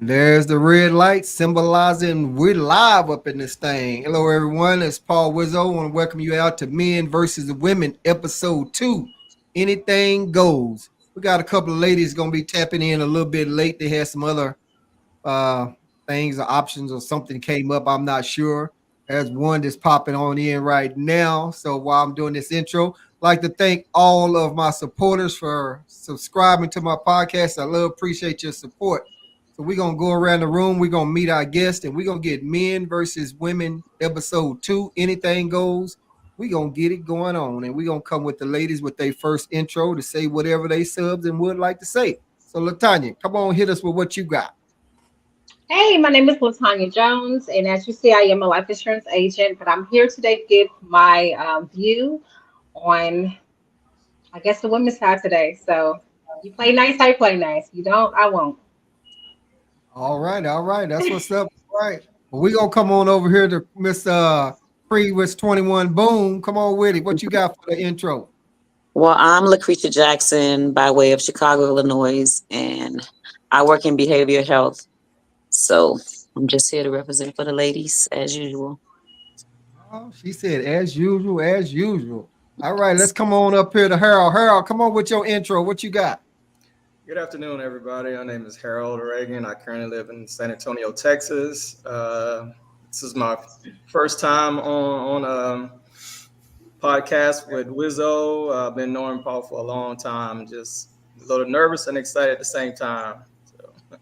There's the red light symbolizing we're live up in this thing. Hello, everyone. It's Paul Wizzo. I want to welcome you out to Men versus Women, episode 2. Anything goes. We got a couple of ladies going to be tapping in a little bit late. They had some other uh, things or options or something came up. I'm not sure. There's one that's popping on in right now. So while I'm doing this intro, I'd like to thank all of my supporters for subscribing to my podcast. I love, appreciate your support. So we're gonna go around the room. We're gonna meet our guests, and we're gonna get Men versus Women episode 2. Anything goes. We're gonna get it going on, and we're gonna come with the ladies with their first intro to say whatever they subs and would like to say. So Latanya, come on, hit us with what you got. Hey, my name is Latanya Jones, and as you see, I am a life insurance agent, but I'm here today to give my view on, I guess, the women's side today. So you play nice, I play nice. You don't, I won't. All right, all right. That's what's up. All right. Well, we gonna come on over here to Miss Free with 21 Boom. Come on with it. What you got for the intro? Well, I'm Lucretia Jackson by way of Chicago, Illinois, and I work in behavioral health. So I'm just here to represent for the ladies as usual. Oh, she said as usual, as usual. All right, let's come on up here to Harold. Harold, come on with your intro. What you got? Good afternoon, everybody. My name is Harold Reagan. I currently live in San Antonio, Texas. This is my first time on podcast with Wizzo. I've been knowing Paul for a long time. Just a little nervous and excited at the same time. So.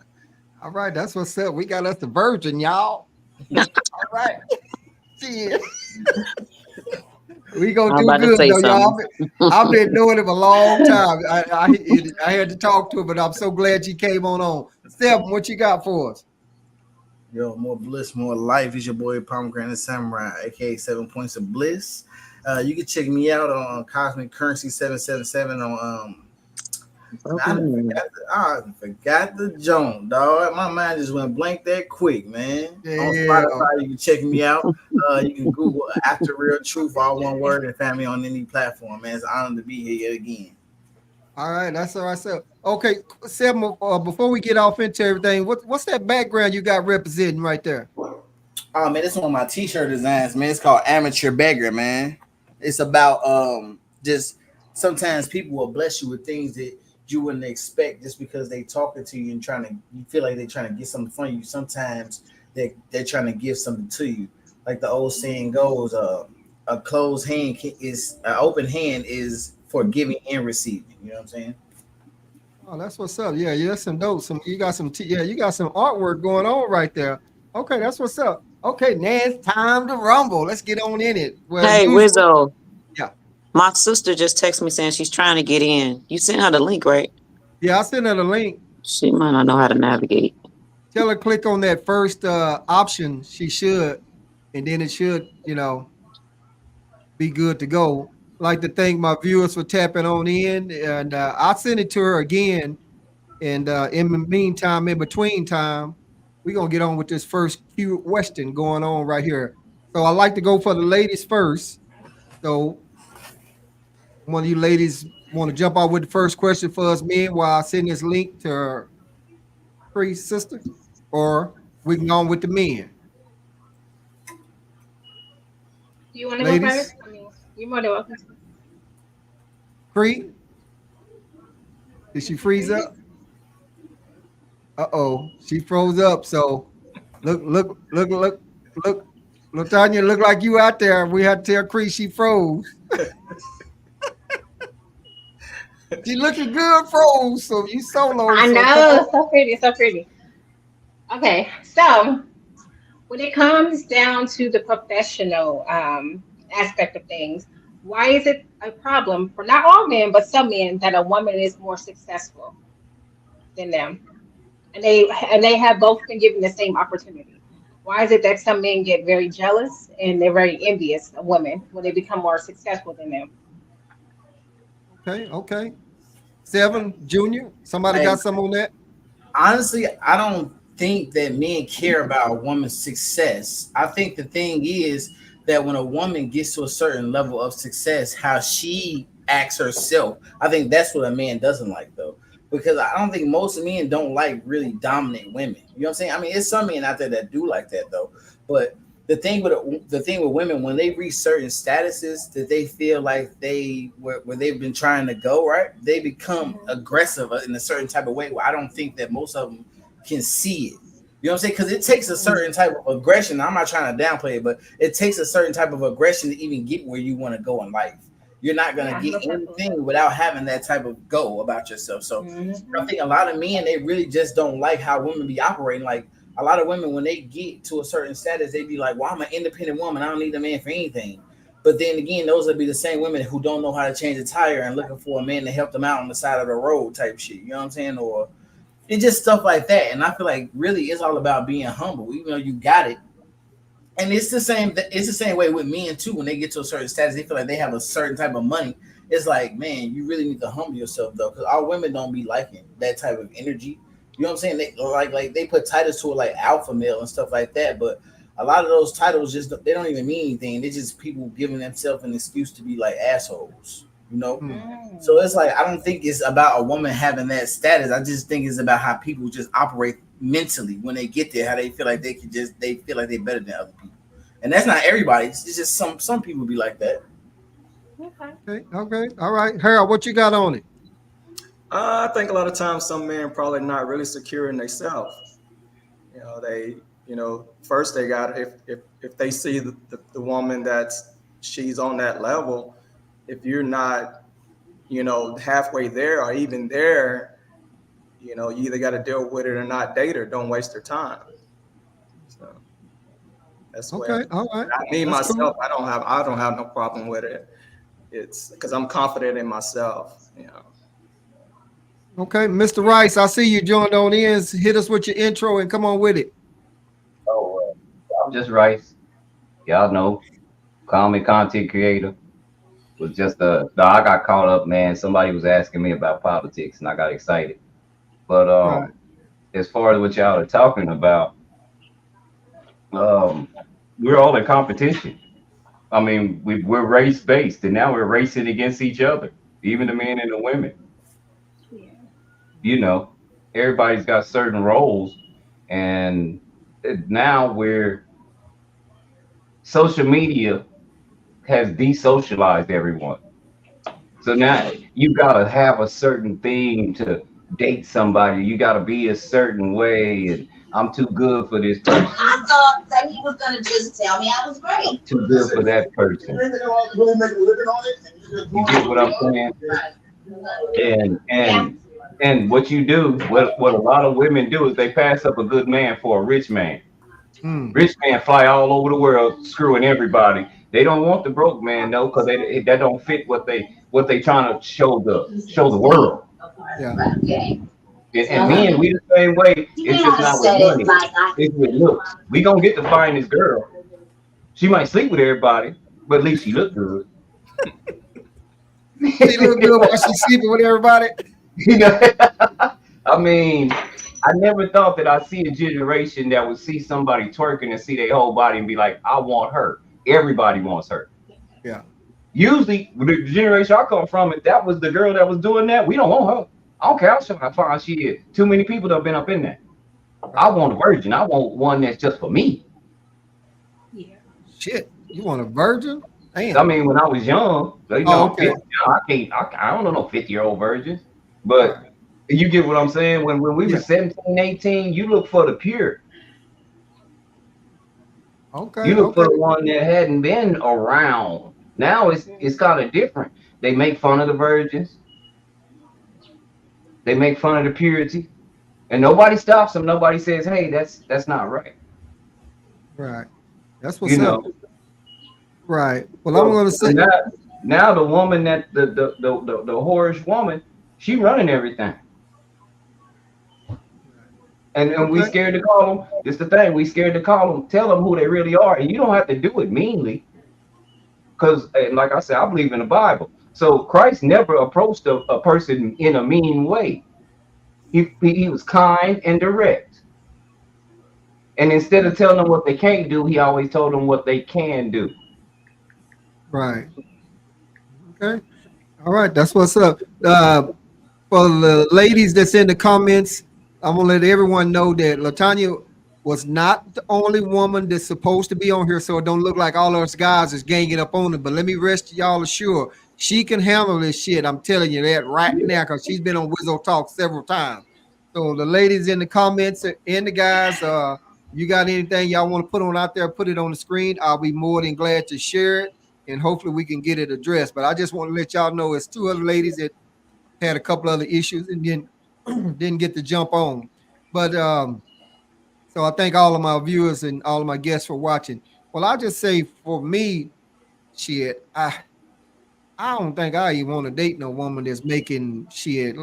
All right, that's what's up. We got us the virgin, y'all. All right. Shit. We gonna I'm do about to good say though, y'all. something. I've been knowing him a long time. I had to talk to him, but I'm so glad you came on. Steph, what you got for us? Yo, more bliss, more life. It's your boy Pomegranate Samurai, aka 7 Points of Bliss. You can check me out on Cosmic Currency 777 on I forgot the joint, dog. My mind just went blank that quick, man. Yeah. On Spotify, you can check me out. You can Google After Real Truth, all one word, and find me on any platform, man. It's an honor to be here yet again. All right, that's all right. So, okay, Sam, before we get off into everything, what's that background you got representing right there? Oh man, this is one of my t-shirt designs, man. It's called Amateur Beggar, man. It's about just sometimes people will bless you with things that you wouldn't expect just because they talking to you and you feel like they're trying to get something from you. Sometimes they're trying to give something to you. Like the old saying goes, a closed hand is an open hand is for giving and receiving. You know what I'm saying? Oh, that's what's up. Yeah, that's some dope. You got some you got some artwork going on right there. Okay, that's what's up. Okay, now it's time to rumble. Let's get on in it. Well, Hey, Wizzo. Yeah. My sister just texted me saying she's trying to get in. You sent her the link, right? Yeah, I sent her the link. She might not know how to navigate. Tell her click on that first option. She should, and then it should, be good to go. Like to thank my viewers for tapping on in, and I'll send it to her again. And in the meantime, in between time, we're gonna get on with this first question going on right here. So I like to go for the ladies first. So one of you ladies want to jump out with the first question for us men while I send this link to her priest sister, or we can go on with the men. Do you want to go Ladies, first? I mean, you're more than welcome to. Cree, did she freeze up? Uh-oh, she froze up. So look, Tanya, look like you out there. We had to tell Cree she froze. She looking good, froze. So you solo. I So know, so pretty, so pretty. Okay, so when it comes down to the professional aspect of things, why is it a problem for not all men, but some men, that a woman is more successful than them, and they have both been given the same opportunity? Why is it that some men get very jealous and they're very envious of women when they become more successful than them? okay. Seven, Junior. Somebody got some on that? Honestly, I don't think that men care about a woman's success. I think the thing is that when a woman gets to a certain level of success, how she acts herself, I think that's what a man doesn't like, though. because I don't think most men don't like really dominant women. You know what I'm saying? I mean, it's some men out there that do like that though. But the thing with women, when they reach certain statuses that they feel like where they've been trying to go, right? They become Mhm. aggressive in a certain type of way where I don't think that most of them can see it. You know what I'm saying? Because it takes a certain type of aggression. I'm not trying to downplay it, but it takes a certain type of aggression to even get where you want to go in life. You're not gonna Yeah, get most definitely. anything without having that type of go about yourself. So I Hmm. think a lot of men, they really just don't like how women be operating. Like a lot of women, when they get to a certain status, they be like, "Well, I'm an independent woman. I don't need a man for anything." But then again, those would be the same women who don't know how to change a tire and looking for a man to help them out on the side of the road type shit. You know what I'm saying? Or it's just stuff like that. And I feel like really it's all about being humble. Even though you got it, and it's the same. It's the same way with men too. When they get to a certain status, they feel like they have a certain type of money. It's like, man, you really need to humble yourself though, because our women don't be liking that type of energy. You know what I'm saying? They like they put titles to it like alpha male and stuff like that, but a lot of those titles just they don't even mean anything. They're just people giving themselves an excuse to be like assholes. You know. Hmm. So it's like I don't think it's about a woman having that status. I just think it's about how people just operate mentally when they get there, how they feel like they feel like they're better than other people. And that's not everybody. It's just some people be like that. Okay. Okay, okay, all right. Harold, what you got on it? I think a lot of times some men probably not really secure in themselves. They, first they got if they see the woman that's she's on that level, if you're not, halfway there or even there, you either got to deal with it or not date her. Don't waste her time. So that's where Okay, all right. me That's cool. myself, I don't have no problem with it. It's because I'm confident in myself. Okay, Mr. Rice, I see you joined on in. Hit us with your intro and come on with it. Oh, I'm just Rice. Y'all know, call me content creator. Was just no, I got caught up, man. Somebody was asking me about politics, and I got excited. But Right. as far as what y'all are talking about, um, we're all in competition. I mean, we're race based, and now we're racing against each other, even the men and the women. Yeah. You know, everybody's got certain roles, and now we're social media has desocialized everyone. So now you gotta have a certain thing to date somebody. You gotta be a certain way, and I'm too good for this person. I thought that he was gonna just tell me I was great. I'm too good for that person. You get what I'm saying? And Yeah. and and what you do, what a lot of women do is they pass up a good man for a rich man. Hmm. Rich man fly all over the world, screwing everybody. They don't want the broke man though, because that don't fit what they trying to show the world. Yeah. Okay. And men, we the same way. You It's may just not have not with said it money. like I. It's with looks. We gonna get to find this girl. She might sleep with everybody, but at least she look good. She look good while she's sleeping with everybody. You know, I mean, I never thought that I'd see a generation that would see somebody twerking and see their whole body and be like, I want her. Everybody wants her. Yeah. Usually, the generation I come from, if that was the girl that was doing that, we don't want her. I don't care how fine she is. Too many people have been up in that. I Right. want a virgin. I want one that's just for me. Yeah. Shit. You want a virgin? I Damn. mean, when I was young, Oh, I'm okay. 50 now. I don't know no 50-year-old virgins. But Right. you get what I'm saying? When we were Yeah. 17, 18, you look for the pure. Okay. You look for Okay. the one that hadn't been around. Now it's Mhm. kind of different. They make fun of the virgins. They make fun of the purity, and nobody stops them. Nobody says, "Hey, that's not right." Right. That's You what's up. know. Right. Well, I'm So, gonna so say. now the woman that the whorish woman, she running everything, and we Okay. scared to call them. This the thing. We scared to call them. Tell them who they really are, and you don't have to do it meanly, because like I said, I believe in the Bible. So Christ never approached a person in a mean way. He was kind and direct. And instead of telling them what they can't do, he always told them what they can do. Right. Okay. All right. That's what's up. For the ladies that's in the comments, I'm gonna let everyone know that Latanya was not the only woman that's supposed to be on here, so it don't look like all us guys is ganging up on her. But let me rest y'all assured, she can handle this shit. I'm telling you that right now, because she's been on Wizzo Talk several times. So the ladies in the comments and the guys, you got anything y'all want to put on out there, put it on the screen. I'll be more than glad to share it, and hopefully we can get it addressed. But I just want to let y'all know it's two other ladies that had a couple other issues and then didn't get to jump on. But so I thank all of my viewers and all of my guests for watching. Well, I'll just say for me, shit, I don't think I even want to date no woman that's making shit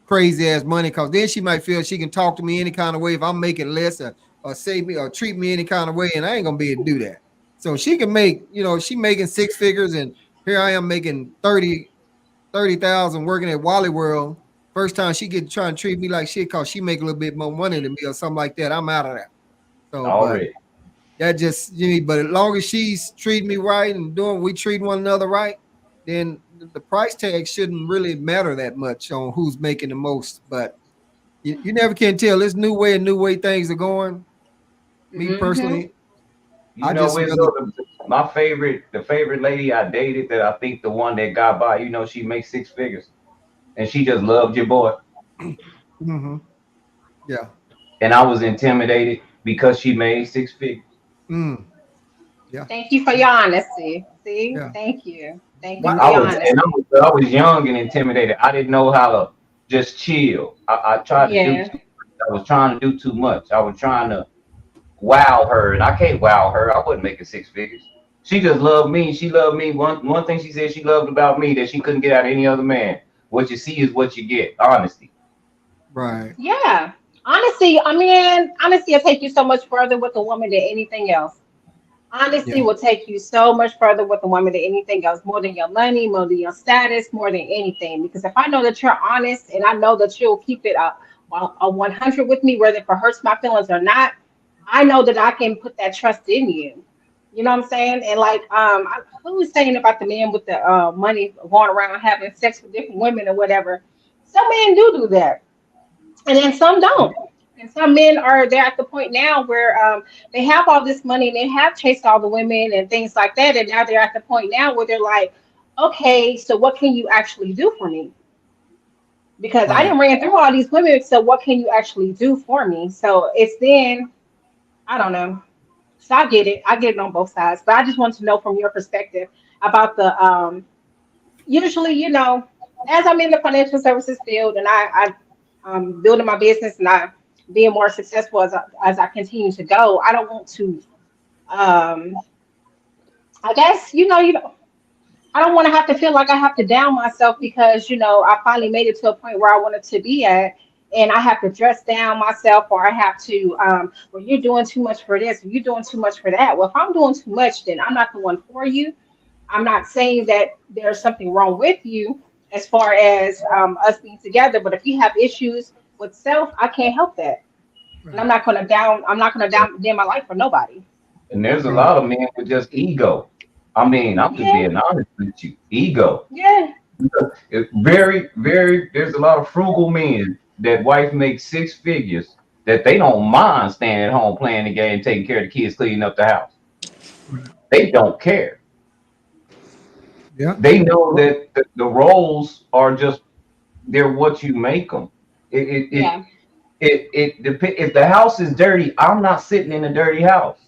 crazy ass money, because then she might feel she can talk to me any kind of way if I'm making less, or say me or treat me any kind of way, and I ain't gonna be able to do that. So she can make, she making six figures, and here I am making 30,000 working at Wally World. First time she get trying to treat me like shit because she make a little bit more money than me or something like that, I'm out of that. So, but Already. that just, but as long as she's treating me right and we treat one another right, then the price tag shouldn't really matter that much on who's making the most. But you never can tell. This new way things are going. Me Mm-hmm. personally, You I know, just it's rather. the favorite lady I dated, that I think the one that got by, she makes six figures and she just loved your boy. Mm-hmm. Yeah. And I was intimidated because she made six figures. Mm. Yeah. Thank you for your honesty. See, Yeah. thank you. Thank you You for I your was and I honesty. was, I was young and intimidated. I didn't know how to just chill. I tried to do Yeah. too much. I was trying to do too much. I was trying to wow her, and I can't wow her. I wasn't making six figures. She just loved me. She loved me. One thing she said she loved about me that she couldn't get out of any other man. What you see is what you get. Honesty. right. Yeah. Honesty, I mean, honesty will take you so much further with a woman than anything else. Honesty Yeah. will take you so much further with a woman than anything else, more than your money, more than your status, more than anything. Because if I know that you're honest and I know that you'll keep it a 100 with me, whether it hurts my feelings or not, I know that I can put that trust in you. You know what I'm saying? And like, who was saying about the men with the money going around having sex with different women or whatever? Some men do that, and then some don't. And some men are there at the point now where they have all this money and they have chased all the women and things like that, and now they're at the point now where they're like, okay, so what can you actually do for me? Because I Right. didn't ran through all these women, so what can you actually do for me? So it's then, I don't know. So I get it. I get it on both sides, but I just want to know from your perspective about the usually, as I'm in the financial services field and I'm building my business and I being more successful as I continue to go, I don't want to, um, I guess, I don't want to have to feel like I have to down myself because, I finally made it to a point where I wanted to be at. And I have to dress down myself, or I have to, well, you're doing too much for this, or you're doing too much for that. Well, if I'm doing too much, then I'm not the one for you. I'm not saying that there's something wrong with you as far as us being together, but if you have issues with self, I can't help that, and Right. I'm not gonna down my life for nobody. And there's a Right. lot of men with just ego. I mean, I'm just Yeah, being honest with you. Ego. yeah, There's a lot of frugal men that wife makes six figures that they don't mind staying at home playing the game, taking care of the kids, cleaning up the house. Right. They don't care. Yeah. They know that the roles are just, they're what you make them. It it it yeah. if the house is dirty, I'm not sitting in a dirty house,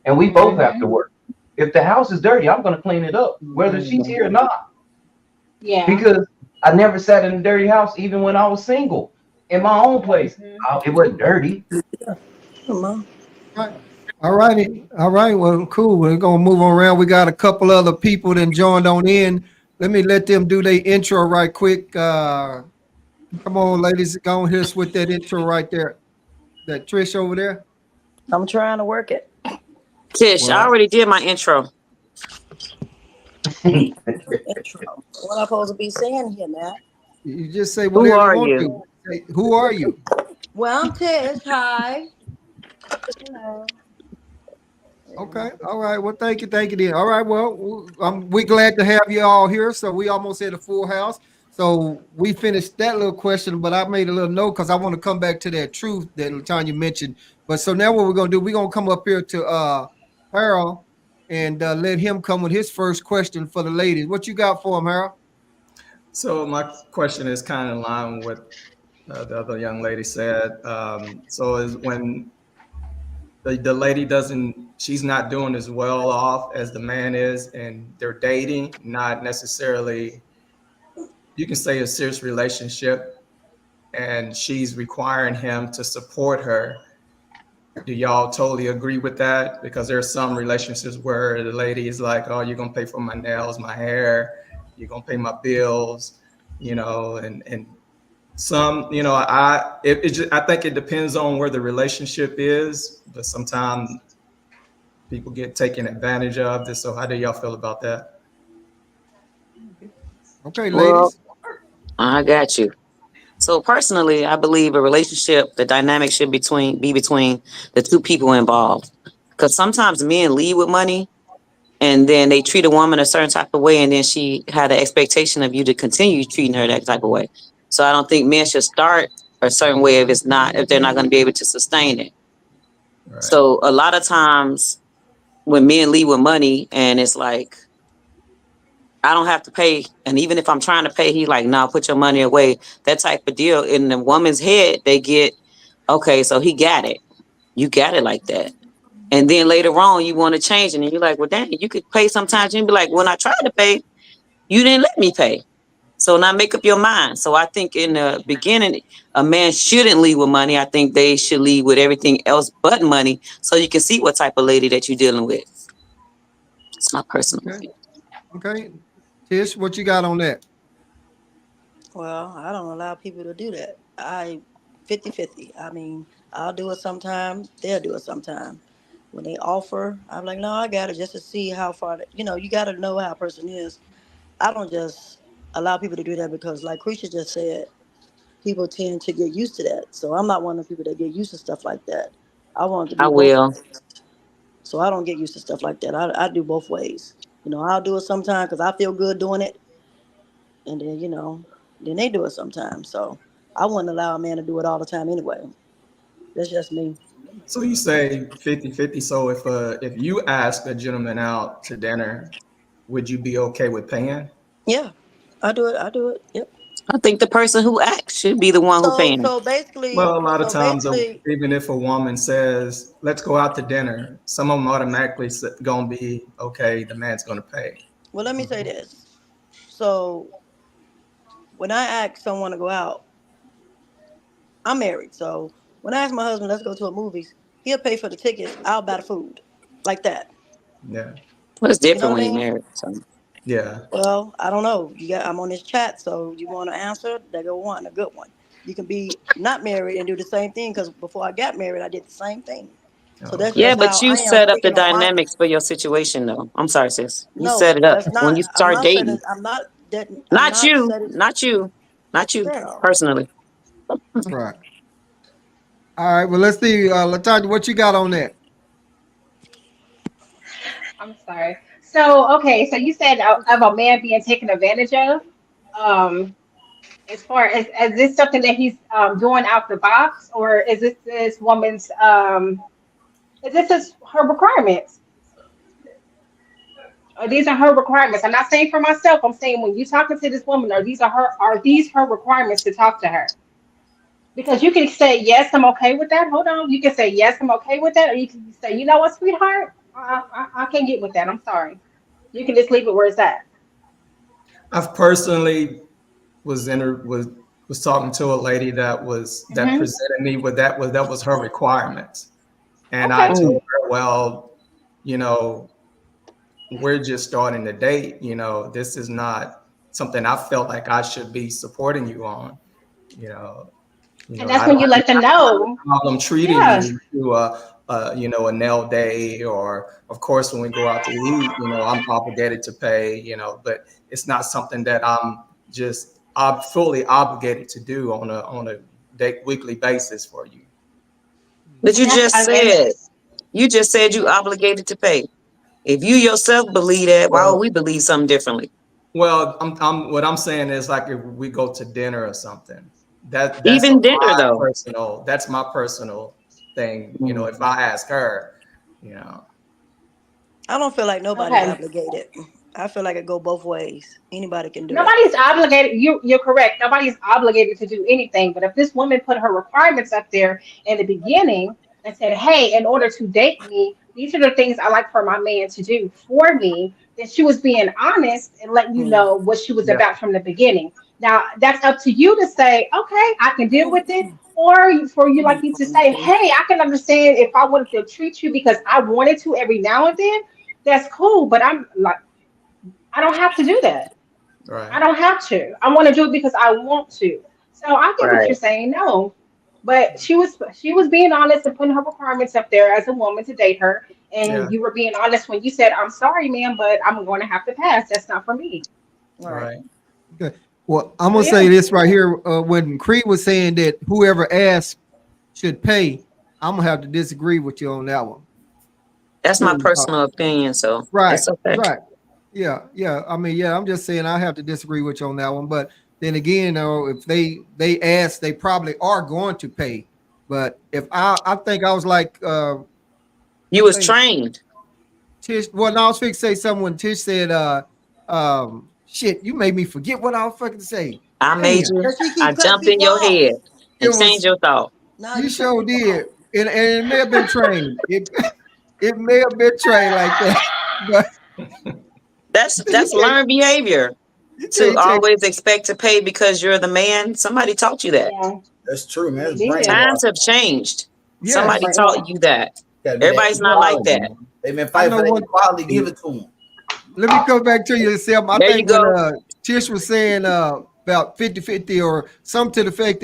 and we both have to Hmm. work. If the house is dirty, I'm going to clean it up, whether she's here or not, Yeah. because I never sat in a dirty house, even when I was single in my own place. Hmm. It wasn't dirty. Come on. Right. All righty. All right. Well, cool. We're gonna move on around. We got a couple other people that joined on in. Let me let them do their intro right quick. Come on, ladies, go on here with that intro right there. That Trish over there. I'm trying to work it. Tish, I Well, already did my intro. Intro. What am I supposed to be saying here, Matt? you just say Who whatever you are want you? to. Say, who are you? Well, I'm Tish. Hi. Hello. Okay. All right. Well, thank you. Thank you. Then. All right. Well, we glad to have you all here. So we almost had a full house. So we finished that little question, but I made a little note because I want to come back to that truth that Latanya mentioned. But so now what we're gonna do, we're gonna come up here to Harold and let him come with his first question for the ladies. What you got for him, Harold? So my question is kind of in line with the other young lady said. So is when the lady doesn't, she's not doing as well off as the man is, and they're dating, not necessarily, you can say a serious relationship, and she's requiring him to support her. Do y'all totally agree with that? Because there's some relationships where the lady is like, "Oh, you're gonna pay for my nails, my hair, you're gonna pay my bills," and some, I think it depends on where the relationship is, but sometimes people get taken advantage of. This, so how do y'all feel about that? Okay, Well, ladies. I got you. So personally, I believe a relationship, the dynamic should be between the two people involved. Because sometimes men lead with money and then they treat a woman a certain type of way, and then she had an expectation of you to continue treating her that type of way. So I don't think men should start a certain way if they're not going to be able to sustain it. Right. So a lot of times when men lead with money and it's like I don't have to pay, and even if I'm trying to pay, he like, no, put your money away. That type of deal. In the woman's head, they get, okay, so he got it. You got it like that. And then later on, you want to change it, and you're like, well, dang, you could pay sometimes. You be like, when I tried to pay, you didn't let me pay. So now make up your mind. So I think in the beginning, a man shouldn't lead with money. I think they should lead with everything else but money, so you can see what type of lady that you're dealing with. It's my personal Okay. opinion. Okay. Tish, what you got on that? Well, I don't allow people to do that. 50-50. I mean, I'll do it sometime, they'll do it sometime. When they offer, I'm like, no, I got it just to see how far, you got to know how a person is. I don't just allow people to do that because, like Creature just said, people tend to get used to that. So I'm not one of the people that get used to stuff like that. I want it to I be both will. ways. So I don't get used to stuff like that. I do both ways. I'll do it sometime because I feel good doing it, and then then they do it sometimes. So I wouldn't allow a man to do it all the time anyway. That's just me. So you say 50-50. So if you ask a gentleman out to dinner, would you be okay with paying? Yeah, I do it. I do it. Yep. I think the person who acts should be the one who So paying. so basically, Well, a lot of so times, basically, even if a woman says, "Let's go out to dinner," some of them automatically gonna be okay. The man's gonna pay. well, let me say this. So when I ask someone to go out, I'm married. So when I ask my husband, let's go to a movies, he'll pay for the tickets. I'll buy the food, like that. Yeah, Well, it's You know different what I when you're mean? married. So yeah. Well, I don't know. I'm on this chat, so you want to answer? There go one, a good one. You can be not married and do the same thing because before I got married, I did the same thing. So that's Okay. yeah, just but how you I am set up the speaking on my. dynamics for your situation, though. I'm sorry, sis. You set No, it up that's when not. you I'm start not setting. dating. I'm not that. I'm Not not you, setting. not you, not you Girl, personally. Right. All right. Well, let's see. Latanya, what you got on that? I'm sorry. So, okay, so you said of a man being taken advantage of. Um, as far as this something that he's doing out the box, or is this woman's is this her requirements? Or these are her requirements. I'm not saying for myself. I'm saying when you talking to this woman, are these her requirements to talk to her? Because you can say yes, I'm okay with that. Hold on, you can say yes, I'm okay with that, or you can say, you know what, sweetheart, I can't get with that. I'm sorry. You can just leave it where it's at. I've personally was talking to a lady that Hmm. presented me with that was her requirements, and I Okay. Mm. told her, well, you know, we're just starting to date. This is not something I felt like I should be supporting you on. You know, And I that's don't when you have let them know. a problem treating Yeah. you to a nail day, or of course when we go out to eat, I'm obligated to pay. But it's not something that I'm fully obligated to do on a weekly basis for you. But And that's and you just said you mhm. obligated to pay. If you yourself believe that, why would Well, we believe something differently? Well, what I'm saying is like if we go to dinner or something, Even dinner though. that's my personal thing. You know, Mm. if I ask her, you know, I don't feel like nobody's Okay. obligated. I feel like it go both ways. Anybody can do it. Nobody's obligated. You're correct. Nobody's obligated to do anything. But if this woman put her requirements up there in the beginning and said, "Hey, in order to date me, these are the things I like for my man to do for me," then she was being honest and letting you Mm. know what she was yeah, about from the beginning. Now that's up to you to say, "Okay, I can deal with it," or for you like you to say, "Hey, I can understand if I wanted to treat you because I wanted to every now and then. That's cool, but I'm like, I don't have to do that." I right, don't have to. I want to do it because I want to. So I get what Right. you're saying. No, but she was being honest and putting her requirements up there as a woman to date her, yeah, and you were being honest when you said, "I'm sorry, ma'am, but I'm going to have to pass. That's not for me." Right. right, Okay. Well, I'm So gonna say yeah, this right here. When Creed was saying that whoever asks should pay, I'm gonna have to disagree with you on that one. That's my Because personal opinion, so right, it's okay. right, yeah, yeah. I mean, yeah. I'm just saying I have to disagree with you on that one. But then again, though, if they ask, they probably are going to pay. But if I think I was like, You I was think trained. Tish. Well, no, I was fixing to say something when Tish said, shit, you made me forget what I was fucking say. I made Damn, you. Cause she I keep cutting jumped in people your off. head it and changed was your thought. Now you you cut sure people off. did, and it may have been trained. It may have been trained like that, but you That's can't learned behavior you to can't take always expect to pay because you're the man. Somebody taught you that. yeah, That's true, man. they It's did. Times brainwashed. have changed. It's yes. Somebody right. taught you that. Gotta be that Everybody's not like equality, that. man. They've been I fighting know for that one. equality. Give it to them. Let me go back to you, Sam. I There you think when go. Tish was saying about 50-50 or some to the effect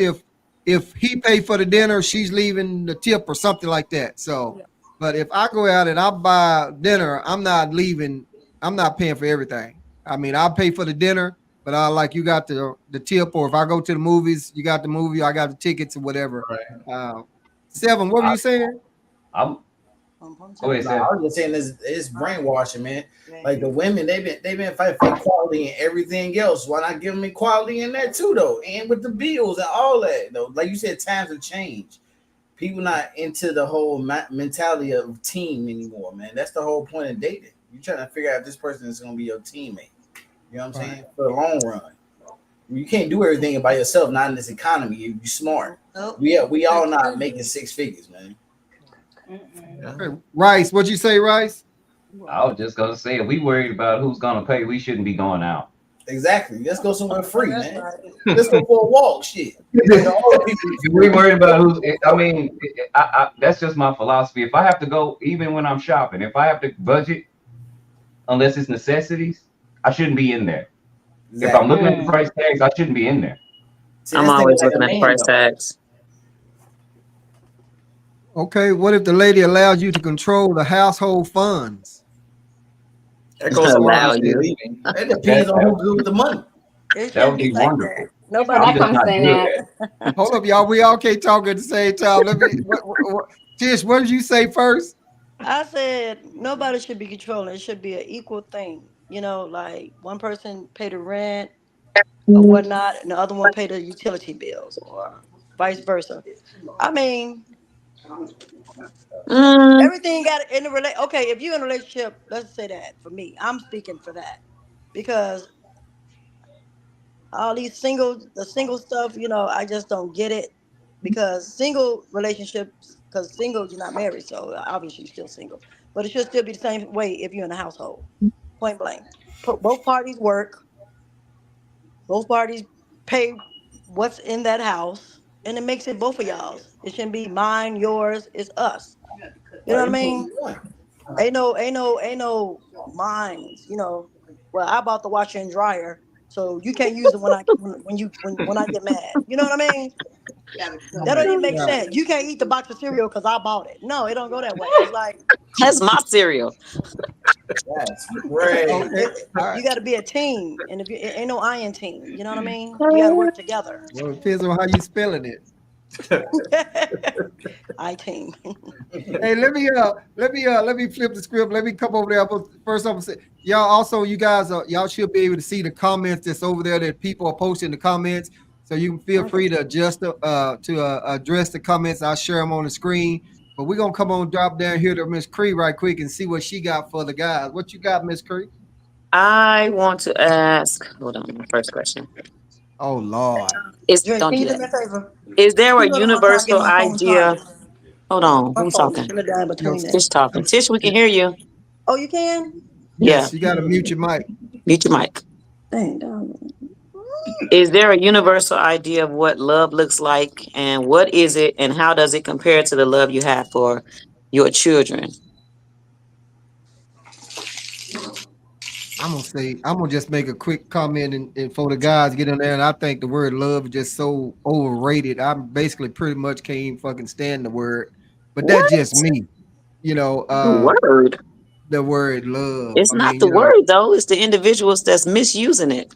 if he paid for the dinner, she's leaving the tip or something like that. So, but if I go out and I buy dinner, I'm not leaving. I'm not paying for everything. I mean, I'll pay for the dinner, but I like you got the tip, or if I go to the movies, you got the movie, I got the tickets or whatever. right. Uh, Seven, what were I, you saying? I'm I'm go ahead, No, I Seth. was just saying it's brainwashing, man. Like saying. the women, they've been fighting for equality and everything else. Why not give them equality in that too, though? And with the bills and all that, though. Like you said, times have changed. People not into the whole mentality of team anymore, man. That's the whole point of dating. You're trying to figure out if this person is going to be your teammate. You know what I'm Right. saying? For the long run, you can't do everything by yourself. Not in this economy. If you're smart, Oh, we all not making six figures, man. Mm-mm. Yeah. Hey, Rice, what'd you say, Rice? I was just gonna say, if we worried about who's gonna pay, we shouldn't be going out. Exactly. Let's go somewhere free, that's man. right. Let's go for a walk. Shit. Like the old people used If to we do. worried about who's, I mean, that's just my philosophy. If I have to go, even when I'm shopping, if I have to budget, unless it's necessities, I shouldn't be in there. If I'm Exactly. looking at the Mm. price tags, I shouldn't be in there. See, I'm that's thinking always like a looking at the man, price though. tags. Okay, what if the lady allows you to control the household funds? That goes That's why along I Allow with say you. leaving. It That depends on that who's good with the money. It that shouldn't would be be like that. wonderful. That's where Nobody I'm that just should. comes not in good at. at it. Hold up, y'all. We all can't talk at the same time. Let me. Tish, what did you say first? I said nobody should be controlling. It should be an equal thing. You know, like one person pay the rent or whatnot, and the other one pay the utility bills, or vice versa. I mean, Mm, everything got in the relate. Okay, if you're in a relationship, let's say that for me, I'm speaking for that because all these the single stuff, I just don't get it because single relationships, because single, you're not married, so obviously you're still single. But it should still be the same way if you're in a household. Point blank. Both parties work, both parties pay what's in that house, and it makes it both of y'all's. It shouldn't be mine, yours, it's us. You know Right? what I You prove mean? your point. Ain't no minds. Well, I bought the washer and dryer, so you can't use it when I get mad. You know what I mean? That don't Right, even make right. sense. You can't eat the box of cereal because I bought it. No, it don't go that way. It's like that's my cereal. That's crazy. Okay. All right. you got to be a team, and if you ain't no iron team, you know what I mean? You got to work together. Well, it depends on how you spelling it. I team. Hey, let me flip the script. Let me come over there. First, I'm gonna say, y'all also, you guys, y'all should be able to see the comments that's over there that people are posting in the comments. So you can feel free to adjust address the comments. I'll share them on the screen. But we're gonna come on, drop down here to Miss Cree right quick and see what she got for the guys. What you got, Miss Cree? I want to ask. Hold on. My first question Oh Lord. is, Dre, don't can do you do that. me a favor? Is there a You know I'm trying to get universal my phone idea? charger. Hold on. My Who's phone is talking? finna die Yo, between that. Tish talking. Tish, we can hear you. Oh, you can? Yeah. yes, you gotta mute your mic. Mute your mic. Dang, dog. Is there a universal idea of what love looks like, and what is it, and how does it compare to the love you have for your children? I'm gonna just make a quick comment and for the guys get in there. And I think the word love is just so overrated. I basically pretty much can't even fucking stand the word, but that's What? just me. You know, The word. the word love. It's I not mean, the you know, word though. It's the individuals that's misusing it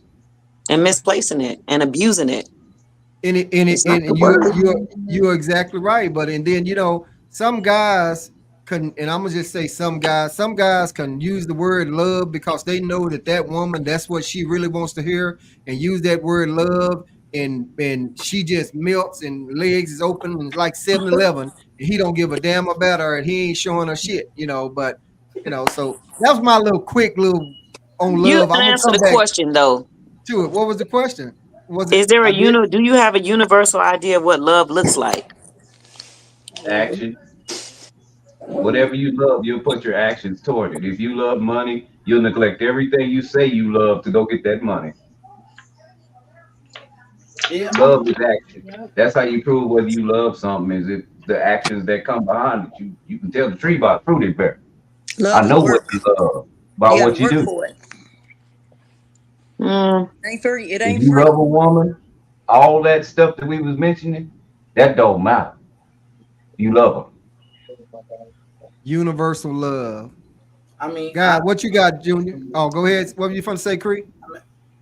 and misplacing it and abusing it. It's not the and word. you're exactly right. But and then you know, some guys can, and I'm gonna just say some guys can use the word love because they know that that woman, that's what she really wants to hear, and use that word love, and she just melts and legs is open and it's like 7-Eleven, and he don't give a damn about her, and he ain't showing her shit, you know. But you know, so that was my little quick little on You love. I'm didn't gonna answer come the back question though. to it. What was the question? Was it Is there a I did? do you have a universal idea of what love looks like? Action. Whatever you love, you'll put your actions toward it. If you love money, you'll neglect everything you say you love to go get that money. Yeah, Love is action. Yep. That's how you prove whether you love something. Is it the actions that come behind it? You can tell the tree by the fruit it bear. I Love is know what work. you love by You got to what you work do. for it. Mm, Ain't free. It If ain't you free. love a woman, all that stuff that we was mentioning, that don't matter. You love her. Universal love. I mean, God, what you got, Junior? Oh, go ahead. What were you going to say, Cree?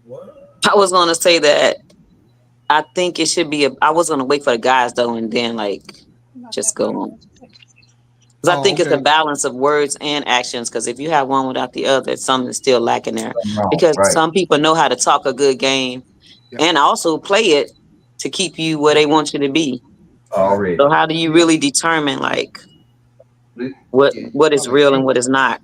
what? I was gonna say that I think it should be I was gonna wait for the guys though and then like About just that go part. on. Because I Oh, think it's a okay. balance of words and actions. Because if you have one without the other, something's still lacking there. Something wrong, Because right? some people know how to talk a good game Yeah. and also play it to keep you where they want you to be. Right. Already. So how do you really determine like Yeah. what is Probably real and can't. what is not?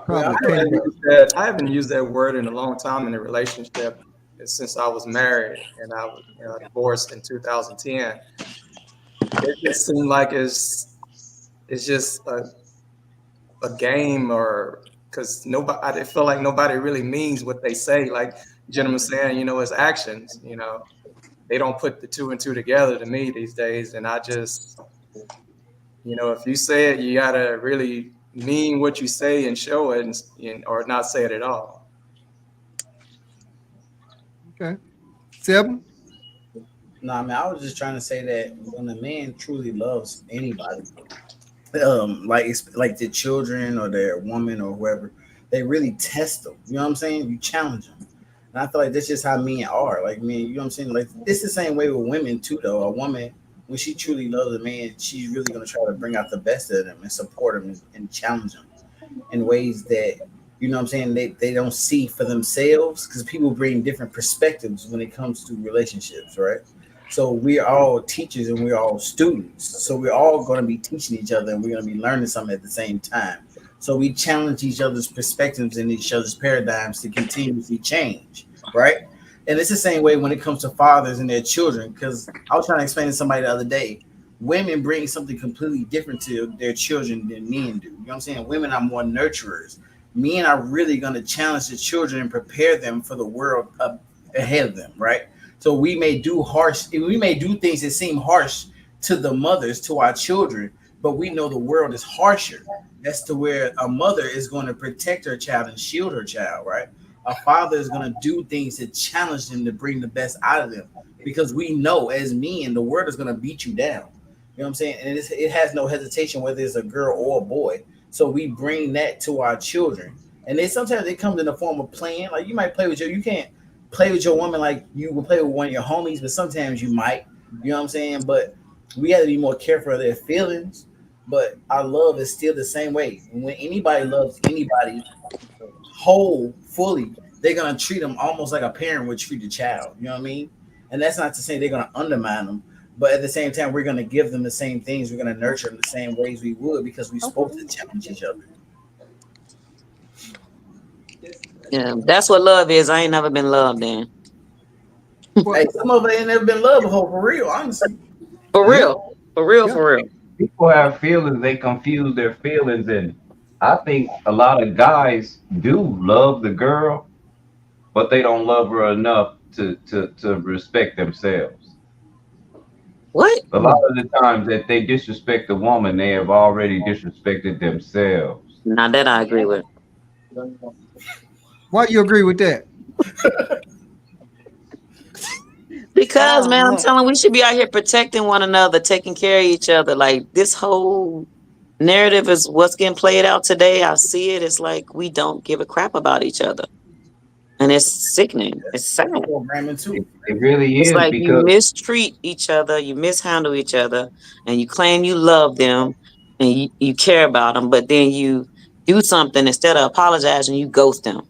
Well, Probably I can't. I haven't used that word in a long time in a relationship since I was married and I was divorced in 2010. It just seemed like it's just a game or because nobody I feel like nobody really means what they say. Like gentlemen saying, it's actions. They don't put the two and two together to me these days, and I just if you say it, you gotta really mean what you say and show it, or not say it at all. Okay. 7. no, I mean, I was just trying to say that when a man truly loves anybody, like it's like their children or their woman or whoever, they really test them. You know what I'm saying? You challenge them. And I feel like that's just how men are. Like men, you know what I'm saying? Like it's the same way with women too, though. A woman, when she truly loves a man, she's really gonna try to bring out the best of them and support them and challenge them in ways that you know what I'm saying they don't see for themselves because people bring different perspectives when it comes to relationships, right? So we're all teachers and we're all students. So we're all going to be teaching each other and we're going to be learning something at the same time. So we challenge each other's perspectives and each other's paradigms to continuously change, right? And it's the same way when it comes to fathers and their children. Because I was trying to explain to somebody the other day, women bring something completely different to their children than men do. You know what I'm saying? Women are more nurturers. Men are really going to challenge the children and prepare them for the world up ahead of them, right? So we may do things that seem harsh to the mothers, to our children, but we know the world is harsher. That's to where a mother is going to protect her child and shield her child, right? A father is going to do things to challenge them to bring the best out of them because we know as men, the world is going to beat you down. You know what I'm saying? And it has no hesitation whether it's a girl or a boy. So we bring that to our children. And then sometimes it comes in the form of playing. Like you might play with you can't play with your woman like you would play with one of your homies, but sometimes you might. You know what I'm saying? But we have to be more careful of their feelings. But our love is still the same way. And when anybody loves anybody whole, fully, they're gonna treat them almost like a parent would treat a child. You know what I mean? And that's not to say they're gonna undermine them, but at the same time, we're gonna give them the same things. We're gonna nurture them the same ways we would because we're supposed to challenge each other. Yeah, that's what love is. I ain't never been loved then. Well, Hey, some of it ain't never been love before, for real, honestly. For yeah, real. For real, yeah. for real. People have feelings, they confuse their feelings, and I think a lot of guys do love the girl, but they don't love her enough to respect themselves. What? A lot Mm. of the times that they disrespect a woman, they have already disrespected themselves. Now that I agree Yep. with. Why you agree with that? Because Oh man, I'm man. telling we should be out here protecting one another, taking care of each other. Like this whole narrative is what's getting played out today. I see it. It's like we don't give a crap about each other. And it's sickening. It's sad. Programming too. It really It's is like you because mistreat each other, you mishandle each other, and you claim you love them and you care about them, but then you do something instead of apologizing, you ghost them.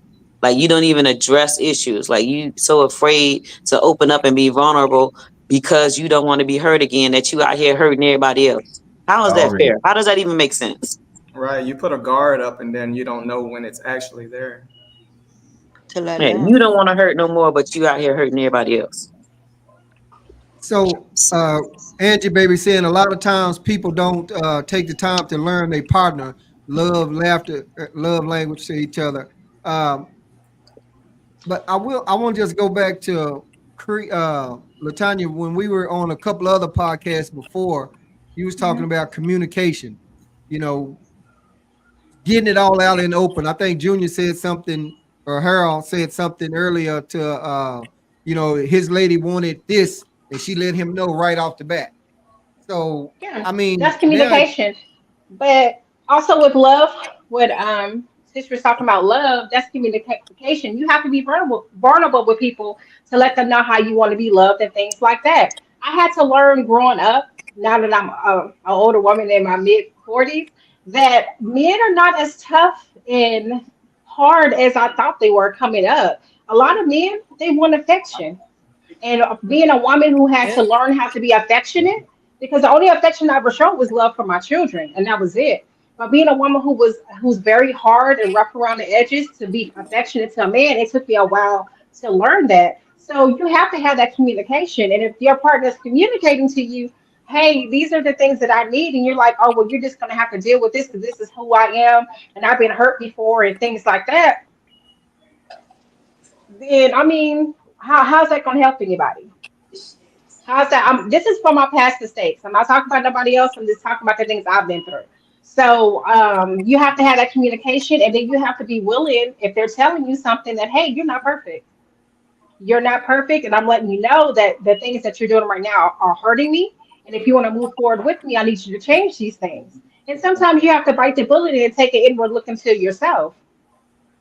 Like you don't even address issues. Like you so afraid to open up and be vulnerable because you don't want to be hurt again that you out here hurting everybody else. How is that already fair? How does that even make sense? Right. You put a guard up and then you don't know when it's actually there. To let Man, you down. don't want to hurt no more, but you out here hurting everybody else. So, Angie, baby, saying a lot of times people don't take the time to learn their partner love, laughter, love language to each other. Um, but I want to just go back to Latanya when we were on a couple other podcasts before. You was talking Mhm. about communication. You know, getting it all out in the open. I think Junior said something, or Harold said something earlier to, his lady wanted this, and she let him know right off the bat. So, Yeah, I mean, that's now, communication. But also with love, what since we're talking about love, that's communication. You have to be vulnerable with people to let them know how you want to be loved and things like that. I had to learn growing up. Now that I'm an older woman in my mid 40s, that men are not as tough and hard as I thought they were coming up. A lot of men they want affection, and being a woman who had Yeah. to learn how to be affectionate, because the only affection I ever showed was love for my children, and that was it. But being a woman who's very hard and rough around the edges to be affectionate to a man, it took me a while to learn that. So you have to have that communication, and if your partner's communicating to you, hey, these are the things that I need, and you're like, oh well, you're just gonna have to deal with this because this is who I am, and I've been hurt before, and things like that. Then I mean, how's that gonna help anybody? How's that? This is for my past mistakes. I'm not talking about nobody else. I'm just talking about the things I've been through. So you have to have that communication, and then you have to be willing if they're telling you something that, hey, you're not perfect. You're not perfect, and I'm letting you know that the things that you're doing right now are hurting me. And if you want to move forward with me, I need you to change these things. And sometimes you have to bite the bullet and take an inward look into yourself.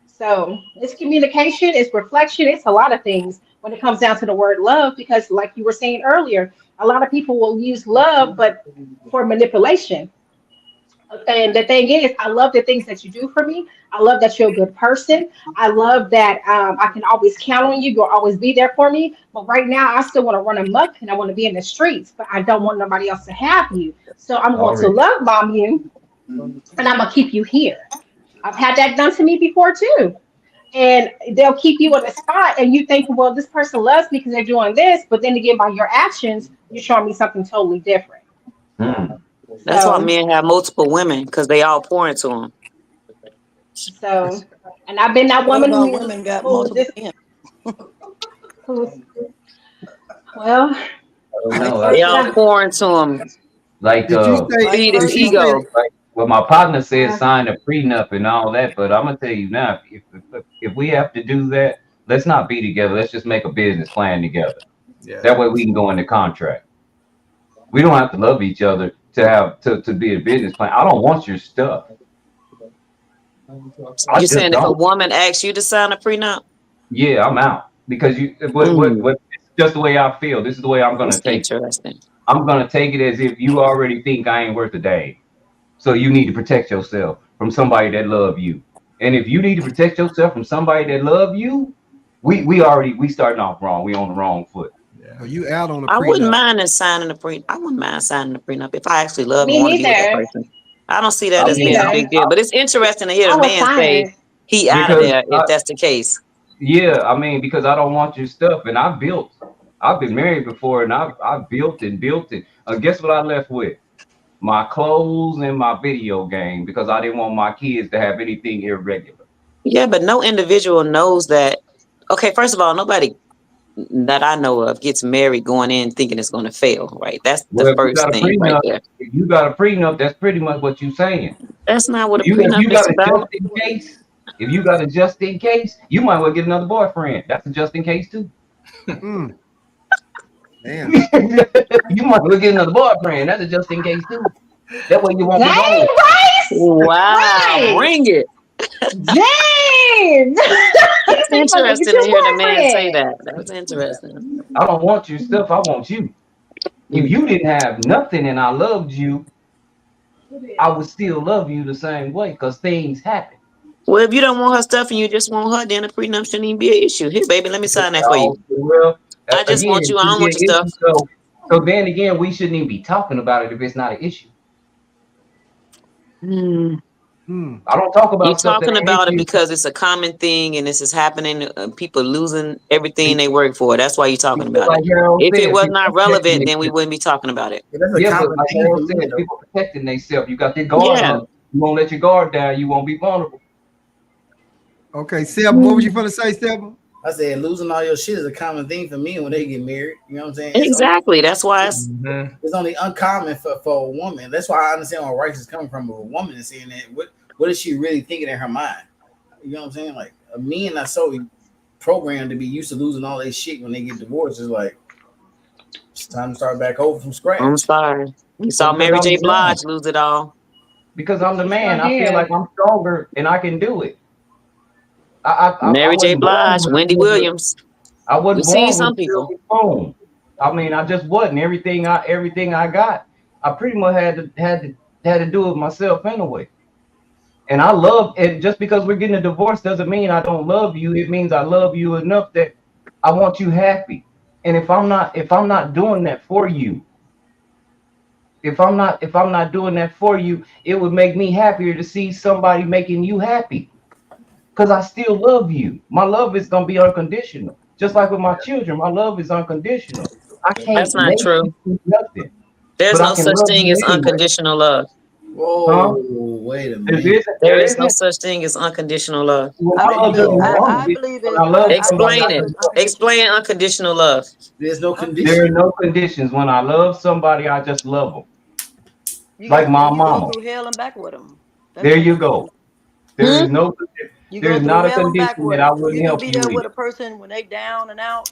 So it's communication, it's reflection, it's a lot of things when it comes down to the word love, because like you were saying earlier, a lot of people will use love, but for manipulation. And the thing is, I love the things that you do for me. I love that you're a good person. I love that I can always count on you. You'll always be there for me. But right now, I still want to run amok and I want to be in the streets, but I don't want nobody else to have you. So I'm going to already. love bomb you and I'm going to keep you here. I've had that done to me before too, and they'll keep you on the spot and you think, well, this person loves me because they're doing this, but then again by your actions you're showing me something totally different. Hmm. That's why so men have multiple women because they all pour into them. so and I've been that What woman about who women got who multiple just men? who's well I don't Vice know. They versa? all uh, pour into them. Like did you say? Vice Feed his Did you versa? say? ego. like well, my partner said uh, sign a prenup and all that, but I'm gonna tell you now, if we have to do that, let's not be together. Let's just make a business plan together. Yeah. That way we can go into contract. We don't have to love each other to have to be a business plan. I don't want your stuff. I You're just saying if a don't. woman asks you to sign a prenup? Yeah, I'm out because you Mm. what just the way I feel. This is the way I'm gonna That's take it. interesting. I'm gonna take it as if you already think I ain't worth a day. So you need to protect yourself from somebody that love you. And if you need to protect yourself from somebody that love you, we starting off wrong. We on the wrong foot. So you out on a I wouldn't prenup. mind signing a prenup. I wouldn't mind signing a prenup if I actually love and Me want to be with that neither. person. I don't see that I Me as mean, being a neither. big deal. But it's interesting to hear I a was man say fine. he out of because there if that's the case. yeah, I mean, because I don't want your stuff, and I've been married before, and I've built and built it. Guess what I left with? My clothes and my video game because I didn't want my kids to have anything irregular. Yeah, but no individual knows that. Okay, first of all, nobody that I know of gets married going in thinking it's going to fail, right? That's the Well, if you first got a thing right prenup, there. if you got a prenup, that's pretty much what you're saying. That's not what a If prenup you is got a just about. in case, if you got a just in case, you might well get another boyfriend. That's a just in case too. Mm, damn. You might well get another boyfriend. That's a just in case too. That way you won't be Dang, lonely. Rice! Wow, Right. bring it. Dang! That's They supposed to get interesting to your hear the man say boyfriend. that. That's interesting. I don't want your stuff. I want you. If Mm. you didn't have nothing and I loved you, I would still love you the same way because things happen. Well, if you don't want her stuff and you just want her, then a prenup shouldn't even be an issue. Here, baby, let me sign that for you. Well, I just again, want it you. I should don't be want an your issue. stuff. So then again, we shouldn't even be talking about it if it's not an issue. Hmm. Mm. I don't talk You're about stuff that talking ain't about it issues. because it's a common thing and this is happening. People losing everything they work for. That's why you're talking Because about it. like Harold If it said, was people not protecting relevant, then we themselves. wouldn't be talking about it. Yeah, that's a Yeah, but common like thing for Harold me said, though. people protecting themselves. You got their guard Yeah. up. You won't let your guard down. You won't be vulnerable. Okay, Seb, what was you gonna say, Seb? I said losing all your shit is a common thing for me when they get married. You know what I'm saying? Exactly. That's why it's Mm-hmm. It's only uncommon for a woman. That's why I understand where Rice is coming from. Of a woman is saying that. What is she really thinking in her mind? You know what I'm saying? Like men are so programmed to be used to losing all their shit when they get divorced. It's like it's time to start back over from I'm scratch. sorry. We Well, saw because Mary I'm J. the man. Blige lose it all. Because I'm the She's still man. I feel like here. I'm stronger and I can do it. I Mary J. wasn't born Blige, with Wendy silver. Williams. I We wasn't seen born with some a people. silver spoon. I mean, I just wasn't. Everything I got, I pretty much had to do it myself anyway. And I love and just because we're getting a divorce doesn't mean I don't love you. It means I love you enough that I want you happy. And if I'm not doing that for you, if I'm not doing that for you, it would make me happier to see somebody making you happy. Because I still love you. My love is gonna be unconditional. Just like with my children, my love is unconditional. I That's can't not make you true. do nothing, There's but I no can such love thing you as anyway. unconditional love. Whoa, Huh? wait a There minute. isn't. There There is no isn't. such thing as unconditional love. When I my believe love it. doesn't No, want I it, believe when it. I love I somebody, believe I Explain it. it. just love. Explain unconditional love. there's no There are condition. no conditions. When I love somebody, I just love them. You Like go my and you go mama. through hell and back with them. That's There you unconditional. go. There Hmm? is no. You There go is through not a hell and back condition with that I them. If wouldn't you can help be you there with. with a person when they down and out,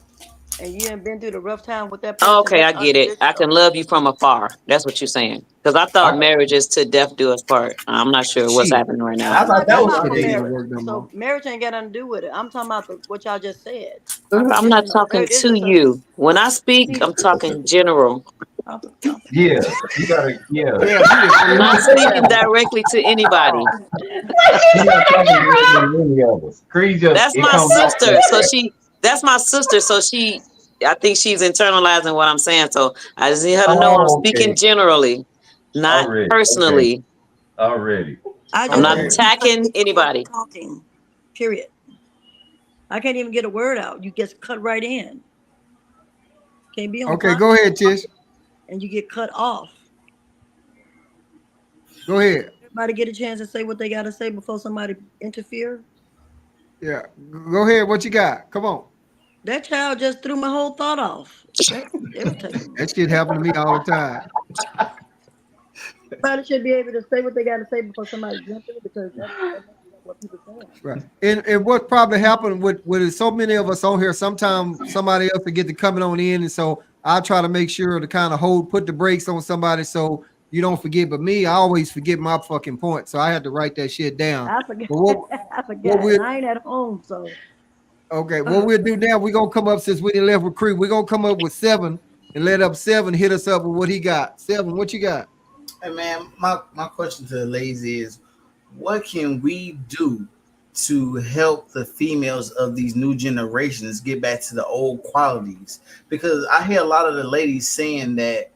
and you ain't been through the rough time with that person, Okay, that's I get it. I can unconditional. love you from afar. That's what you're saying. Because I I thought marriage is to death do us part. I'm not sure what's Shit. happening right now. I I'm thought not that talking That was about shit for ain't even marriage. work no more. So marriage ain't got nothing to do with it. I'm talking about what y'all just said. I'm not Unconditional. talking Marriage is to a you. When I speak, see. I'm talking general. Yeah, you gotta. Yeah, Yeah, we just I'm not yeah. speaking directly to anybody. What you you're say, not talking Harold? to any of us. Cree just That's it my comes off sister. like So that. that's my sister. So I think she's internalizing what I'm saying. So I just need her to know I'm Oh, speaking okay. generally, not Already. Okay. personally. Already. I I'm just not don't Okay. want nobody to attacking get you over anybody. talking. Period. I can't even get a word out. You get cut right in. Can't be on Okay, time go ahead, Tish. and you get cut off. Go ahead. Everybody get a chance to say what they got to say before somebody interfere. Yeah. Go ahead. What you got? Come on. That child just threw my whole thought off. That's irritating. That shit happen to me all the time. Everybody should be able to say what they got to say before somebody jump in because that's what people saying. Right. And what probably happened with so many of us on here, sometimes somebody else will get to coming on in. And so I try to make sure to kind of put the brakes on somebody so you don't forget. But me, I always forget my fucking point. So I had to write that shit down. I forget. But what I forgot, we and I ain't at home, so Okay, what we'll do now, we're gonna come up since we didn't left with Cree. We're gonna come up with seven and let up seven hit us up with what he got. Seven, what you got? Hey man, my question to the ladies is, what can we do to help the females of these new generations get back to the old qualities? Because I hear a lot of the ladies saying that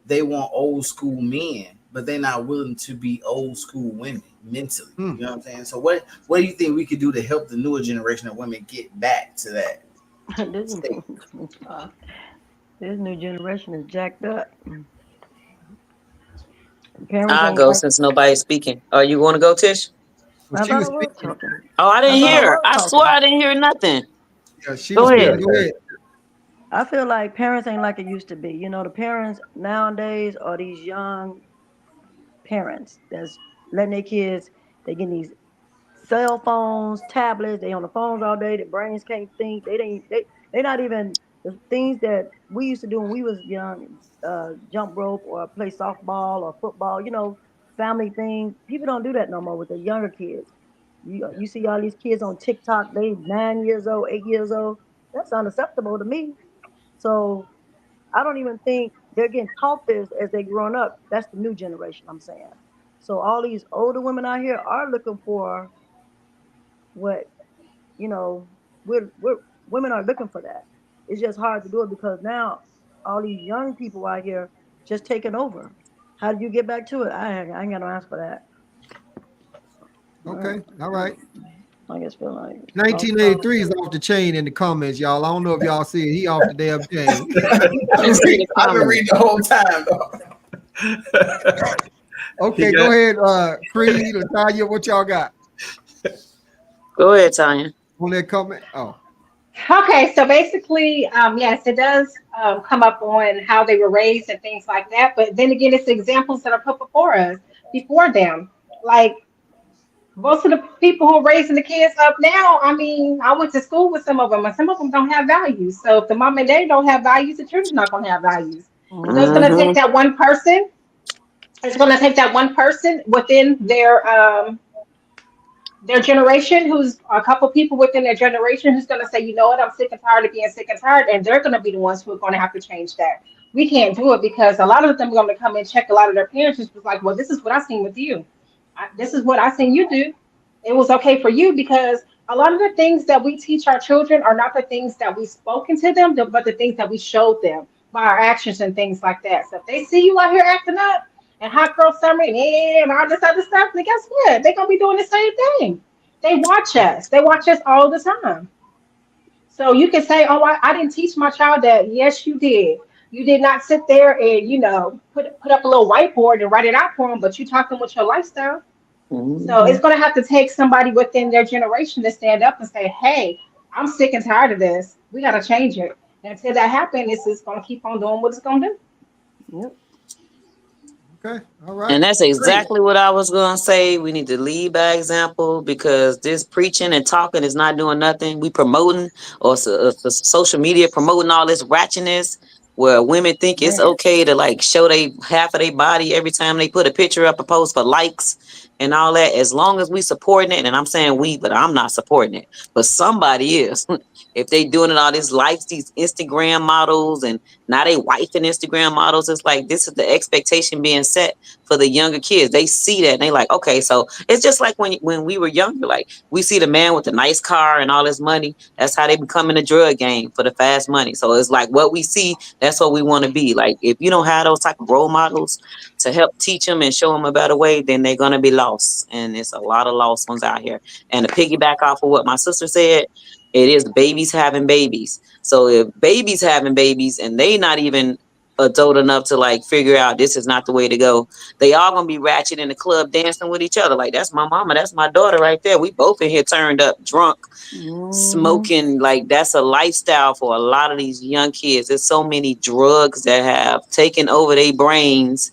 they want old school men, but they're not willing to be old school women mentally. Hmm. You know what I'm saying? So what do you think we could do to help the newer generation of women get back to that this, state? this new generation is jacked up. Parents I'll ain't go like. since nobody's speaking. You want to go, Tish? Well, I she thought was I was speaking. talking. Oh, I I didn't thought I hear. was I swear talking. I didn't hear nothing. Yeah, she was Go speaking. ahead. Go ahead. I feel like parents ain't like it used to be. You know, the parents nowadays are these young parents that's letting their kids. They getting these cell phones, tablets. They on the phones all day. Their brains can't think. They not even the things that we used to do when we was young. Jump rope or play softball or football. You know, family things. People don't do that no more with the younger kids. You see all these kids on TikTok. They 9 years old, 8 years old. That's unacceptable to me. So I don't even think they're getting taught this as they growing up. That's the new generation, I'm saying. So all these older women out here are looking for what, you know, we're women are looking for that. It's just hard to do it because now all these young people out here just taking over. How do you get back to it? I ain't got no answer for that. Okay, all right. I just feel like lost cause. 1983 is off the chain in the comments, y'all. I don't know if y'all see it. He off the damn chain. I didn't see the I've been comment. reading the whole time. Okay, He go got ahead, Creed, Latanya, what y'all got Go ahead, Tanya. on that comment? Oh, Okay, so basically, yes, it does come up on how they were raised and things like that. But then again, it's examples that are put before us, before them. Like most of the people who are raising the kids up now, I mean, I went to school with some of them, and some of them don't have values. So if the mom and dad don't have values, the children's not going to have values. So it's going to Mm-hmm. take Mm-hmm. that one person. It's going to take that one person within their generation, who's a couple people within their generation who's going to say, you know what, I'm sick and tired of being sick and tired, and they're going to be the ones who are going to have to change that. We can't do it because a lot of them are going to come and check a lot of their parents who's like, well, this is what I seen with you. This is what I seen you do. It was okay for you because a lot of the things that we teach our children are not the things that we spoken to them, but the things that we showed them by our actions and things like that. So if they see you out here acting up and hot girl summer and, yeah, and all this other stuff, then guess what? They're gonna be doing the same thing. They watch us. They watch us all the time. So you can say, "Oh, I didn't teach my child that." Yes, you did. You did not sit there and put up a little whiteboard and write it out for them, but you taught them with your lifestyle. So Mm-hmm. it's going to have to take somebody within their generation to stand up and say, "Hey, I'm sick and tired of this. We got to change it." And until that happens, it's just going to keep on doing what it's going to do. Yep. okay, all right. And that's Creed. exactly what I was gonna say. We need to lead by example because this preaching and talking is not doing nothing. We promoting social media promoting all this ratchetness where women think it's Man. okay to like show they half of their body every time they put a picture up and post for likes and all that. As long as we supporting it, and I'm saying we, but I'm not supporting it. But somebody is. If they doing it all these likes, these Instagram models, and now they wife and Instagram models, it's like this is the expectation being set for the younger kids. They see that and they like, okay, so it's just like when we were younger, like we see the man with the nice car and all this money. That's how they become in the drug game for the fast money. So it's like what we see, that's what we want to be. Like if you don't have those type of role models to help teach them and show them a better way, then they're gonna be lost. And it's a lot of lost ones out here. And to piggyback off of what my sister said, it is babies having babies. So if babies having babies and they not even adult enough to like figure out this is not the way to go, they all gonna be ratchet in the club dancing with each other. Like that's my mama, that's my daughter right there. We both in here turned up, drunk, Mm-hmm. smoking. Like that's a lifestyle for a lot of these young kids. There's so many drugs that have taken over their brains.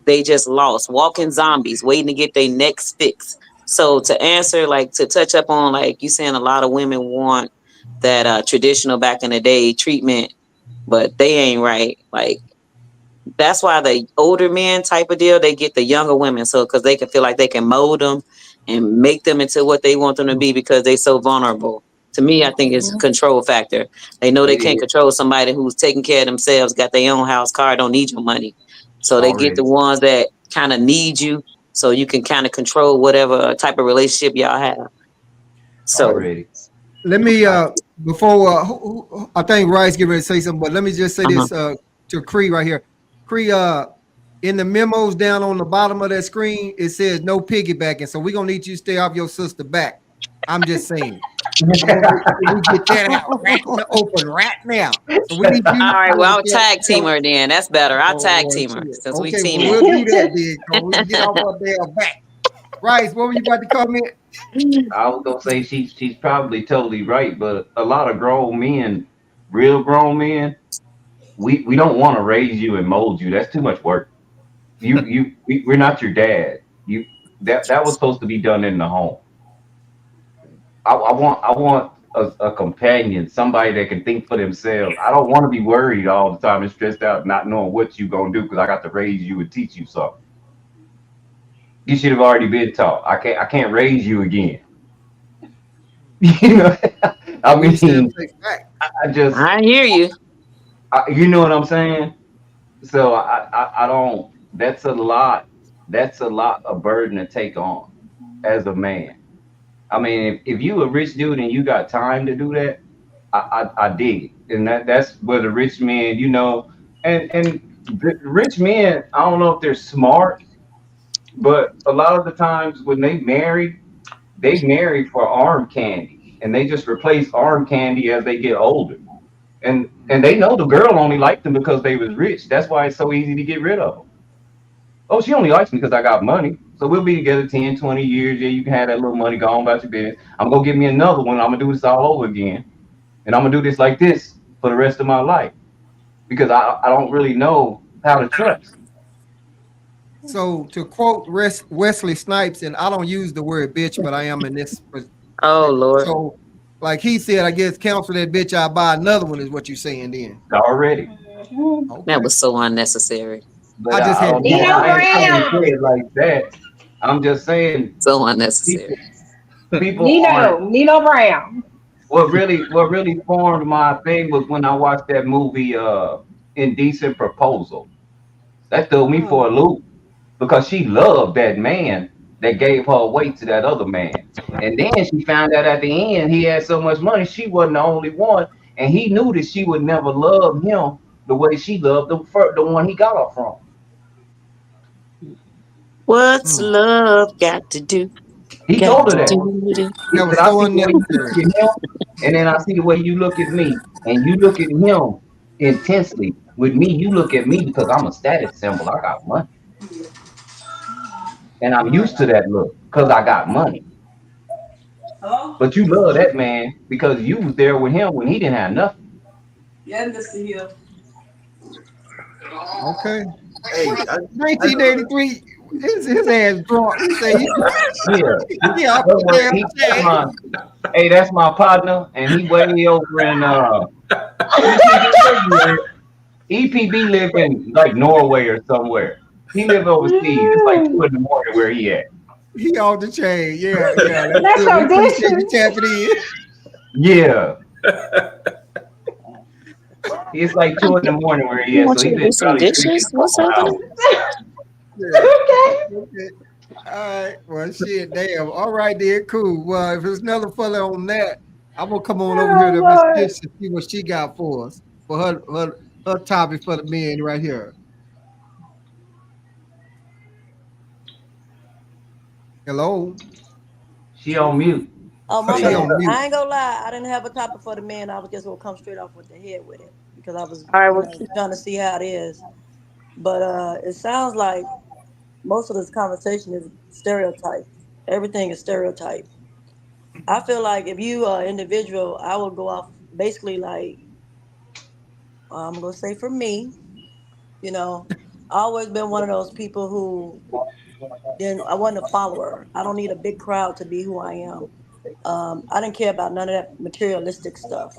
They just lost, walking zombies, waiting to get their next fix. So to answer, like to touch up on, like you saying, a lot of women want that traditional back in the day treatment, but they ain't right. Like that's why the older men type of deal, they get the younger women. So because they can feel like they can mold them and make them into what they want them to be because they so vulnerable. To me, I think it's a control factor. They know they It can't is control somebody who's taking care of themselves, got their own house, car, don't need your money. So they get already. the ones that kind of need you, so you can kind of control whatever type of relationship y'all have. So, Already. Let me I, before I think Rice get ready to say something, but let me just say uh-huh. this to Cree right here. Cree, in the memos down on the bottom of that screen, it says no piggybacking. So we're gonna need you to stay off your sister back. I'm just saying. We gonna make sure we get that out right in the open right now. So we need All you. right, well, I'll To tag team her then. That's better. I'll oh tag Lord, team her shit. since we Okay, well teaming. we'll do that then. Cause we get off our damn back. Rice, what were you about to comment? I was gonna say she's probably totally right, but a lot of grown men, real grown men, we don't want to raise you and mold you. That's too much work. We're not your dad. You that was supposed to be done in the home. I want a companion, somebody that can think for themselves. I don't want to be worried all the time and stressed out, not knowing what you gonna do because I got to raise you and teach you something. You should have already been taught. I can't raise you again. You know, I We used to have mean, to take back. I just I hear you. you know what I'm saying. So I don't. That's a lot. That's a lot of burden to take on as a man. I mean, if you a rich dude and you got time to do that, I dig it, and that's where the rich men, and the rich men. I don't know if they're smart, but a lot of the times when they marry for arm candy, and they just replace arm candy as they get older, and they know the girl only liked them because they was rich. That's why it's so easy to get rid of them. Oh, she only likes me because I got money. So we'll be together 10, 20 years. Yeah, you can have that little money, go on about your business. I'm going to get me another one. I'm going to do this all over again. And I'm going to do this like this for the rest of my life because I don't really know how to trust. So to quote Wesley Snipes, and I don't use the word bitch, but I am in this Oh perspective. Lord, So, like he said, I guess counsel that bitch. I buy another one is what you're saying. Then Already. Mhm. that okay, was so unnecessary. But I just I had to don't get know. it Nino out. I didn't say Brown. it like that. I'm just saying So unnecessary. people people Nino. aren't. Nino Brown. What really formed my thing was when I watched that movie Indecent Proposal. That threw me for a Mm. loop because she loved that man that gave her away to that other man. And then she found out at the end he had so much money, she wasn't the only one. And he knew that she would never love him the way she loved the one he got her from. What's Mm. love got to do? He Got told her to that. Oh, do. He that said, was I so see the way you unnecessary. look at him, and then I see the way you look at me. And you look at him intensely. With me, you look at me because I'm a status symbol. I got money. And I'm Right. used to that look because I got money. Hello? But you love that man because you was there with him when he didn't have nothing. Yeah, Mr. Hill. Okay. Hey, I 1983. His ass drunk. He say Yeah. he off Don't the worry, damn that's chain. hey, that's my partner, and he way over in EPB. Where you at? EPB live in like Norway or somewhere. He live overseas. It's like 2 in the morning where he at. He off the chain. Yeah, yeah. That's That's good. We so appreciate you dishes. tapping in. Yeah. It's like 2 in the morning where he You at. want So you he to do been some probably drinking dishes? a What's couple happening? hours. Yeah. Okay. Okay. All right. Well, shit. Damn. All right, then. Cool. Well, if there's another fella on that, I'm gonna come on over here Oh to Miss Lord. Fish to see what she got for us for her topic for the men right here. Hello. She on mute. Oh, my She bad. on mute. I ain't gonna lie. I didn't have a topic for the men. I was just gonna come straight off with the head with it because I was, All right, well, trying to see how it is. But it sounds like most of this conversation is stereotype. Everything is stereotype. I feel like if you are an individual, I would go off basically like I'm gonna say for me, you know, I always been one of those people who then I wasn't a follower. I don't need a big crowd to be who I am. I didn't care about none of that materialistic stuff.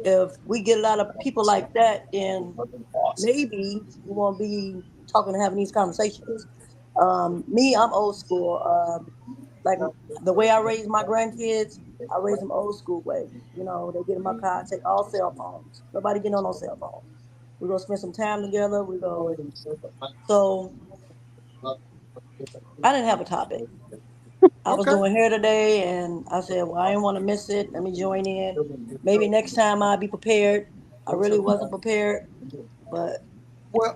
If we get a lot of people like that, then maybe we won't be talking and having these conversations. Me, I'm old school. Like the way I raise my grandkids, I raise them old school way. You know, they get in my car, take all cell phones. Nobody get on no cell phone. We go spend some time together. We go. So I didn't have a topic. I was Okay. doing hair today, and I said, "Well, I didn't want to miss it. Let me join in. Maybe next time I'll be prepared." I really wasn't prepared, but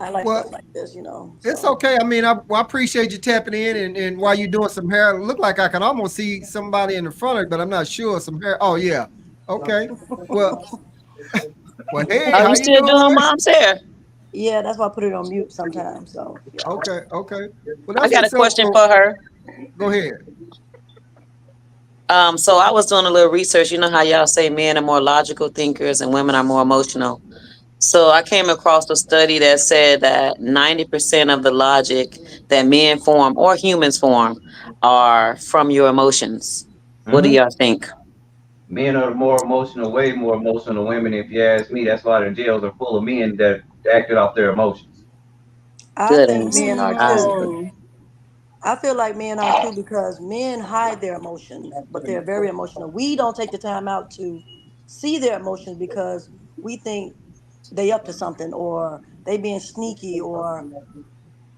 I like Well, stuff like this, you know. it's So okay. I mean, I appreciate you tapping in, and while you're doing some hair, it look like I can almost see somebody in the front of it, but I'm not sure. Some hair. Oh yeah. Okay. Well, hey, Are how you you still doing? doing mom's hair? yeah, that's why I put it on mute sometimes. So yeah. Okay. Okay. Well, I that's got a what's up. question Well, for her. go ahead. So I was doing a little research. You know how y'all say men are more logical thinkers and women are more emotional. So I came across a study that said that 90% of the logic that men form or humans form are from your emotions. What do Hmm. y'all think? Men are more emotional, way more emotional than women. If you ask me, that's why the jails are full of men that acted off their emotions. I Good think answer. men are I too. agree. Mm. I feel like men are too because men hide their emotions, but they're very emotional. We don't take the time out to see their emotions because we think they up to something or they being sneaky or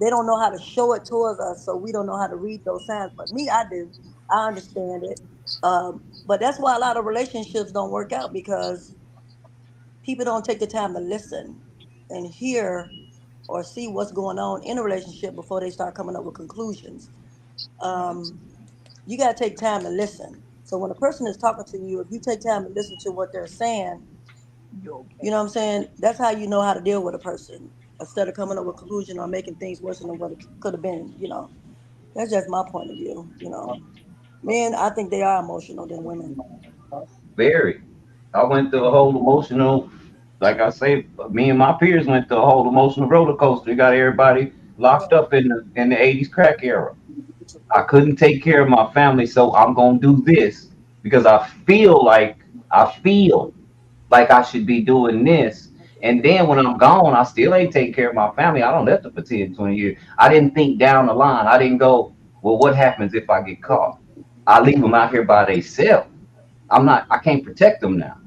they don't know how to show it towards us, so we don't know how to read those signs. But me, I do. I understand it. But that's why a lot of relationships don't work out because people don't take the time to listen and hear or see what's going on in a relationship before they start coming up with conclusions. Um, you got to take time to listen. So when a person is talking to you, if you take time to listen to what they're saying, you know what I'm saying? That's how you know how to deal with a person instead of coming up with a conclusion or making things worse than what it could have been, you know. That's just my point of view, you know. Men, I think they are emotional than women. Very. I went through a whole emotional, like I say, me and my peers went through a whole emotional roller coaster. We got everybody locked up in the '80s crack era. I couldn't take care of my family, so I'm gonna do this because I feel like I should be doing this. And then when I'm gone, I still ain't taking care of my family. I don't left it for 10, 20 years. I didn't think down the line. I didn't go, well, what happens if I get caught? I leave them out here by themselves. I can't protect them now.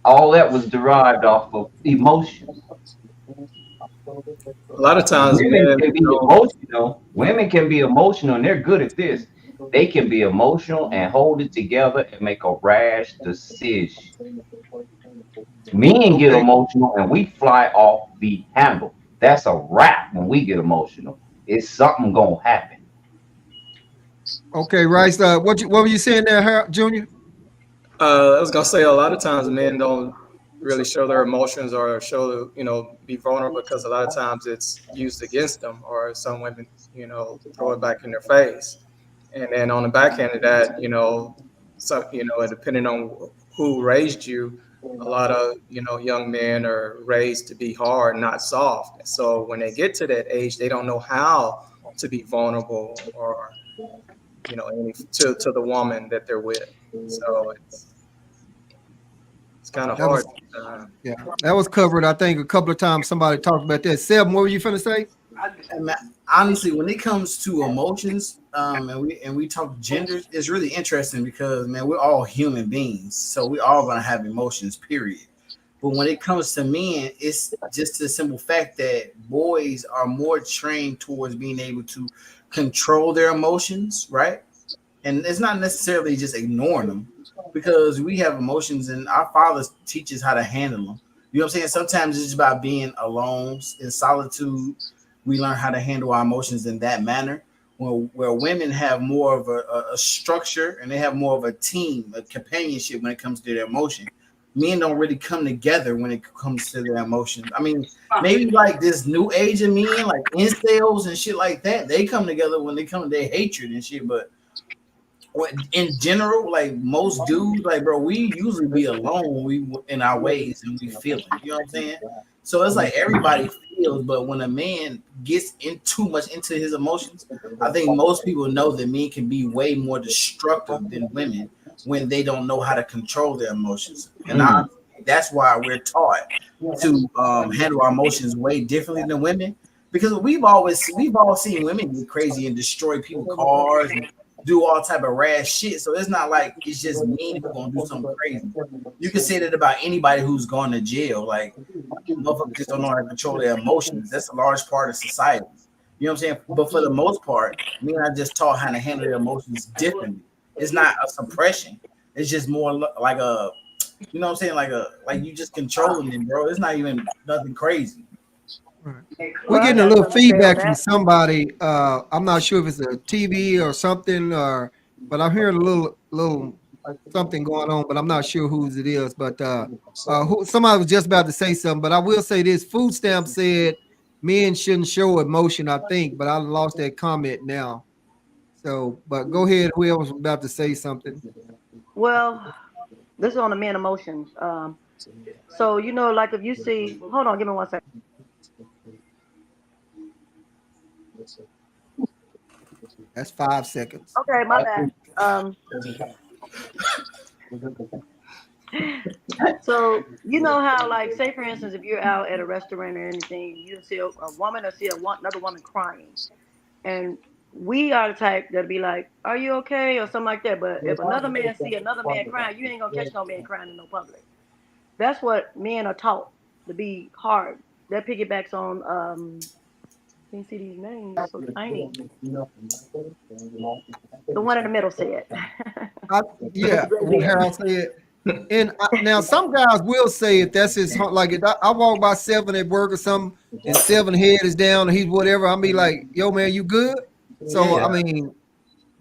All that was derived off of emotions. A lot of times Women men can be don't. emotional. Women can be emotional, and they're good at this. They can be emotional and hold it together and make a rash decision. Men get Okay. emotional and we fly off the handle. That's a wrap when we get emotional. It's something gonna happen. Okay, Rice. What were you saying there, Junior? I was gonna say a lot of times men don't really show their emotions or show, be vulnerable because a lot of times it's used against them, or some women, throw it back in their face. And then on the back end of that, depending on who raised you, a lot of young men are raised to be hard, not soft. So when they get to that age, they don't know how to be vulnerable or to the woman that they're with. So it's kind of That hard. was Yeah. That was covered. I think a couple of times somebody talked about that. Seb, what were you finna say? And honestly, when it comes to emotions, and we talk genders, it's really interesting because man, we're all human beings, so we're all gonna have emotions. Period. But when it comes to men, it's just the simple fact that boys are more trained towards being able to control their emotions, right? And it's not necessarily just ignoring them because we have emotions and our fathers teach us how to handle them. You know what I'm saying? Sometimes it's just about being alone in solitude. We learn how to handle our emotions in that manner. Where women have more of a structure and they have more of a team, a companionship when it comes to their emotion. Men don't really come together when it comes to their emotions. I mean, maybe like this new age of men, like incels and shit like that, they come together when they come to their hatred and shit. But in general, like most dudes, like bro, we usually be alone when we in our ways and we feeling. You know what I'm saying? So it's like everybody feels, but when a man gets in too much into his emotions, I think most people know that men can be way more destructive than women when they don't know how to control their emotions. And Mm. that's why we're taught to handle our emotions way differently than women because we've all seen women get crazy and destroy people's cars do all type of rash shit. So it's not like it's just mean who's gonna do something crazy. You can say that about anybody who's gone to jail. Like motherfuckers just don't know how to control their emotions. That's a large part of society. You know what I'm saying? But for the most part, me and I just taught how to handle their emotions differently. It's not a suppression. It's just more like a, you know what I'm saying? Like you just controlling it, bro. It's not even nothing crazy. Right. We're Well, I getting a got little something to say on feedback from that. somebody. I'm not sure if it's a TV or something, or but I'm hearing a little something going on, but I'm not sure whose it is. But somebody was just about to say something. But I will say this: food stamp said men shouldn't show emotion. I think, but I lost that comment now. So, but go ahead. Whoever was about to say something. Well, this is on the men emotions. So like if you see, hold on, give me 1 second. That's 5 seconds. Okay, my bad. So how, like, say for instance, if you're out at a restaurant or anything, you see a woman or see another woman crying, and we are the type that'll be like, "Are you okay?" or something like that. But if another man see another man crying, you ain't gonna catch no man crying in no public. That's what men are taught to be hard. That piggybacks on can you see these names so tiny? The one in the middle said. I, yeah, what Harold said. And now some guys will say if that's his like if I walk by seven at work or something and seven head is down and he's whatever, I'll be like, yo man, you good? So Yeah. I mean,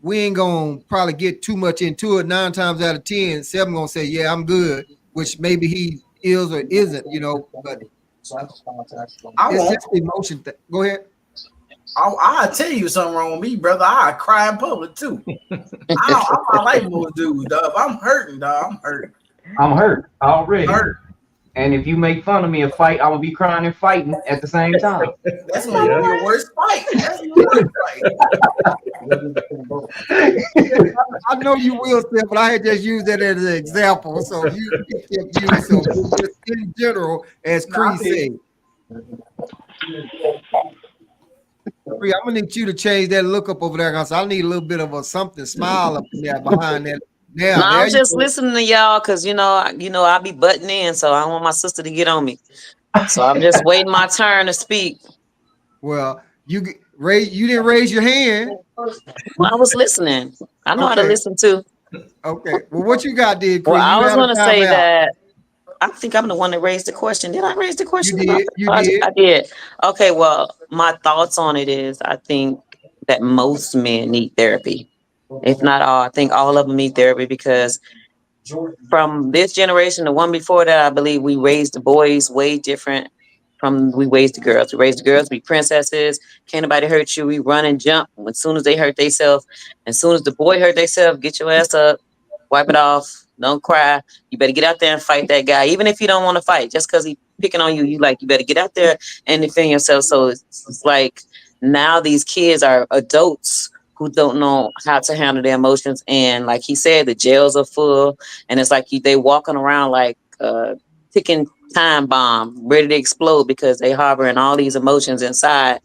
we ain't gonna probably get too much into it. 9 times out of 10, seven gonna say, yeah, I'm good, which maybe he is or isn't, but I it's won't. just the emotion thing. Go ahead. I'll tell you something wrong with me, brother. I cry in public too. I'm not like most dudes, dog. If I'm hurting, dog, I'm hurting. I'm hurt already. Hurt. And if you make fun of me a fight, I will be crying and fighting at the same time. That's gonna Yeah. be your worst fight. That's your worst fight. I know you will, Steph, but I had just used that as an example. So you kept you. So just in general, as Nah, I Cree feel said, Cree, I'm gonna need you to change that look up over there because I need a little bit of a something smile up in there behind that. No, Yeah, I'm there you just go. listening to y'all because I be butting in, so I don't want my sister to get on me. So I'm just waiting my turn to speak. Well, you didn't raise your hand. Well, I was listening. I know how to Okay, listen too. okay. Well, what you got, did Well, Cree? I You was had a gonna say timeout. that I think I'm the one that raised the question. Did I raise the You question about did. the You project? did. I did. Okay, well, my thoughts on it is I think that most men need therapy. If not all, I think all of them need therapy because from this generation, the one before that, I believe we raised the boys way different from we raised the girls. We raised the girls to be princesses. Can't nobody hurt you. We run and jump as soon as they hurt themselves. As soon as the boy hurt themselves, get your ass up, wipe it off, don't cry. You better get out there and fight that guy, even if you don't want to fight. Just because he picking on you, you better get out there and defend yourself. So it's like now these kids are adults who don't know how to handle their emotions, and like he said, the jails are full and it's like they walking around like ticking time bomb ready to explode because they harboring all these emotions inside.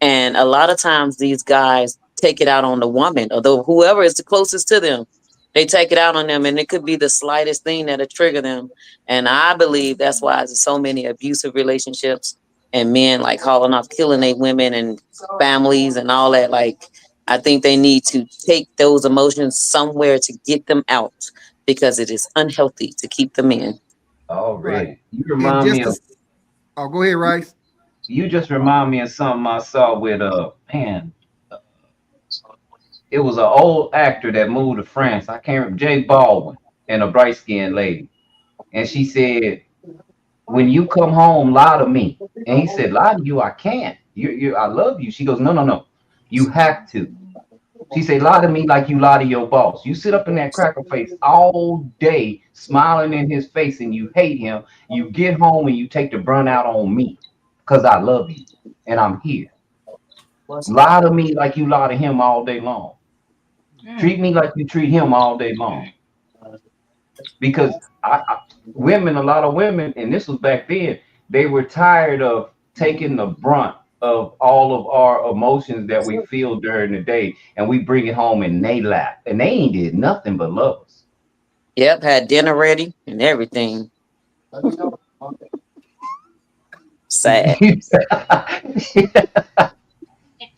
And a lot of times these guys take it out on the woman or whoever is the closest to them. They take it out on them, and it could be the slightest thing that'll trigger them. And I believe that's why there's so many abusive relationships and men like hauling off, killing their women and families and all that. Like, I think they need to take those emotions somewhere to get them out because it is unhealthy to keep them in. Right. Already. And just to, oh, go ahead, Rice. You just remind me of something I saw with man, it was an old actor that moved to France. I can't remember, Jay Baldwin, and a bright skinned lady. And she said, when you come home, lie to me. And he said, lie to you, I can't. I love you. She goes, no, no, no. You have to. She said, lie to me like you lie to your boss. You sit up in that cracker face all day, smiling in his face, and you hate him. You get home and you take the brunt out on me because I love you and I'm here. Lie to me like you lie to him all day long. Treat me like you treat him all day long. Because women, a lot of women, and this was back then, they were tired of taking the brunt of all of our emotions that we feel during the day, and we bring it home in they lap, and they ain't did nothing but love us. Yep, had dinner ready and everything. Sad.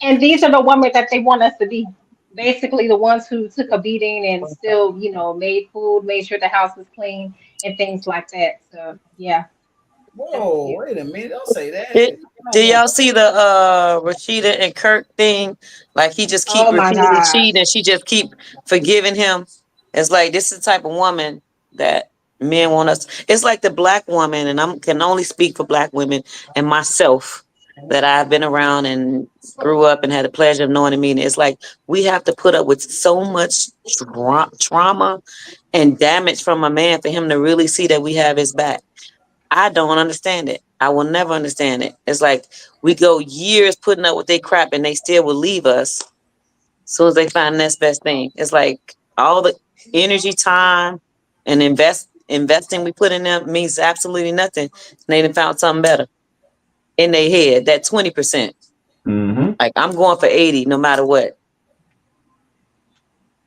And these are the women that they want us to be. Basically, the ones who took a beating and still, made food, made sure the house was clean, and things like that. So, yeah, that's Whoa, cute. wait a minute! Don't say that. Did, You don't did want y'all see the Rashida and Kirk thing? Like he just keep Oh my repeatedly gosh. cheating and she just keep forgiving him. It's like this is the type of woman that men want us. It's like the black woman, and I can only speak for black women and myself that I've been around and grew up and had the pleasure of knowing and meeting. It's like we have to put up with so much trauma and damage from a man for him to really see that we have his back. I don't understand it. I will never understand it. It's like we go years putting up with their crap and they still will leave us as soon as they find the next best thing. It's like all the energy, time, and investing we put in them means absolutely nothing. And they done found something better in their head. That 20%. Mm-hmm. Like I'm going for 80 no matter what.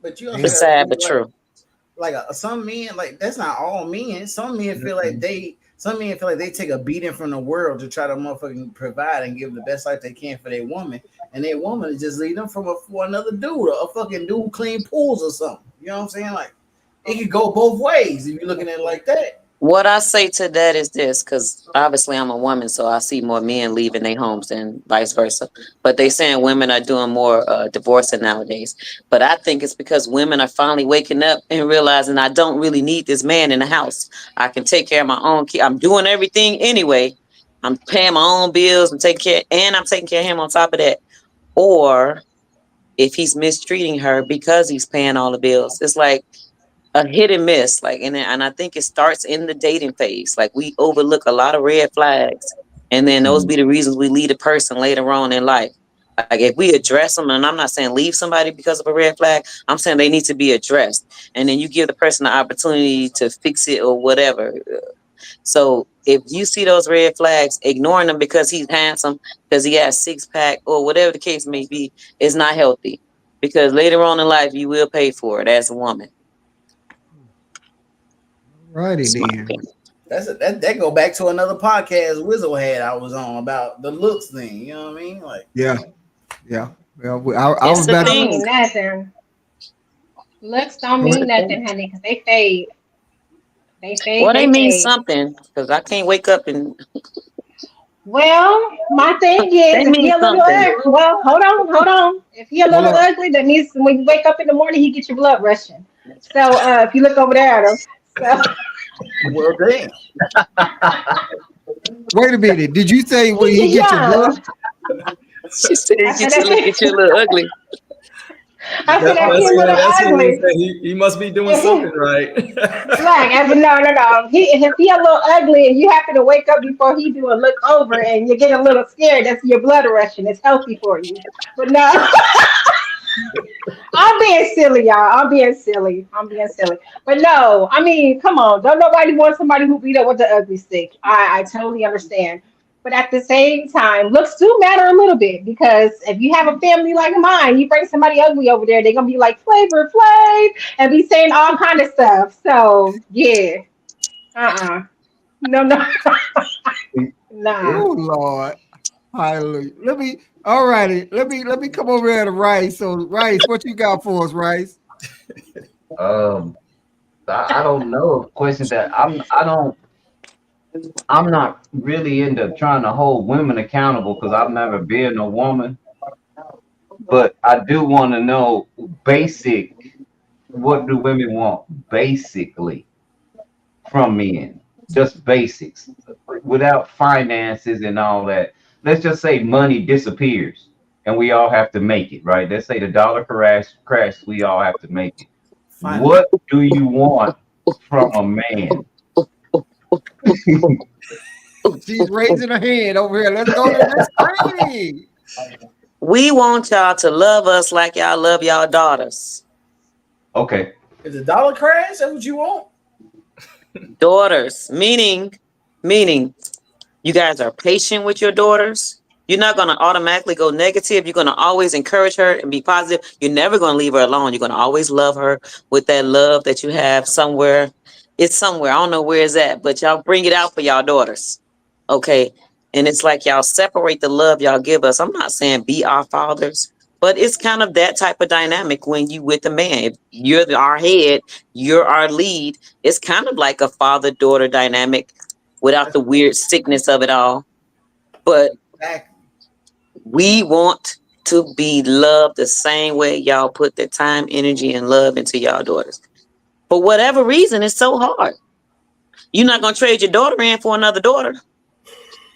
But you also It's got to sad think but true. like some men, like that's not all men. Some men feel like they take a beating from the world to try to motherfucking provide and give the best life they can for their woman, and their woman is just lead them for another dude, or a fucking dude clean pools or something. You know what I'm saying? Like it could go both ways if you're looking at it like that. What I say to that is this, because obviously I'm a woman, so I see more men leaving their homes than vice versa. But they saying women are doing more divorcing nowadays. But I think it's because women are finally waking up and realizing I don't really need this man in the house. I can take care of my own kids. I'm doing everything anyway. I'm paying my own bills and I'm taking care of him on top of that. Or if he's mistreating her because he's paying all the bills, it's like a hit and miss, like, and I think it starts in the dating phase. Like we overlook a lot of red flags, and then those be the reasons we lead a person later on in life. Like if we address them, and I'm not saying leave somebody because of a red flag, I'm saying they need to be addressed, and then you give the person the opportunity to fix it or whatever. So if you see those red flags, ignoring them because he's handsome, because he has six pack or whatever the case may be, is not healthy. Because later on in life, you will pay for it as a woman. Righty That's my then. opinion. That go back to another podcast Wizzo had I was on about the looks thing. You know what I mean? Like Yeah, yeah. Well, I It's was the Looks about to. don't thing. mean nothing. Looks don't It's mean the thing. nothing, honey, because they fade. They fade, Well, they they mean fade. something because I can't wake up and Well, my thing they is, if he mean a little something. ugly, well, hold on. If he a Hold little up. ugly, that means when you wake up in the morning, he gets your blood rushing. So if you look over there at him, so well damn. Wait a minute. Did you say when he he just get your blood? young. She said, I said "Get you that's look, it. get you a little ugly." I said if he That's a little that's what means ugly. that he must be doing something right. Black, as a no. If he a little ugly and you happen to wake up before he do a look over and you get a little scared, that's your blood rushing. It's healthy for you. But no, I'm being silly, y'all. I'm being silly. But no, I mean, come on. Don't nobody want somebody who beat up with the ugly stick. I totally understand. But at the same time, looks do matter a little bit because if you have a family like mine, you bring somebody ugly over there, they're gonna be like Flavor Flav and be saying all kind of stuff. So yeah, no, nah. Oh Lord. Hallelujah. All righty. Let me come over here to Rice. So Rice, what you got for us, Rice? um, I don't know. Questions that I'm not really into trying to hold women accountable because I've never been a woman. But I do want to know basic. What do women want basically from men? Just basics, without finances and all that. Let's just say money disappears and we all have to make it, right? Let's say the dollar crash, we all have to make it. Finance. What do you want from a man? She's raising her hand over here. Let's go to this screen. We want y'all to love us like y'all love y'all daughters. Okay. Is the dollar crash? That's what you want? Daughters, meaning you guys are patient with your daughters. You're not going to automatically go negative. You're going to always encourage her and be positive. You're never going to leave her alone. You're going to always love her with that love that you have somewhere. It's somewhere. I don't know where it's at, but y'all bring it out for y'all daughters. Okay. And it's like y'all separate the love y'all give us. I'm not saying be our fathers, but it's kind of that type of dynamic when you with the man. If you're our head, you're our lead. It's kind of like a father-daughter dynamic without That's the weird sickness of it all. But exactly. we want to be loved the same way y'all put the time, energy, and love into y'all daughters. For whatever reason, it's so hard. You're not going to trade your daughter in for another daughter.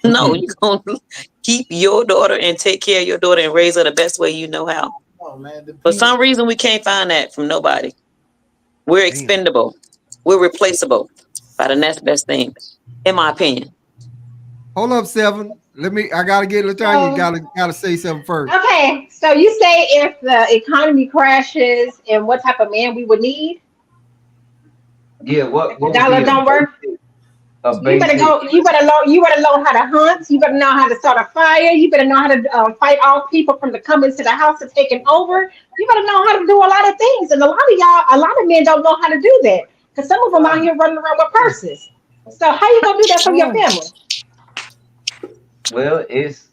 No, you're going to keep your daughter and take care of your daughter and raise her the best way you know how. Oh man, the For people. some reason, we can't find that from nobody. We're Damn. expendable. We're replaceable by the next best thing, in my opinion. Hold up, Seven. I gotta get Latanya. So, Gotta say something first. okay, so you say if the economy crashes and what type of man we would need Yeah, if the what would dollar be don't work? a You better basic go. You better learn how to hunt. You better know how to start a fire. You better know how to fight off people from the coming to the house and taking over. You better know how to do a lot of things. And a lot of men don't know how to do that because some of them out here running around with purses. So how you gonna do that for your Oh, family? well, it's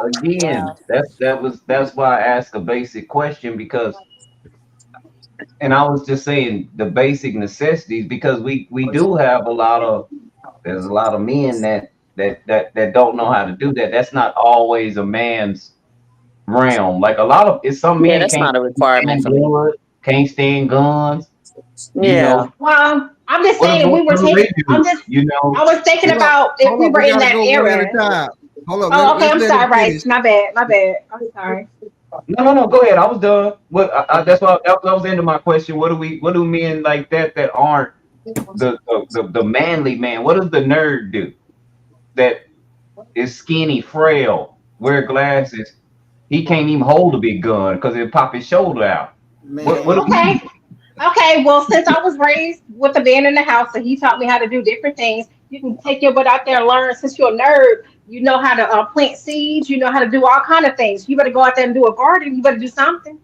again, that's why I ask a basic question because and I was just saying the basic necessities because we do have a lot of there's a lot of men that don't know how to do that. That's not always a man's realm. Like a lot of it's some Yeah, men that's can't not a requirement stand for me. blood, can't stand guns, you Yeah. know. Well, I'm just What saying if we were what do they taking. do? You know, I was thinking hold up. about if Hold we up. were We in gotta that go one at a era. time. Hold up. Oh, okay. Let's I'm let him sorry, finish. Bryce. My bad. My bad. I'm sorry. no. Go ahead. I was done. What that's why that was into my question. What do men like that aren't the manly man? What does the nerd do that is skinny, frail, wear glasses? He can't even hold a big gun because it'll pop his shoulder out. What Man, do he Okay. do? Okay, well, since I was raised with a man in the house and he taught me how to do different things, you can take your butt out there and learn. Since you're a nerd, you know how to plant seeds, you know how to do all kind of things. You better go out there and do a garden. You better do something.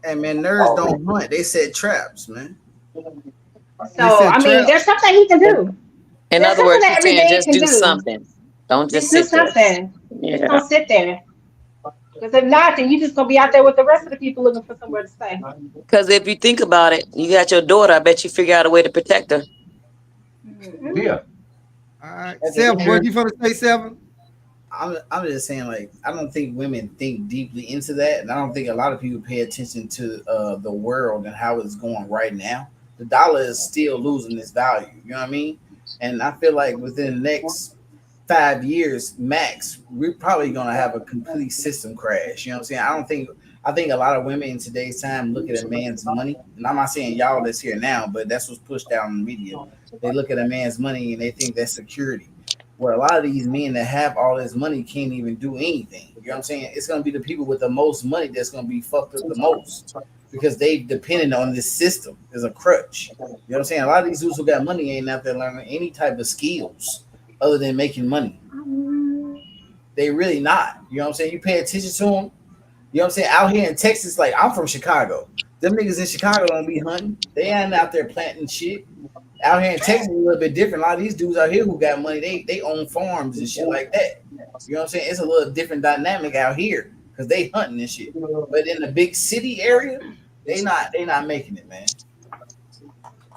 hey man, nerds don't hunt. They set traps, man. They So, said I mean, trap. there's something he can do. In There's other something words, that you're every saying man just can do do. something. Don't just Just do sit there. something. Just Yeah. don't sit there. Because if not, then you just gonna be out there with the rest of the people looking for somewhere to stay. Because if you think about it, you got your daughter. I bet you figure out a way to protect her. Hmm. Yeah. All right. At the Seven. end, What you gonna say, Seven? I'm just saying, like, I don't think women think deeply into that, and I don't think a lot of people pay attention to the world and how it's going right now. The dollar is still losing its value. You know what I mean? And I feel like within the next 5 years max, we're probably gonna have a complete system crash. You know what I'm saying? I don't think I think a lot of women in today's time look at a man's money, and I'm not saying y'all that's here now, but that's what's pushed down in the media. They look at a man's money and they think that's security. Where a lot of these men that have all this money can't even do anything. You know what I'm saying? It's gonna be the people with the most money that's gonna be fucked up the most because they depended on this system as a crutch. You know what I'm saying? A lot of these dudes who got money ain't out there learning any type of skills other than making money. They really not. You know what I'm saying? You pay attention to them. You know what I'm saying? Out here in Texas, like I'm from Chicago. Them niggas in Chicago don't be hunting. They ain't out there planting shit. Out here in Texas, a little bit different. A lot of these dudes out here who got money, they own farms and shit like that. You know what I'm saying? It's a little different dynamic out here because they hunting and shit. But in the big city area, they not making it, man.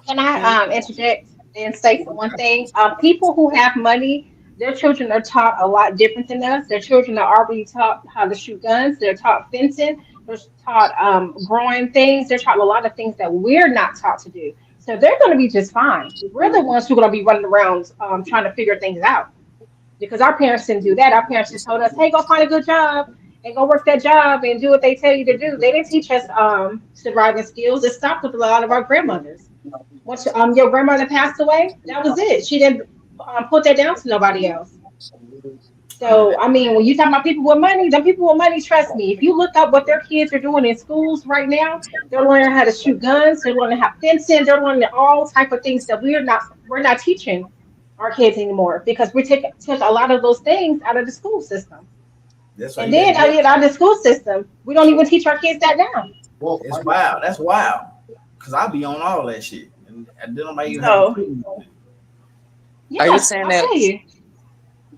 Can I interject and say one thing? People who have money, their children are taught a lot different than us. Their children are already taught how to shoot guns. They're taught fencing. They're taught growing things. They're taught a lot of things that we're not taught to do. So they're going to be just fine. We're the ones who are going to be running around trying to figure things out because our parents didn't do that. Our parents just told us, "Hey, go find a good job and go work that job and do what they tell you to do." They didn't teach us surviving skills. It stopped with a lot of our grandmothers. Once your grandmother passed away, that was it. She didn't put that down to nobody else. I mean, So I mean, when you talk about people with money, them people with money, trust me. If you look up what their kids are doing in schools right now, they're learning how to shoot guns. They're learning how fencing. They're learning all type of things that we're not teaching our kids anymore because we took a lot of those things out of the school system. That's why And you got to then get. out of the school system, we don't even teach our kids that now. It's wild. That's wild. Cause I be on all that shit, and then nobody even have a So clue. Are you yeah, saying I that? tell you,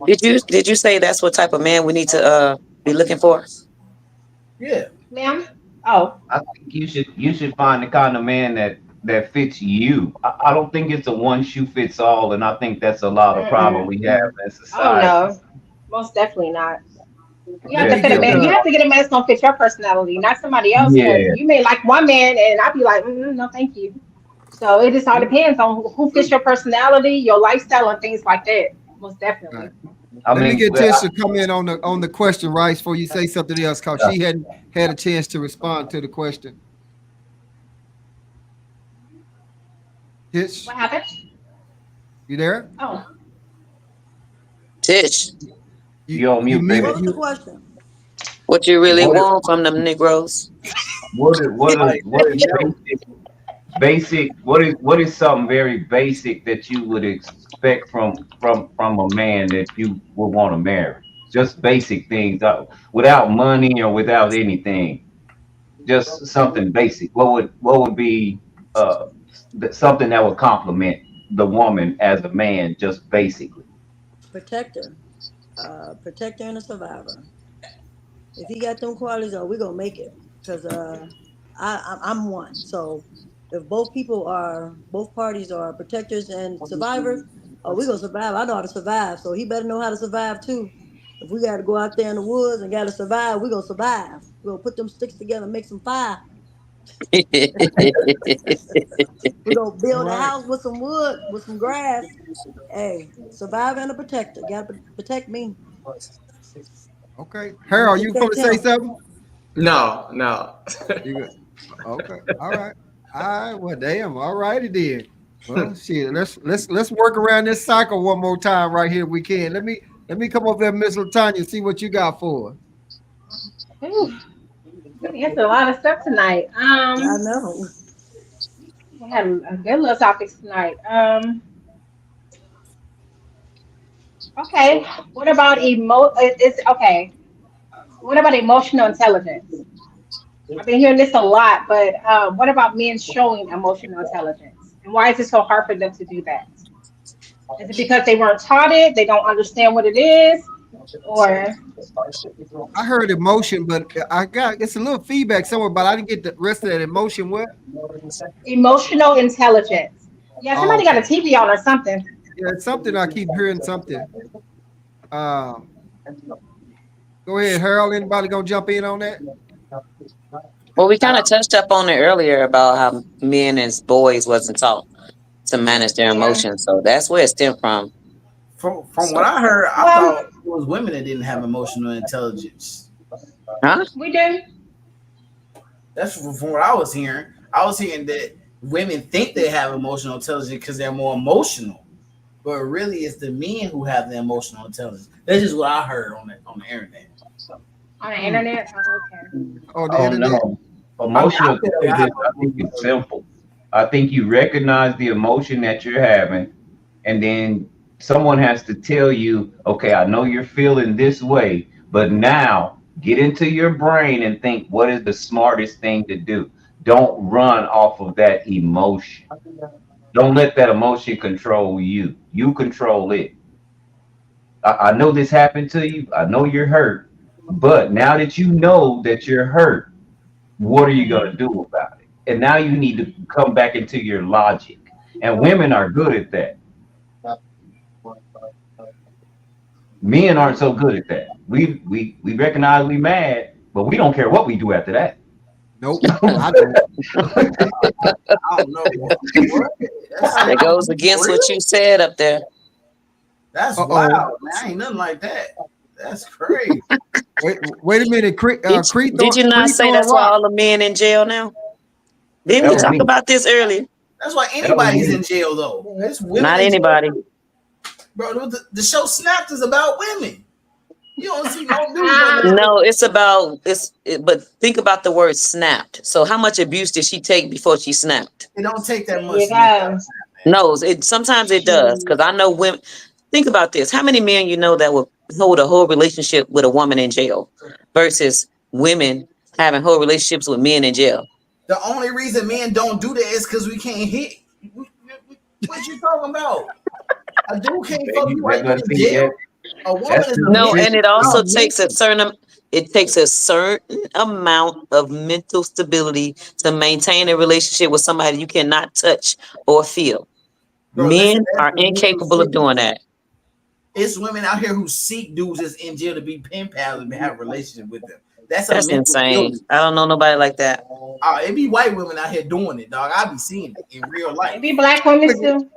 Did you say that's what type of man we need to be looking for? Yeah. ma'am. Oh, I think you should find the kind of man that fits you. I don't think it's a one shoe fits all, and I think that's a lot of problem mm-mm. we have in Oh society. no, most definitely not. You have Let Yeah, to me fit a get so man. You the have to get a man that's gonna fit your personality, not somebody else. Because yeah, you may like one man, and I'd be like, no, thank you. So it just all depends on who fits your personality, your lifestyle, and things like that. Most all right. definitely. I Let me mean, get Tish to comment on the question, Rice, before you say something else, cause uh, she hadn't had a chance to respond to the question. Tish, What happened? you there? Oh, Tish, You you're on you mute, What baby. muted was the you. question? what you really What is want from them Negroes? Somebody what said is no. basic? What is something very basic that you would expect from a man that you would want to marry? Just basic things, without money or without anything. Just something basic. What would be uh something that would compliment the woman as a man, just basically? Protector. Protector and a survivor. If he got them qualities, we gonna make it. Cause I'm one. So if both parties are protectors and survivors, we gonna survive. I know how to survive, so he better know how to survive too. If we got to go out there in the woods and got to survive, we gonna survive. We gonna put them sticks together, and make some fire. We gonna All build a right. house with some wood, with some grass. Hey, survivor and a protector. Gotta protect me. Okay. I'm gonna Harold, you want protect to say him. something? No, no. You good? Okay. All right. All right. Well, damn. All righty then. Well, shit. Let's work around this cycle one more time right here. If we can. Let me come over there, Miss Latanya, see what you got for us. whew, we answered a lot of stuff tonight. I know. We had a good little topics tonight. Okay. What about It's okay. What about emotional intelligence? I've been hearing this a lot, but what about men showing emotional intelligence? And why is it so hard for them to do that? Is it because they weren't taught it? They don't understand what it is? Or I heard emotion, but I got it's a little feedback somewhere, but I didn't get the rest of that emotion. What? emotional intelligence? Yeah, Oh, somebody got a okay. TV on or something. Yeah, it's something I keep hearing something. Um, Go ahead, Harold. Anybody gonna jump in on that? Well, we kind of touched up on it earlier about how men and boys wasn't taught to manage their Yeah. emotions, so that's where it stemmed from. From what So, I heard, I Well, thought it was women that didn't have emotional intelligence. huh? we do. That's from what I was hearing. I was hearing that women think they have emotional intelligence because they're more emotional, but really it's the men who have the emotional intelligence. That's just what I heard on the internet. On the Hmm. internet? Oh, okay. Oh, the Oh internet. no. I mean, I Emotional feel like I have intelligence, I think emotional it's intelligence. simple. I think you recognize the emotion that you're having, and then someone has to tell you, okay, I know you're feeling this way, but now get into your brain and think, what is the smartest thing to do? Don't run off of that emotion. Don't let that emotion control you. You control it. I know this happened to you. I know you're hurt. But now that you know that you're hurt, what are you going to Mhm. do about it? And now you need to come back into your logic. And women are good at that. Men aren't so good at that. We recognize we mad, but we don't care what we do after that. Nope, I don't. I don't know what. That goes That's against what real. you said up there. That's Uh oh. wild, man. I ain't nothing like that. That's crazy. Wait a minute. Did Cree did you not say throwing that's why rock. all the men in jail now? Didn't we That was Yeah. talk me. about this earlier? That's why That was anybody's me. in jail though. It's women Not in jail, anybody. bro. The show Snapped is about women. You don't see no dudes on Ah, there. No, it's about but think about the word snapped. So how much abuse did she take before she snapped? It don't take that there much you to make y'all go. snap, No, sometimes it does because I know women. Think about this: how many men you know that will hold a whole relationship with a woman in jail, versus women having whole relationships with men in jail? The only reason men don't do that is because we can't hit. What you talking about? A dude can't fuck Baby, you while that you but in see that jail. A woman that's is the a No, mental. and it No, also takes a mental. certain. It takes a certain amount of mental stability to maintain a relationship with somebody you cannot touch or feel. Bro, listen, Men that's are the mental incapable of shit. doing that. It's women out here who seek dudes that's in jail to be pen pals and have a relationship with them. That's a That's mental insane. illness. I don't know nobody like that. It be white women out here doing it, dog. I be seeing it in real Maybe life. black women too.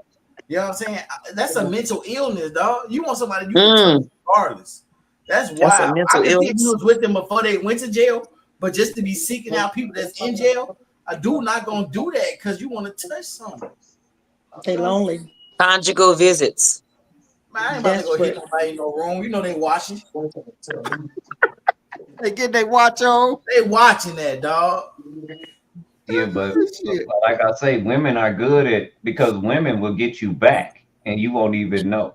You know what I'm saying? That's a mental illness, dog. You want somebody you can trust Mm, regardless. That's that's a wild. I mental can see if you illness. was with them before they went to jail, but just to be seeking out people that's in jail, a dude not gonna do that because you want to touch something. They You know what I'm saying? lonely, Conjugal visits. Man, I ain't about to go hit desperate. nobody in no room. You know they watching. They get their watch on. They watching that, dog. yeah, but Shit. like I say, women are good at because women will get you back and you won't even know.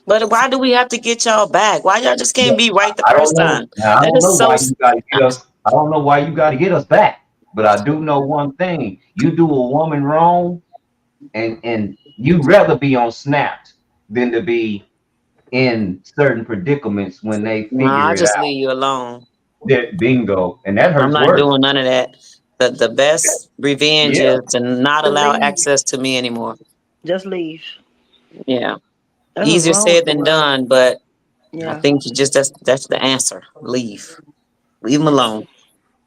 But why do we have to get y'all back? Why y'all just Yeah, can't be right the I don't first know. time? Now, I That don't is know so. why you got to get us. I don't know why you got to get us back. But I do know one thing: you do a woman wrong, and you'd rather be on Snapped than to be in certain predicaments when they Nah, figure I it just out. leave you alone. That bingo, and that I'm hurts not worse. doing none of that. The best revenge Yeah, is to not To allow leave, access to me anymore. just leave. Yeah, That's what's easier wrong with said the than world. done. But I Yeah. think you just that's the answer. Leave them alone.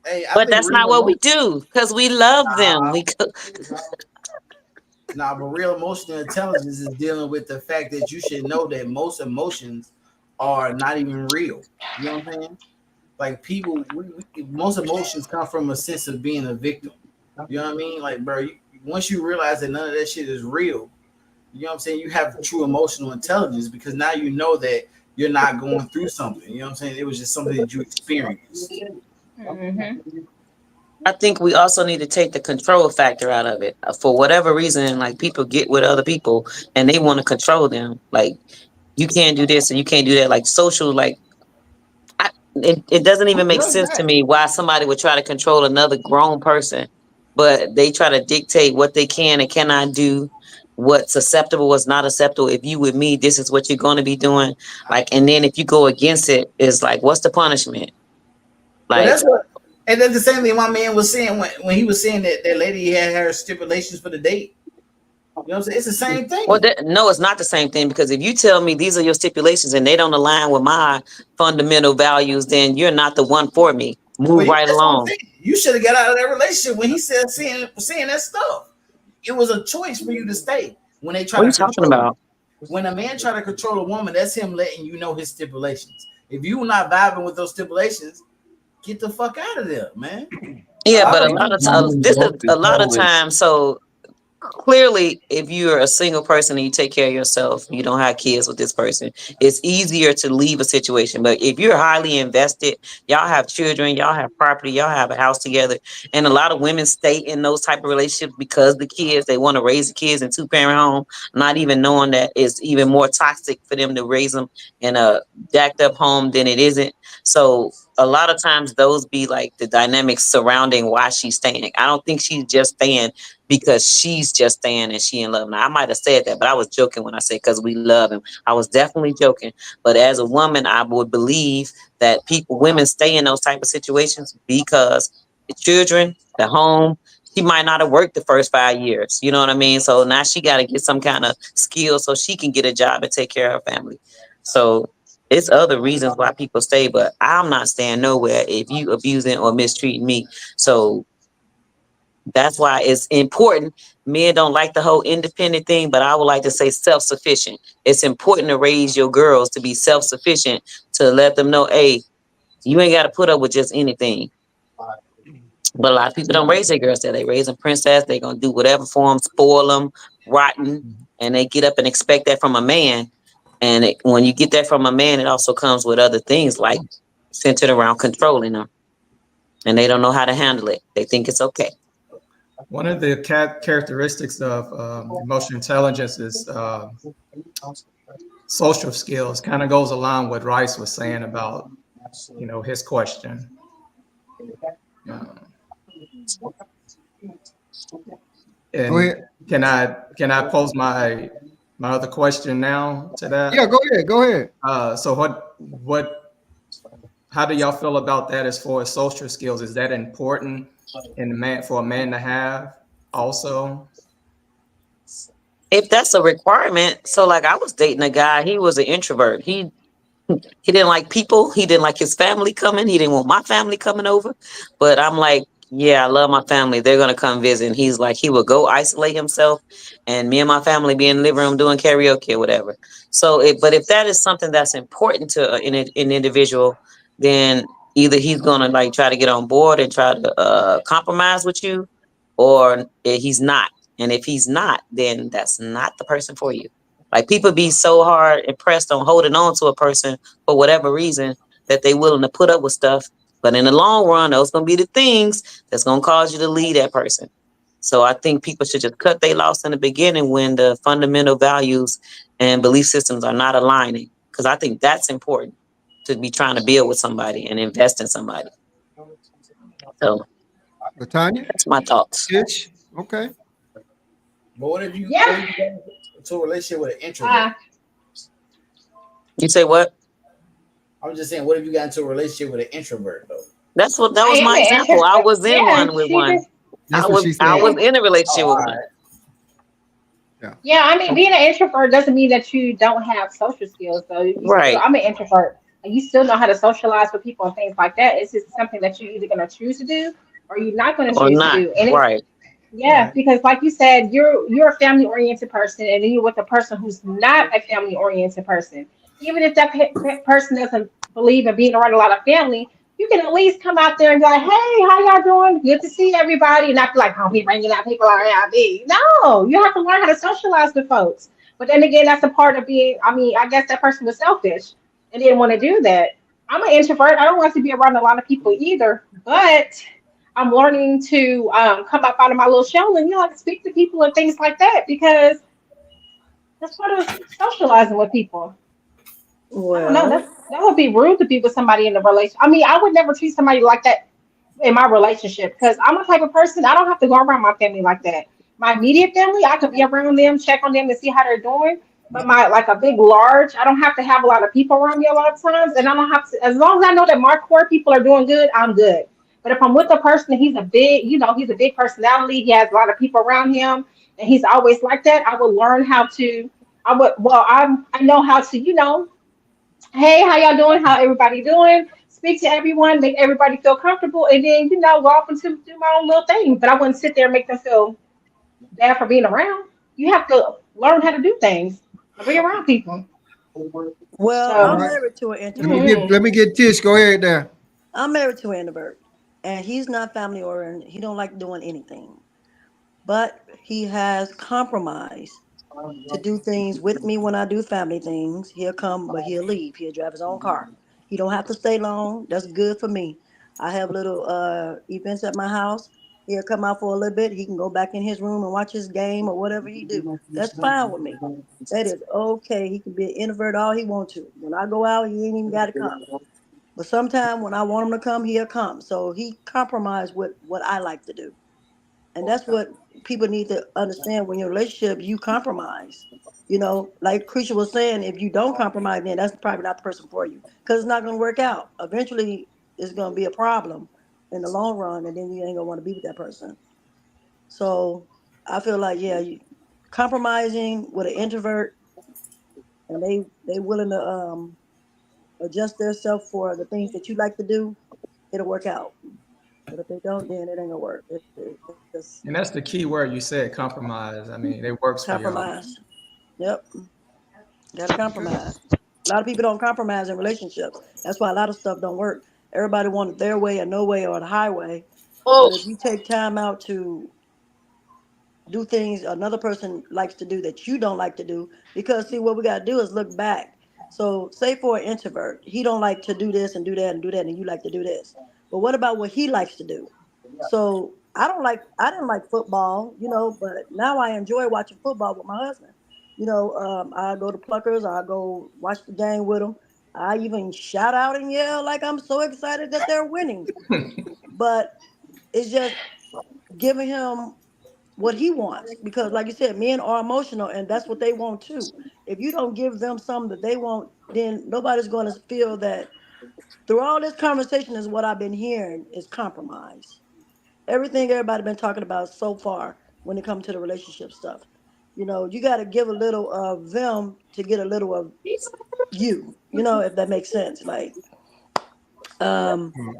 Hey, I But think that's not real what we emotion. do because we love them. Nah, nah, but real emotional intelligence is dealing with the fact that you should know that most emotions are not even real. You know what I'm saying? Like people, most emotions come from a sense of being a victim. You know what I mean? Like, bro, once you realize that none of that shit is real, you know what I'm saying? You have true emotional intelligence because now you know that you're not going through something. You know what I'm saying? It was just something that you experienced. Hmm. I think we also need to take the control factor out of it. For whatever reason, like people get with other people and they want to control them. Like you can't do this and you can't do that. Like social, like it doesn't Who even make does sense to that? me why somebody would try to control another grown person, but they try to dictate what they can and cannot do, what's acceptable, what's not acceptable. If you with me, this is what you're going to be doing. Like, and then if you go against it, it's like, what's the punishment? But Like, that's what, and that's the same thing my man was saying when he was saying that that lady had her stipulations for the date. You know what I'm saying? It's the same well, thing. no, it's not the same thing because if you tell me these are your stipulations and they don't align with my fundamental values, then you're not the one for me. Well, Move right that's what I'm along. saying. You should have got out of that relationship when he said saying that stuff. It was a choice for you to stay when they try What are to you talking control you. about? When a man try to control a woman, that's him letting you know his stipulations. If you not vibing with those stipulations, get the fuck out of there, man. Yeah, I but a don't lot want of to do times, women this is don't a lot of control it. times. So clearly, if you're a single person and you take care of yourself, you don't have kids with this person, it's easier to leave a situation. But if you're highly invested, y'all have children, y'all have property, y'all have a house together, and a lot of women stay in those type of relationships because the kids they want to raise the kids in two-parent home, not even knowing that it's even more toxic for them to raise them in a jacked up home than it isn't. So a lot of times those be like the dynamics surrounding why she's staying. I don't think she's just staying because she's just staying and she in love. Now I might have said that, but I was joking when I said because we love him. I was definitely joking. But as a woman, I would believe that women stay in those type of situations because the children, the home. She might not have worked the first 5 years. You know what I mean? So now she got to get some kind of skill so she can get a job and take care of her family. So it's other reasons why people stay, but I'm not staying nowhere if you abusing or mistreating me. So that's why it's important. Men don't like the whole independent thing, but I would like to say self-sufficient. It's important to raise your girls to be self-sufficient, to let them know, hey, you ain't got to put up with just anything. But a lot of people don't raise their girls that they raise them princess. They gonna do whatever for them, spoil them, rotten, and they get up and expect that from a man. And when you get that from a man, it also comes with other things like centered around controlling them, and they don't know how to handle it. They think it's okay. One of the characteristics of emotional intelligence is social skills. Kind of goes along with Rice was saying about his question. Uh, Go and ahead. can I pose my other question now to Yeah, that? go ahead. Go ahead. So how do y'all feel about that as far as social skills? Is that important in the man for a man to have also? If that's a requirement, so like I was dating a guy, he was an introvert. He didn't like people. He didn't like his family coming. He didn't want my family coming over. But I'm like, yeah, I love my family. They're gonna come visit. And he's like, he would go isolate himself, and me and my family be in the living room doing karaoke or whatever. So, but if that is something that's important to an individual, then either he's gonna like try to get on board and try to compromise with you, or he's not. And if he's not, then that's not the person for you. Like people be so hard impressed on holding on to a person for whatever reason that they willing to put up with stuff. But in the long run, those gonna be the things that's gonna cause you to leave that person. So I think people should just cut their loss in the beginning when the fundamental values and belief systems are not aligning. Because I think that's important to be trying to build with somebody and invest in somebody. So Latanya, that's my thoughts. Tish. Okay. But what Yeah. if you get into a relationship with an Uh, introvert? You say what? I'm just saying, what if you got into a relationship with an introvert though? That's what that I was am my an example. I introvert. was in Yeah, one with she one. just. That's what she I said. was Yeah. in a Oh, relationship all with one. right. Yeah. Yeah, I mean, being an introvert doesn't mean that you don't have social skills, though. You still, Right. I'm an introvert, and you still know how to socialize with people and things like that. It's just something that you're either going to choose to do or you're not going to Or choose to not. do. And it, Right. yeah, Right. because like you said, you're a family oriented person, and then you're with a person who's not a family oriented person. Even if that person doesn't believe in being around a lot of family, you can at least come out there and be like, "Hey, how y'all doing? Good to see everybody," and not be like, "Oh, me bringing out people around me." No, you have to learn how to socialize with folks. But then again, that's a part of being. I mean, I guess that person was selfish and didn't want to do that. I'm an introvert. I don't want to be around a lot of people either, but I'm learning to come up out of my little shell and like speak to people and things like that because that's part of socializing with people. I don't know. Well, That would be rude to be with somebody in a relation. I mean, I would never treat somebody like that in my relationship because I'm a type of person I don't have to go around my family like that. My immediate family, I could be around them, check on them, and see how they're doing. But my like a big large, I don't have to have a lot of people around me a lot of times, and I don't have to. As long as I know that my core people are doing good, I'm good. But if I'm with a person, and he's a big personality. He has a lot of people around him, and he's always like that. I would learn how to. I would. Well, I know how to. Hey, how y'all doing? How everybody doing? Speak to everyone, make everybody feel comfortable, and then go off and do my own little thing. But I wouldn't sit there and make them feel bad for being around. You have to learn how to do things and be around people. well, All So, I'm right. married to an Let me introvert. get mm, let me get Tish. Go ahead there. I'm married to an introvert, and he's not family oriented. He don't like doing anything, but he has compromised to do things with me when I do family things. He'll come, but he'll leave. He'll drive his own car. He don't have to stay long. That's good for me. I have little events at my house. He'll come out for a little bit. He can go back in his room and watch his game or whatever he do. That's fine with me. That is okay. He can be an introvert all he wants to. When I go out, he ain't even got to come. But sometimes when I want him to come, he'll come. So he compromised with what I like to do. And that's what people need to understand when you're in a relationship, you compromise. Like Krisha was saying, if you don't compromise, then that's probably not the person for you because it's not going to work out. Eventually, it's going to be a problem in the long run, and then you ain't going to want to be with that person. So I feel like, yeah, compromising with an introvert and they willing to adjust themselves for the things that you like to do, it'll work out. But if they don't, then it ain't gonna work. It's just And that's the key word you said, compromise. I mean, it works for y'all. compromise. Yep, gotta Okay. compromise. A lot of people don't compromise in relationships. That's why a lot of stuff don't work. Everybody wants their way or no way or the highway. Oh, But if you take time out to do things another person likes to do that you don't like to do, because see what we gotta do is look back. So say for an introvert, he don't like to do this and do that and do that, and you like to do this. But what about what he likes to do? So I didn't like football, but now I enjoy watching football with my husband. I go to Pluckers, I go watch the game with him. I even shout out and yell like I'm so excited that they're winning. But it's just giving him what he wants because, like you said, men are emotional and that's what they want too. If you don't give them something that they want, then nobody's going to feel that. Through all this conversation, is what I've been hearing is compromise. Everything everybody been talking about so far when it comes to the relationship stuff. You got to give a little of them to get a little of you. If that makes sense. Like, um, Mm.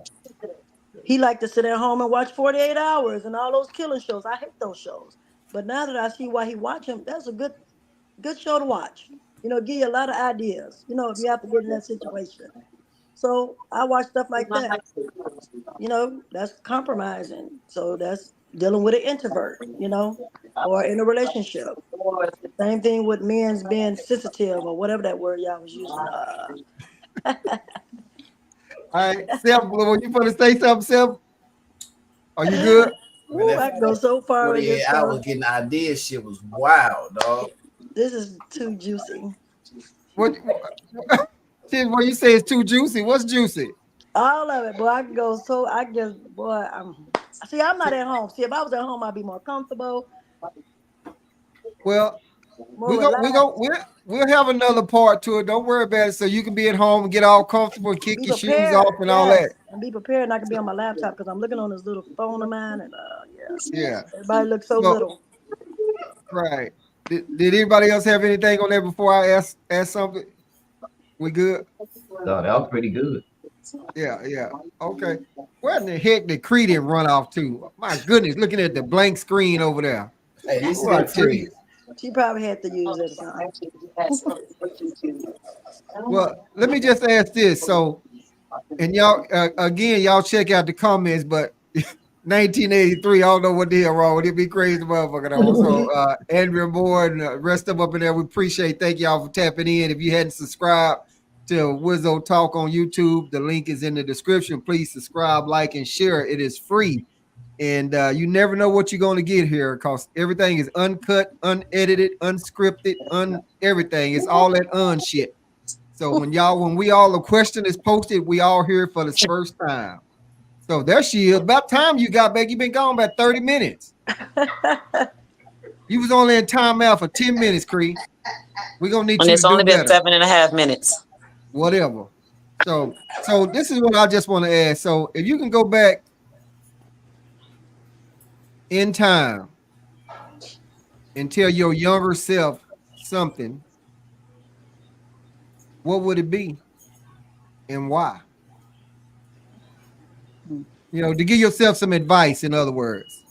he liked to sit at home and watch 48 Hours and all those killing shows. I hate those shows. But now that I see why he watch them, that's a good show to watch. Give you a lot of ideas. If you have to get in that situation. So I watch stuff like that. That's compromising. So that's dealing with an introvert, or in a relationship. Same thing with men's being sensitive or whatever that word y'all was using. All right, Seth, well, you want to say something, Seth? Are you good? Man, Ooh, I can go so far with this 48 stuff. hours getting ideas shit was wild, dog. This is too juicy. What? What you say is too juicy? What's juicy? All of it, boy. I can go so I guess, boy. See. I'm not at home. See, if I was at home, I'd be more comfortable, Well, more we go relaxed, we'll have another part to it. Don't worry about it. So you can be at home and get all comfortable, and kick be your shoes prepared. off, and all that. Yes, and be prepared. And I can be on my laptop because I'm looking on this little phone of mine, and yeah, Yeah. everybody looks so So little. right. Did anybody else have anything on there before I ask something? We good? So that was pretty good. Yeah, yeah. Okay. Where in the heck did Creed didn't run off to? My goodness, looking at the blank screen over there. Hey, he's What I still tell you? free. She probably had to use it or something. Well, let me just ask this. So, and y'all again, y'all check out the comments, but 1983, I don't know what the hell wrong with it. Be crazy motherfucker though. So Andrea Moore and the rest of them up in there, we appreciate. Thank y'all for tapping in. If you hadn't subscribed to Wizzo Talk on YouTube, the link is in the description. Please subscribe, like, and share. It is free. And you never know what you're going to get here because everything is uncut, unedited, unscripted, everything. It's all that shit. So when we all a question is posted, we all hear it for the first time. So there she is. About time you got back. You've been gone about 30 minutes. You was only in timeout for 10 minutes, Cree. We're gonna need And you to it's do only been better. 7.5 minutes. Whatever. So this is what I just want to ask. So if you can go back in time and tell your younger self something, what would it be and why? To give yourself some advice, in other words.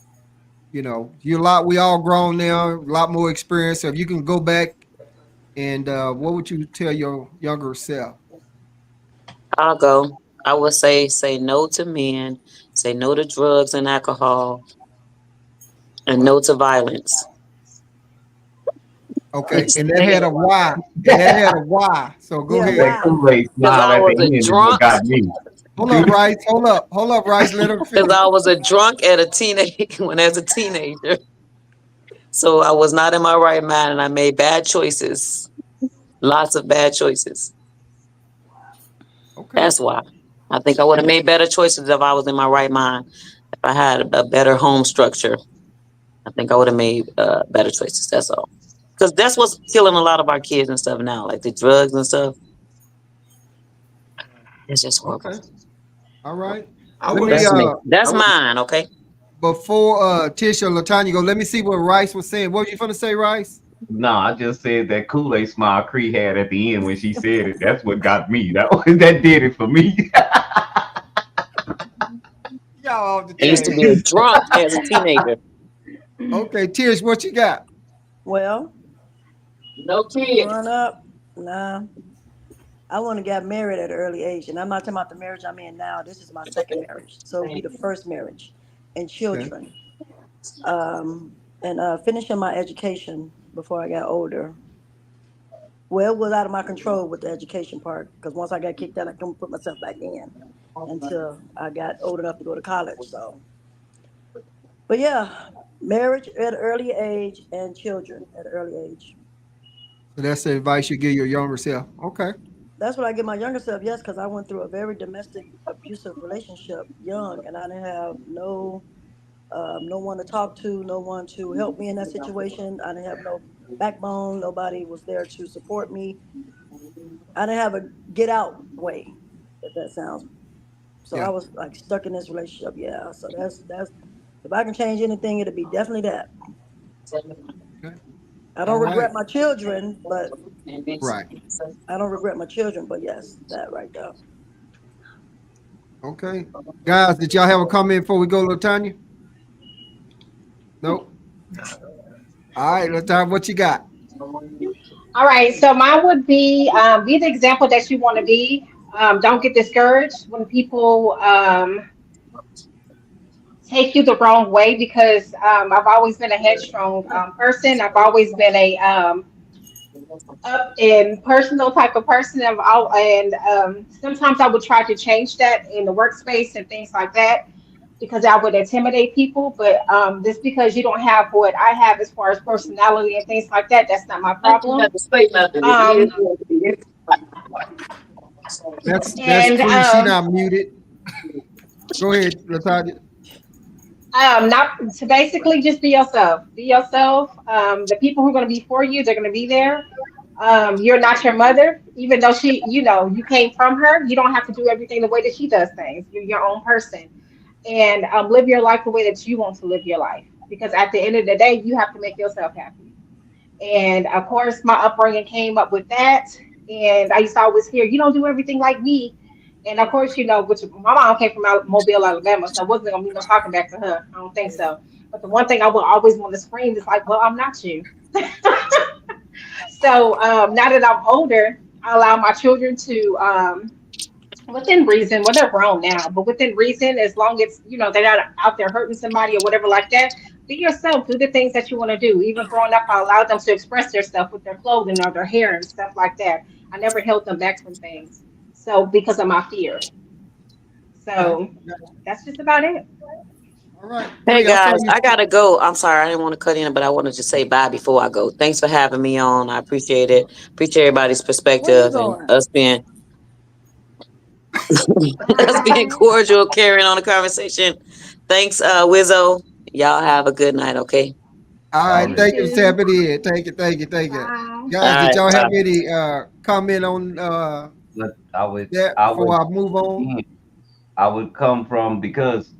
We all grown now, a lot more experience. So if you can go back and what would you tell your younger self? I'll go. I would say no to men, say no to drugs and alcohol, and no to violence. Okay, Because and that had a why. And that had a why. So go Yeah, ahead. That why? Kool-Aid smile I at the was a end is what drunk. got me. Hold up, Rice. Hold up, Rice. Let him Because finish. I was a drunk at a teenage when as a teenager. So I was not in my right mind and I made bad choices. Lots of bad choices. Okay. That's why. I think I would have made better choices if I was in my right mind. If I had a better home structure, I think I would have made better choices. That's all. Because that's what's killing a lot of our kids and stuff now, like the drugs and stuff. It's just horrible. Okay. All right. I Let would me That's me. I That's would mine. Okay. before Tisha and Latanya go, let me see what Rice was saying. What were you gonna say, Rice? No, I just said that Kool-Aid smile Cree had at the end when she said it. That's what got me. That did it for me. Y'all off the I used to chain. be a drunk as a teenager. Okay, Tish, what you got? Well, No kids. growing up, nah. I want to get married at an early age, and I'm not talking about the marriage I'm in now. This is my second marriage, so it'll be the first marriage, and Okay. children. And finishing my education before I got older. Well, it was out of my control with the education part because once I got kicked out, I couldn't put myself back in until I got old enough to go to college. So But yeah, marriage at an early age and children at an early age. So that's the advice you give your younger self. Okay. That's what I give my younger self. Yes, because I went through a very domestic abusive relationship young, and I didn't have no one to talk to, no one to help me in that situation. I didn't have no backbone. Nobody was there to support me. I didn't have a get out way, if that sounds. So I Yeah. was like stuck in this relationship. Yeah. So that's if I can change anything, it'll be definitely that. Okay. I All don't right. regret my children, but Right. I don't regret my children. But yes, that right there. Okay. Guys, did y'all have a comment before we go, Latanya? Nope. All right, Latanya, what you got? All right, so mine would be the example that you want to be. Don't get discouraged when people take you the wrong way because I've always been a headstrong person. I've always been a up and personal type of person. And sometimes I would try to change that in the workspace and things like that because I would intimidate people. But just because you don't have what I have as far as personality and things like that, that's not my problem. Um, That's and free. She not muted. Go ahead, Latanya. not to basically just be yourself. Be yourself. The people who are going to be for you, they're going to be there. You're not your mother, even though she, you came from her. You don't have to do everything the way that she does things. You're your own person, and live your life the way that you want to live your life. Because at the end of the day, you have to make yourself happy. And of course, my upbringing came up with that. And I used to always hear, you don't do everything like me. And of course, which my mom came from Mobile, Alabama, so I wasn't gonna be no talking back to her. I don't think so. But the one thing I would always want to scream is like, well, I'm not you. So now that I'm older, I allow my children to within reason, well, they're grown now, but within reason, as long as they're not out there hurting somebody or whatever like that, be yourself. Do the things that you want to do. Even growing up, I allowed them to express their stuff with their clothing or their hair and stuff like that. I never held them back from things. So because of my fear. Okay. So that's just about it. All right. Hey Free. I saw guys, you. I gotta go. I'm sorry, I didn't want to cut in, but I wanted to say bye before I go. Thanks for having me on. I appreciate it. Appreciate everybody's Where you perspective and going? us being us being Bye. cordial, carrying on the conversation. Thanks, Wizzo. Y'all have a good night, okay? All right. Y'all You Thank you for too. tapping in. Thank you. Thank you. Thank you. Bye. Guys, All did right, y'all bye. have any comment on but that I before would I move on? again, I would come from because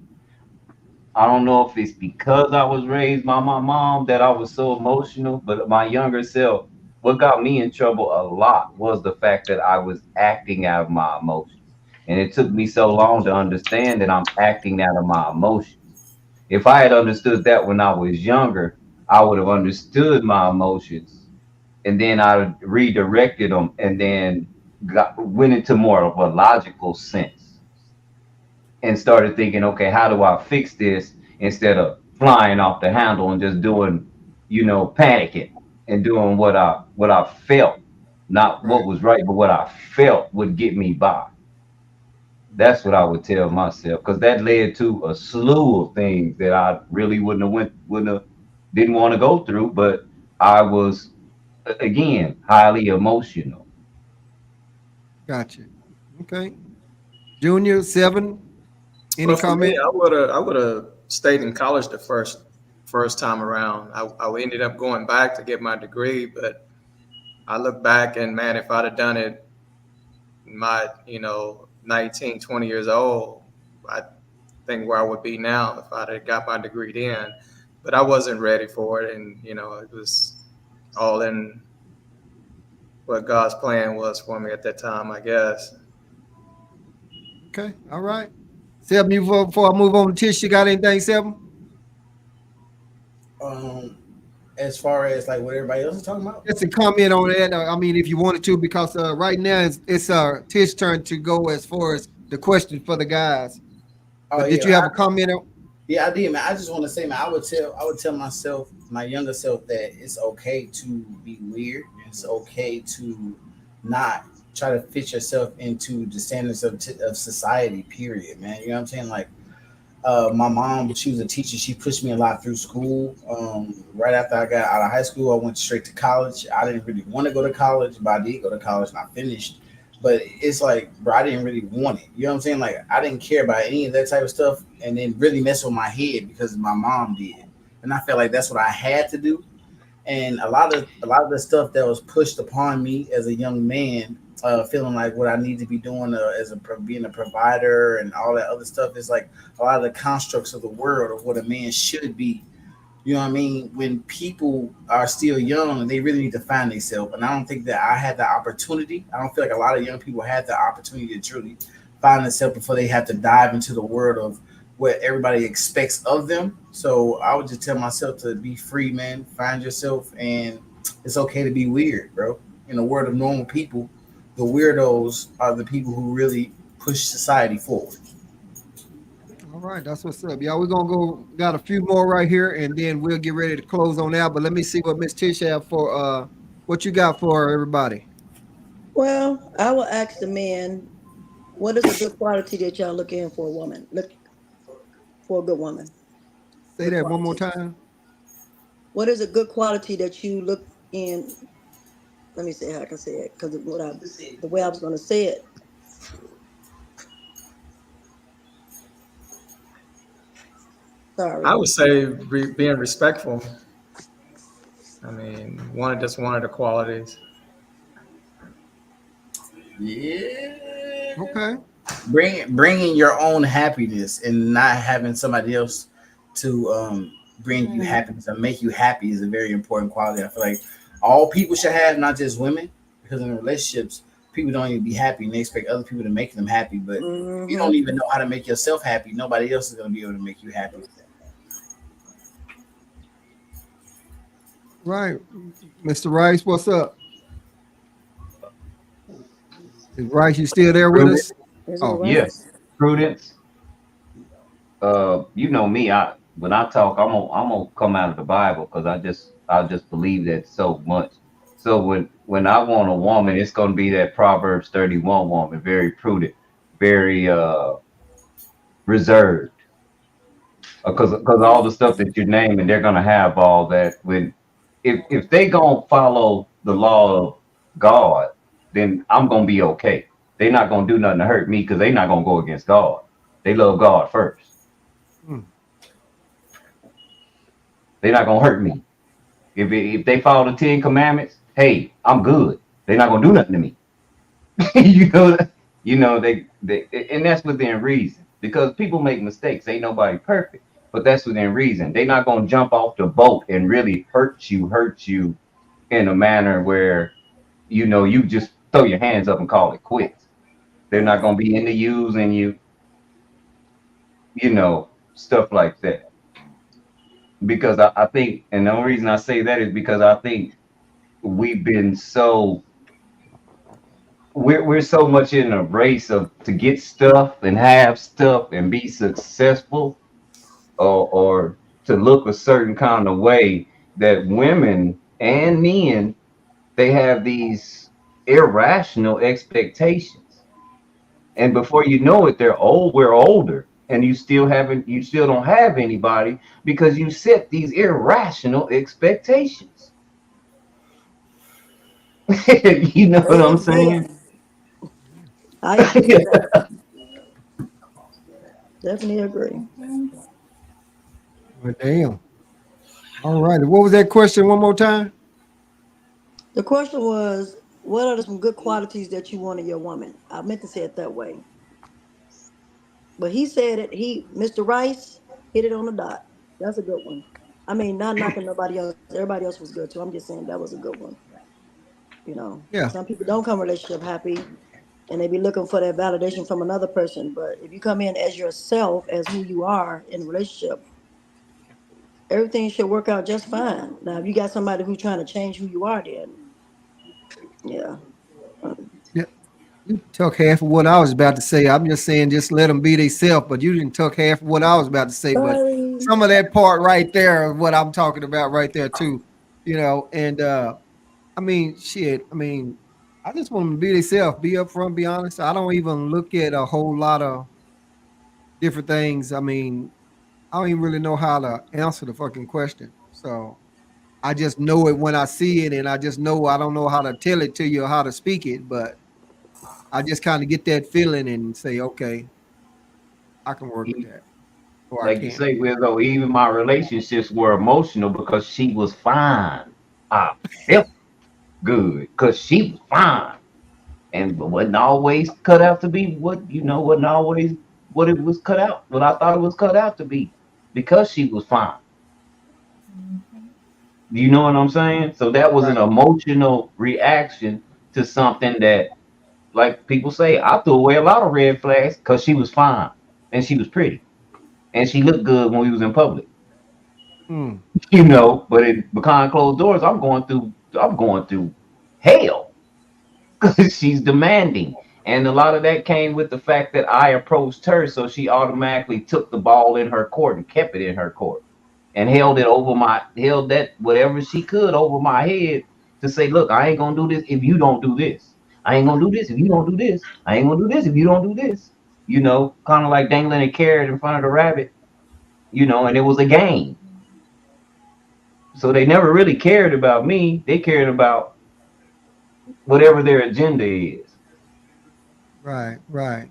I don't know if it's because I was raised by my mom that I was so emotional, but my younger self, what got me in trouble a lot was the fact that I was acting out of my emotions. And it took me so long to understand that I'm acting out of my emotions. If I had understood that when I was younger, I would have understood my emotions and then I redirected them and then went into more of a logical sense and started thinking, okay, how do I fix this instead of flying off the handle and just doing, panicking and doing what I felt, not Right. what was right, but what I felt would get me by. That's what I would tell myself because that led to a slew of things that I really wouldn't have didn't want to go through, but I was again highly emotional. Gotcha. Okay. Junior, 7. Any Well, for me, comment? I would have stayed in college the first time around. I ended up going back to get my degree, but I look back and man, if I'd have done it my 19, 20 years old, I think where I would be now if I'd have got my degree then. But I wasn't ready for it, and it was all in what God's plan was for me at that time, I guess. Okay. All right. 7, before I move on to Tish, you got anything, 7? Um, as far as like what everybody else is talking about. Just a comment on that. I mean, if you wanted to, because right now it's Tish's turn to go as far as the question for the guys. Oh But did yeah, you have a comment on? yeah, I did, man. I just want to say, man, I would tell myself, my younger self, that it's okay to be weird. It's okay to not try to fit yourself into the standards of society. Period, man. You know what I'm saying? Like, My mom, she was a teacher. She pushed me a lot through school. Right after I got out of high school, I went straight to college. I didn't really want to go to college, but I did go to college and I finished. But it's like, bro, I didn't really want it. You know what I'm saying? Like, I didn't care about any of that type of stuff, and then really mess with my head because my mom did, and I felt like that's what I had to do. And a lot of the stuff that was pushed upon me as a young man, feeling like what I need to be doing being a provider and all that other stuff is like a lot of the constructs of the world of what a man should be. You know what I mean? When people are still young, they really need to find themselves. And I don't think that I had the opportunity. I don't feel like a lot of young people had the opportunity to truly find themselves before they have to dive into the world of what everybody expects of them. So I would just tell myself to be free, man. Find yourself, and it's okay to be weird, bro. In the world of normal people, the weirdos are the people who really push society forward. All right, that's what's up. Y'all, we're gonna go got a few more right here and then we'll get ready to close on out. But let me see what Miss Tish have for what you got for everybody. Well, I will ask the men, what is a good quality that y'all look in for a woman? Look for a good woman. Say Good that one more quality. time. What is a good quality that you look in? Let me see how I can say it because the way I was going to say it. I Sorry. would say being respectful. I mean, one of the qualities. Yeah. Okay. Bringing your own happiness and not having somebody else to bring you Mhm. happiness and make you happy is a very important quality. I feel like all people should have, not just women, because in relationships, people don't even be happy and they expect other people to make them happy. But if you don't Mhm. even know how to make yourself happy, nobody else is going to be able to make you happy. Right. Mr. Rice, what's up? Is Rice, you still there with Prudence, us? Is it Oh, right? yes, prudence. You know me. I when I talk, I'm gonna come out of the Bible because I just believe that so much. So when I want a woman, it's gonna be that Proverbs 31 woman, very prudent, very reserved, because all the stuff that you're naming, they're gonna have all that. When if they gonna follow the law of God, then I'm gonna be okay. They're not gonna do nothing to hurt me because they're not gonna go against God. They love God first. hmm. They're not gonna hurt me. If they follow the 10 Commandments, hey, I'm good. They're not gonna do nothing to me. you know, they and that's within reason because people make mistakes. Ain't nobody perfect, but that's within reason. They're not gonna jump off the boat and really hurt you in a manner where you just throw your hands up and call it quits. They're not gonna be into using you, stuff like that. Because I think, and the only reason I say that is because I think we've been so we're so much in a race of to get stuff and have stuff and be successful or to look a certain kind of way that women and men they have these irrational expectations, and before you know it we're older and you still don't have anybody because you set these irrational expectations. You know what I'm saying? Amen. I agree with that. Definitely agree. Well, damn. All right. What was that question one more time? The question was, what are some good qualities that you want in your woman? I meant to say it that way, but he said it. Mr. Rice, hit it on the dot. That's a good one. I mean, not knocking nobody else. Everybody else was good too. I'm just saying that was a good one. Yeah. Some people don't come relationship happy, and they be looking for that validation from another person. But if you come in as yourself, as who you are in a relationship, everything should work out just fine. Now, if you got somebody who's trying to change who you are, then yeah. Yeah. You took half of what I was about to say. I'm just saying, just let them be themselves. But you didn't took half of what I was about to say. But Sorry. some of that part right there is what I'm talking about right there too. And I mean, shit. I mean, I just want them to be themselves, be upfront, be honest. I don't even look at a whole lot of different things. I mean, I don't even really know how to answer the fucking question. So I just know it when I see it, and I just know I don't know how to tell it to you or how to speak it, but I just kind of get that feeling and say, okay, I can work with E- that, or I Like you can't. say, though, even my relationships were emotional because she was fine. I felt good because she was fine, and wasn't always cut out to be what wasn't always what it was cut out, what I thought it was cut out to be, because she was fine. You know what I'm saying? So that was an Right. emotional reaction to something that, like people say, I threw away a lot of red flags because she was fine and she was pretty and she looked good when we was in public. Mm, But behind closed doors, I'm going through hell because she's demanding. And a lot of that came with the fact that I approached her, so she automatically took the ball in her court and kept it in her court and held that whatever she could over my head to say, look, I ain't gonna do this if you don't do this. I ain't gonna do this if you don't do this. I ain't gonna do this if you don't do this. Kind of like dangling a carrot in front of the rabbit, and it was a game. So they never really cared about me. They cared about whatever their agenda is. right, right.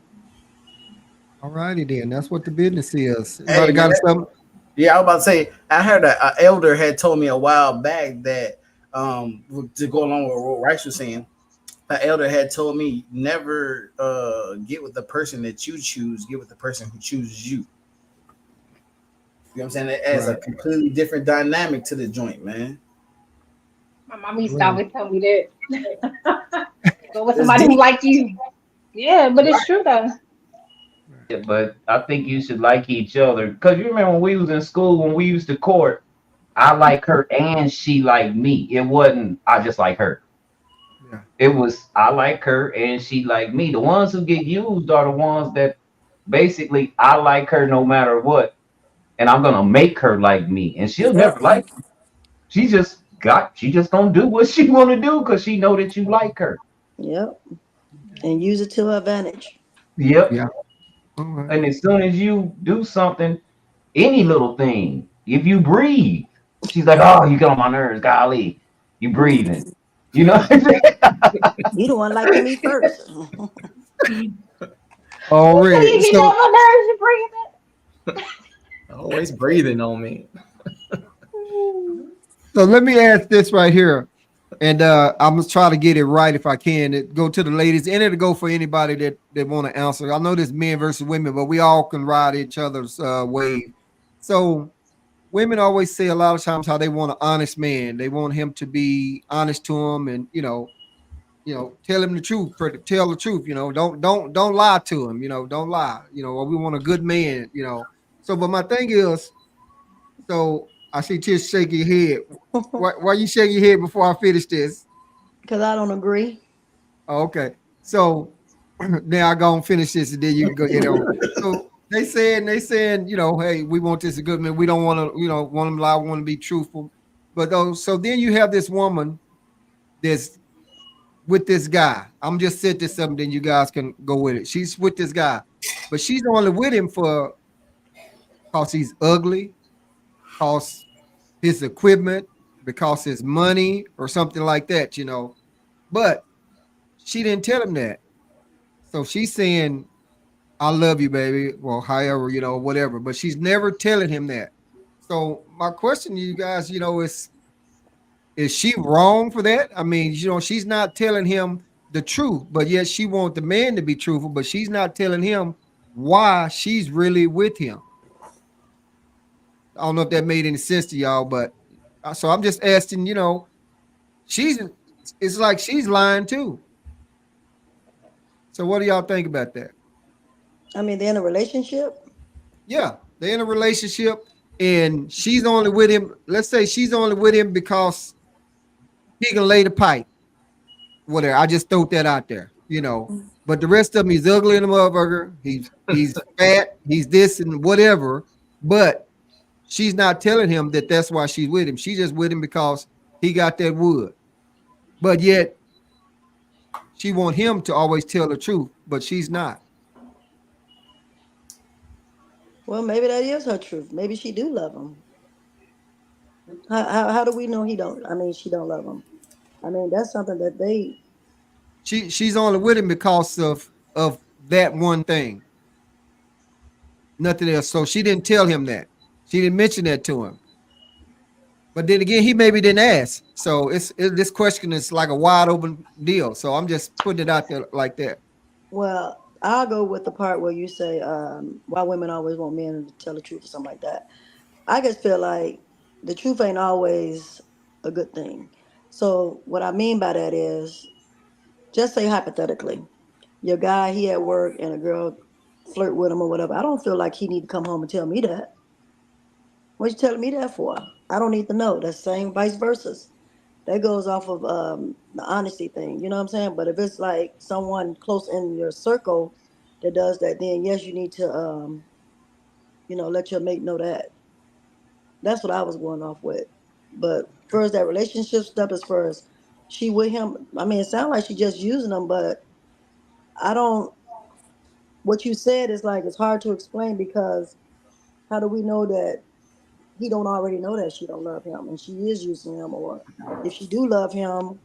All righty then. That's what the business is. Hey Anybody man, got something? yeah, I was about to say. I heard a elder had told me a while back that to go along with what Rice was saying, an elder had told me never get with the person that you choose, get with the person who chooses you. You know what I'm saying? It adds a Right. completely different dynamic to the joint, man. My mom used to Well, always tell me that. Go with It's somebody deep. who like you. Yeah, but it's Right. true though. right. Yeah, but I think you should like each other because you remember when we was in school when we used to court. I like her and she like me. It wasn't I just like her. Yeah. It was I like her and she like me. The ones who get used are the ones that basically I like her no matter what, and I'm gonna make her like me, and she'll Yep. never like you. She just gonna do what she wanna do because she know that you like her. Yep. Okay. And use it to her advantage. Yep. Yeah. All right. And as soon as you do something, any little thing, if you breathe, she's like, "Oh, you get on my nerves, golly, you breathing." You know what I'm saying? You the one liking me first. You say Already. you get on my nerves, you bring Always breathing on me. it back. So let me ask this right here. And I'm gonna try to get it right if I can. It go to the ladies, and it'll go for anybody that want to answer. I know this men versus women, but we all can ride each other's wave. So women always say a lot of times how they want an honest man. They want him to be honest to them, and tell him the truth. Tell the truth. Don't lie to him. Don't lie. Or we want a good man. So, but my thing is, so I see Tish shaking your head. Why you shaking your head before I finish this? Because I don't agree. Oh, okay. So now I go and finish this, and then you can go get on. So they saying, hey, we want this a good man. We don't want to, want them to lie, want to be truthful. But though, so then you have this woman that's with this guy. I'm just set this up, and then you guys can go with it. She's with this guy, but she's only with him for because he's ugly, cause his equipment, because his money, or something like that. But she didn't tell him that. So she's saying, I love you, baby. Well, however, whatever. But she's never telling him that. So my question to you guys, is she wrong for that? I mean, she's not telling him the truth, but yet she wants the man to be truthful, but she's not telling him why she's really with him. I don't know if that made any sense to y'all, but so I'm just asking, she's it's like she's lying too. So what do y'all think about that? I mean, they're in a relationship. Yeah, they're in a relationship and she's only with him. Let's say she's only with him because he can lay the pipe. Whatever. I just throw that out there. But the rest of him, he's ugly in the motherfucker. He's fat. He's this and whatever. But she's not telling him that that's why she's with him. She's just with him because he got that wood. But yet she want him to always tell the truth, but she's not. Well, maybe that is her truth. Maybe she do love him. How do we know he don't? I mean, she don't love him. I mean, that's something that they. She's only with him because of that one thing, nothing else. So she didn't tell him that. She didn't mention that to him. But then again, he maybe didn't ask. So this question is like a wide open deal. So I'm just putting it out there like that. Well, I'll go with the part where you say why women always want men to tell the truth or something like that. I just feel like the truth ain't always a good thing. So what I mean by that is, just say hypothetically, your guy he at work and a girl flirt with him or whatever. I don't feel like he need to come home and tell me that. What you telling me that for? I don't need to know. That's same vice versa. That goes off of the honesty thing. You know what I'm saying? But if it's like someone close in your circle that does that, then yes, you need to let your mate know that. That's what I was going off with. But first, that relationship stuff, as far as she with him, I mean, it sounds like she just using him, but I don't. What you said is like it's hard to explain because how do we know that he don't already know that she don't love him and she is using him, or if she do love him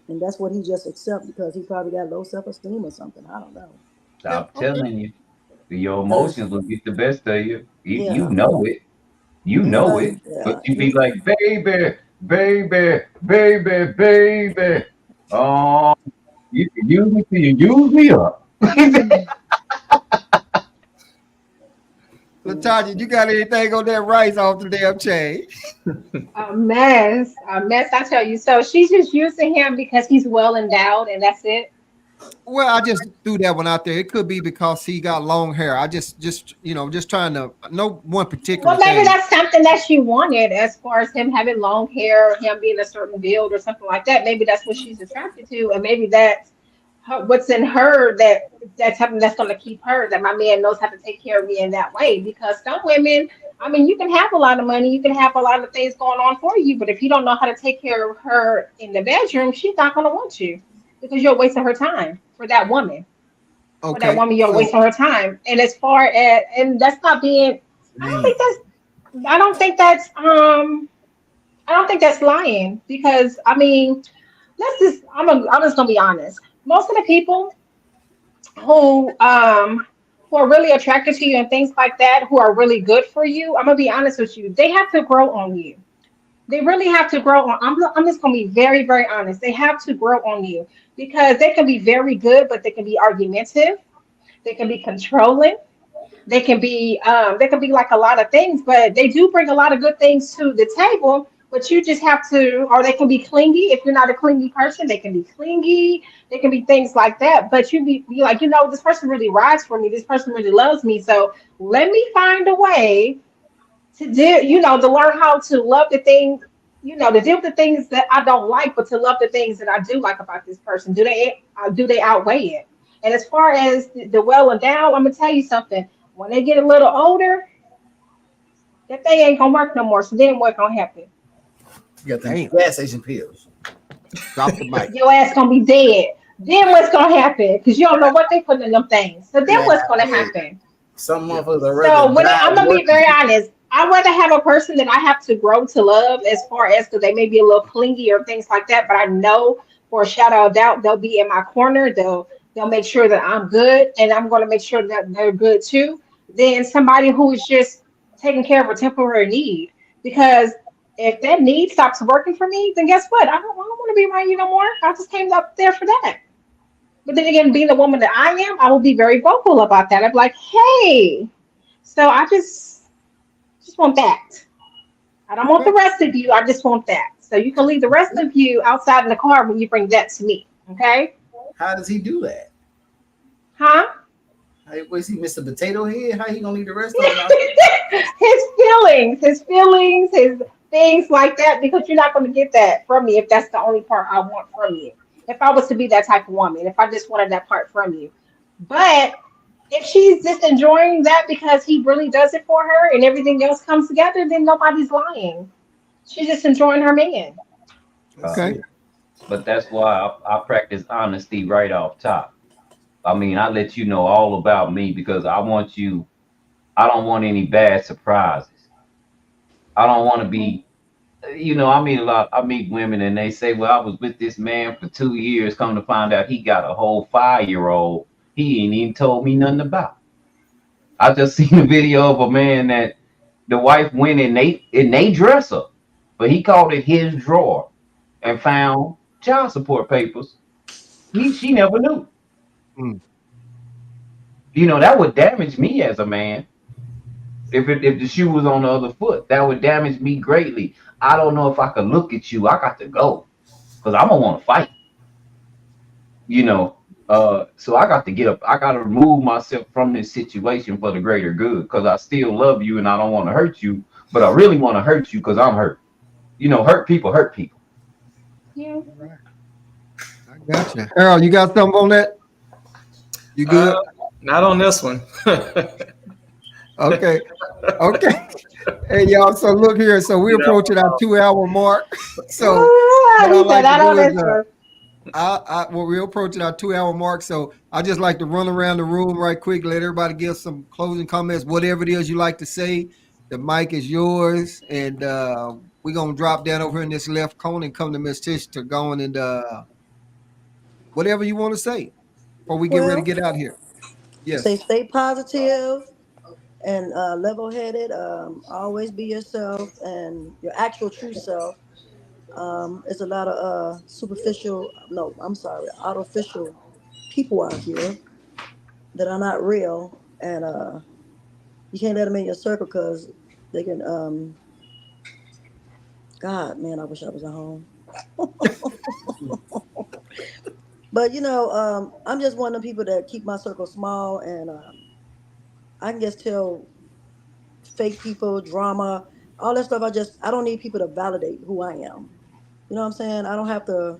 and that's what he just accept because he probably got low self esteem or something. I don't know. Yeah. I'm Okay. telling you, your Cause emotions will get the best of you. You yeah, know it. You it's know like it. But yeah, you be like, baby, baby, baby, baby. Oh, you can use me till you use me up. Lataja, you got anything on that rice off the damn chain? A mess, a mess. I tell you. So she's just using him because he's well endowed, and that's it. Well, I just threw that one out there. It could be because he got long hair. I just just trying to no one particular Well, maybe thing. that's something that she wanted, as far as him having long hair, him being a certain build or something like that. Maybe that's what she's attracted to, and maybe that's what's in her that's something that's going to keep her. That my man knows how to take care of me in that way. Because some women, I mean, you can have a lot of money, you can have a lot of things going on for you, but if you don't know how to take care of her in the bedroom, she's not going to want you because you're wasting her time for that woman. For that Okay, woman, you're so wasting her time. And as far as, and that's not being, I don't think Man, that's I don't think that's I don't think that's lying because I mean I'm just gonna be honest. Most of the people who um who are really attracted to you and things like that, who are really good for you, I'm gonna be honest with you, they have to grow on you. They really have to grow on. I'm just gonna be very, very honest. They have to grow on you because they can be very good, but they can be argumentative, they can be controlling, they can be like a lot of things, but they do bring a lot of good things to the table. But you just have to, or they can be clingy. If you're not a clingy person, they can be clingy. They can be things like that. But be like, this person really rides for me. This person really loves me. So let me find a way to do, to learn how to love the things, to deal with the things that I don't like, but to love the things that I do like about this person. Do they outweigh it? And as far as the well and down, I'm gonna tell you something. When they get a little older, that thing ain't gonna work no more. So then what gonna happen? you got them damn, gas station pills. drop the mic. Your ass gonna be dead. Then what's gonna happen? Because you don't know what they put in them things. So then Man, what's gonna hey, happen? some Yeah. motherfuckers would rather So die I'm gonna be working. very honest. I'd rather have a person that I have to grow to love, as far as because they may be a little clingy or things like that, but I know for a shadow of doubt they'll be in my corner. They'll make sure that I'm good, and I'm going to make sure that they're good too. Than somebody who is just taking care of a temporary need. Because if that need stops working for me, then guess what? I don't want to be around you no more. I just came up there for that. But then again, being the woman that I am, I will be very vocal about that. I'm like, hey. So I just want that. I don't want Okay. the rest of you. I just want that. So you can leave the rest of you outside in the car when you bring that to me. Okay? How does he do that? Huh? How, was he Mr. Potato Head? How he gonna leave the rest of them out? his feelings, his things like that, because you're not going to get that from me if that's the only part I want from you. If I was to be that type of woman, if I just wanted that part from you. But if she's just enjoying that because he really does it for her and everything else comes together, then nobody's lying. She's just enjoying her man. That's Uh, Okay. it. but that's why I practice honesty right off top. I mean, I let you know all about me because I want you I don't want any bad surprises. I don't want to Mhm. be, I meet women and they say, well, I was with this man for 2 years. Come to find out he got a whole 5-year-old he ain't even told me nothing about. I just seen a video of a man that the wife went in they dresser, but he called it his drawer and found child support papers. She never knew. Mm. That would damage me as a man. If the shoe was on the other foot, that would damage me greatly. I don't know if I could look at you. I got to go because I'm gonna want to fight. You know. So I got to get up. I got to remove myself from this situation for the greater good because I still love you and I don't want to hurt you, but I really want to hurt you because I'm hurt. Hurt people hurt people. Yeah. All right. I got you. Harold, you got something on that? You Uh, good? Not on this one. Okay. Okay. Hey y'all, so look here. So we're You know, approaching our 2 hour mark. So Ah, what I he said, like to I do don't is listen. well, we're approaching our 2 hour mark. So I just like to run around the room right quick, let everybody give some closing comments, whatever it is you like to say. The mic is yours, and we're gonna drop down over in this left corner and come to Miss Tish to go on and whatever you want to say before we get ready to Well, get out here. say Yes. stay positive and level-headed. Always be yourself and your actual true self. It's a lot of superficial, no, I'm sorry, artificial people out here that are not real, and you can't let them in your circle because they can. God, man, I wish I was at home. But I'm just one of the people that keep my circle small, and I can just tell fake people, drama, all that stuff. I don't need people to validate who I am. You know what I'm saying? I don't have to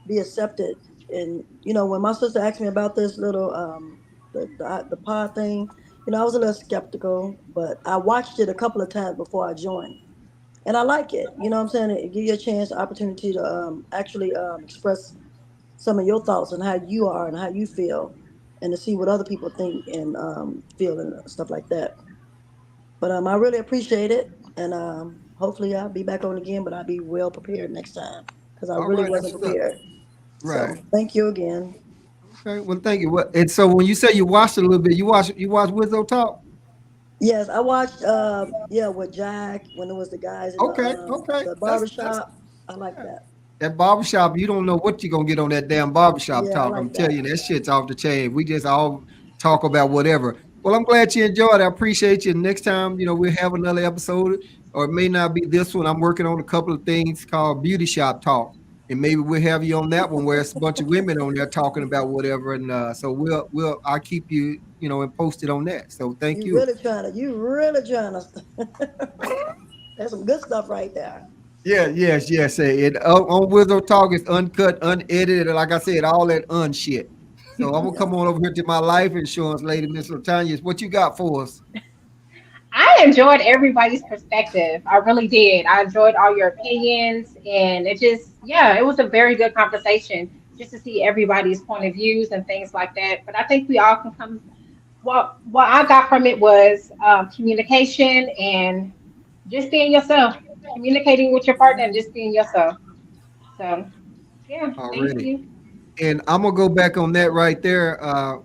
be accepted. And when my sister asked me about this little the pod thing, I was a little skeptical, but I watched it a couple of times before I joined, and I like it. You know what I'm saying? It give you a chance, opportunity to actually express some of your thoughts and how you are and how you feel, and to see what other people think and feel and stuff like that. But I really appreciate it, and hopefully I'll be back on again. But I'll be well prepared next time because I All really right. wasn't That's what's up. prepared. Right. So thank you again. Okay. Well, thank you. What? And so when you say you watched it a little bit, you watch Wizzo talk. Yes, I watched. Yeah, with Jack when it was the guys in Okay. Okay. the That's barbershop. I like yeah. that. That barbershop, you don't know what you're gonna get on that damn barbershop Yeah, I talk. I'm like telling that. you, that shit's off the chain. We just all talk about whatever. Well, I'm glad you enjoyed. I appreciate you. Next time, we'll have another episode, or it may not be this one. I'm working on a couple of things called Beauty Shop Talk. And maybe we'll have you on that one where it's a bunch of women on there talking about whatever. And so I'll keep you, and posted on that. So thank you. You really trying to. That's some good stuff right there. Yeah, yes, yes. It on Wizard Talk is uncut, unedited, and like I said, all that unshit. So I'm gonna Yeah. come on over here to my life insurance lady, Miss Latanya. What you got for us? I enjoyed everybody's perspective. I really did. I enjoyed all your opinions, and it just, yeah, it was a very good conversation just to see everybody's point of views and things like that. But I think we all can come. What I got from it was communication and just being yourself, communicating with your partner and just being yourself. So, yeah, thank Already. you. And I'm gonna go back on that right there.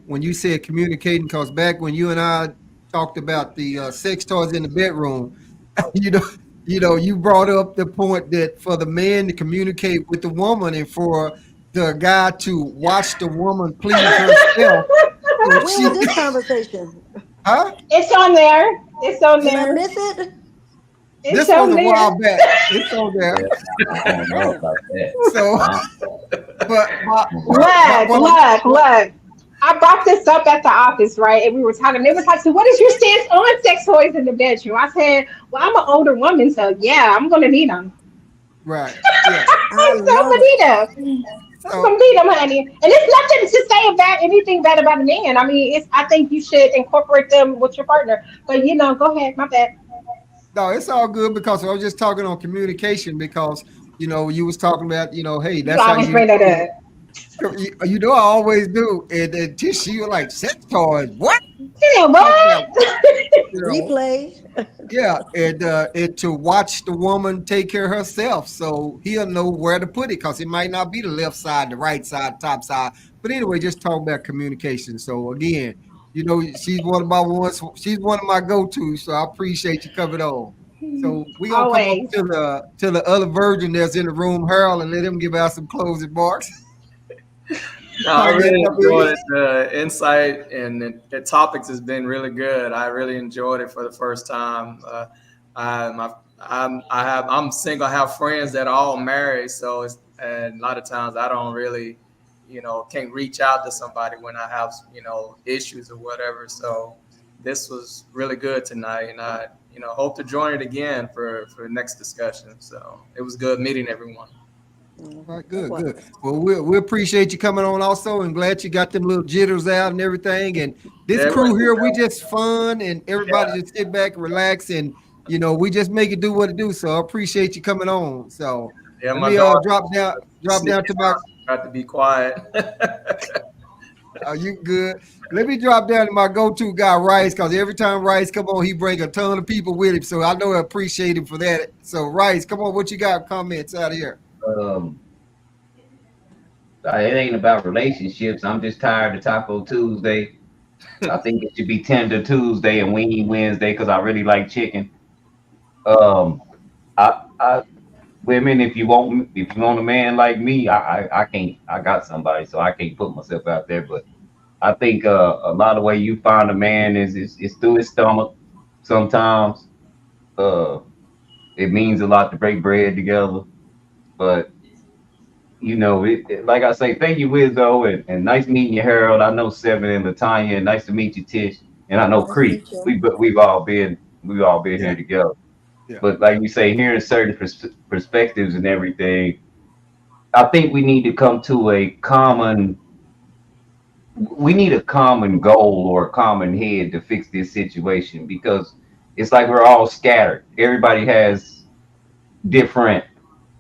When you said communicating, because back when you and I talked about the sex toys in the bedroom, you know, you brought up the point that for the man to communicate with the woman and for the guy to watch the woman please herself so When was she, this conversation? huh? It's on there. It's on Did I there. miss it? It's This was on a there. while back. It's on there. Yeah, I don't know Damn. about that. So, I but Look, what I'm look, look. I brought this up at the office, right? And we were talking. They was like, "So, what is your stance on sex toys in the bedroom?" I said, "Well, I'm an older woman, so yeah, I'm gonna need them. right, yeah. I So I'm love gonna it. need them. I'm So gonna need them, honey." And it's nothing to say about anything bad about a man. I mean, it's. I think you should incorporate them with your partner. But go ahead. My bad. no, it's all good because I was just talking on communication because you was talking about hey, You that's how always you bring that up. You know I always do. And she was like, sex toys, what? Yeah, Talk about, what? you know. Replay. Yeah, and to watch the woman take care of herself, so he'll know where to put it, because it might not be the left side, the right side, top side. But anyway, just talk about communication. So again, she's one of my ones. She's one of my go-tos. So I appreciate you coming on. So we gonna come up Always. to the other virgin that's in the room, Harold, and let him give out some closing marks. No, I How you really come in? enjoyed it. The insight and the topics has been really good. I really enjoyed it for the first time. I'm single. I have friends that are all married, so and a lot of times I don't really, can't reach out to somebody when I have issues or whatever. So this was really good tonight, and I hope to join it again for the next discussion. So it was good meeting everyone. All right, That good, good. was. Well, we appreciate you coming on also, and glad you got them little jitters out and everything. And this Yeah, it went crew too here, we fast. just fun, and everybody Yeah, just sit back and relax, and we just make it do what it do. So I appreciate you coming on. So yeah. let My me daughter drop sneaking down to my out, tried to be quiet. you good. Let me drop down to my go-to guy, Rice, because every time Rice come on, he bring a ton of people with him. So I know I appreciate him for that. So Rice, come on, what you got comments out here? Um, it ain't about relationships. I'm just tired of Taco Tuesday. I think it should be Tender Tuesday and Weenie Wednesday because I really like chicken. Um, I women, if you want a man like me, I can't. I got somebody, so I can't put myself out there. But I think a lot of way you find a man is through his stomach. Sometimes uh, it means a lot to break bread together, but like I say, thank you, Wizzo, and nice meeting you, Harold. I know Seven and Latanya, and nice to meet you, Tish, and I know Nice to Cree. meet you. We've all been Yeah, here together. yeah. But like you say, hearing certain perspectives and everything, I think we need to come to a common. We need a common goal or a common head to fix this situation because it's like we're all scattered. Everybody has different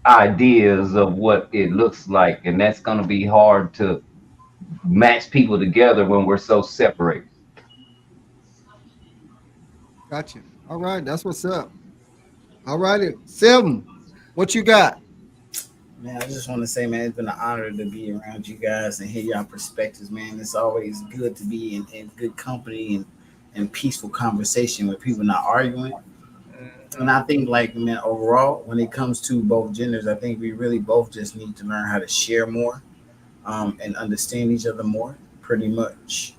ideas of what it looks like, and that's going to be hard to match people together when we're so separated. Gotcha. All right, that's what's up. All righty. Seven, what you got? Man, I just want to say, man, it's been an honor to be around you guys and hear your perspectives, man. It's always good to be in good company and peaceful conversation with people not arguing. And I think, like, man, overall, when it comes to both genders, I think we really both just need to learn how to share more, and understand each other more, pretty much.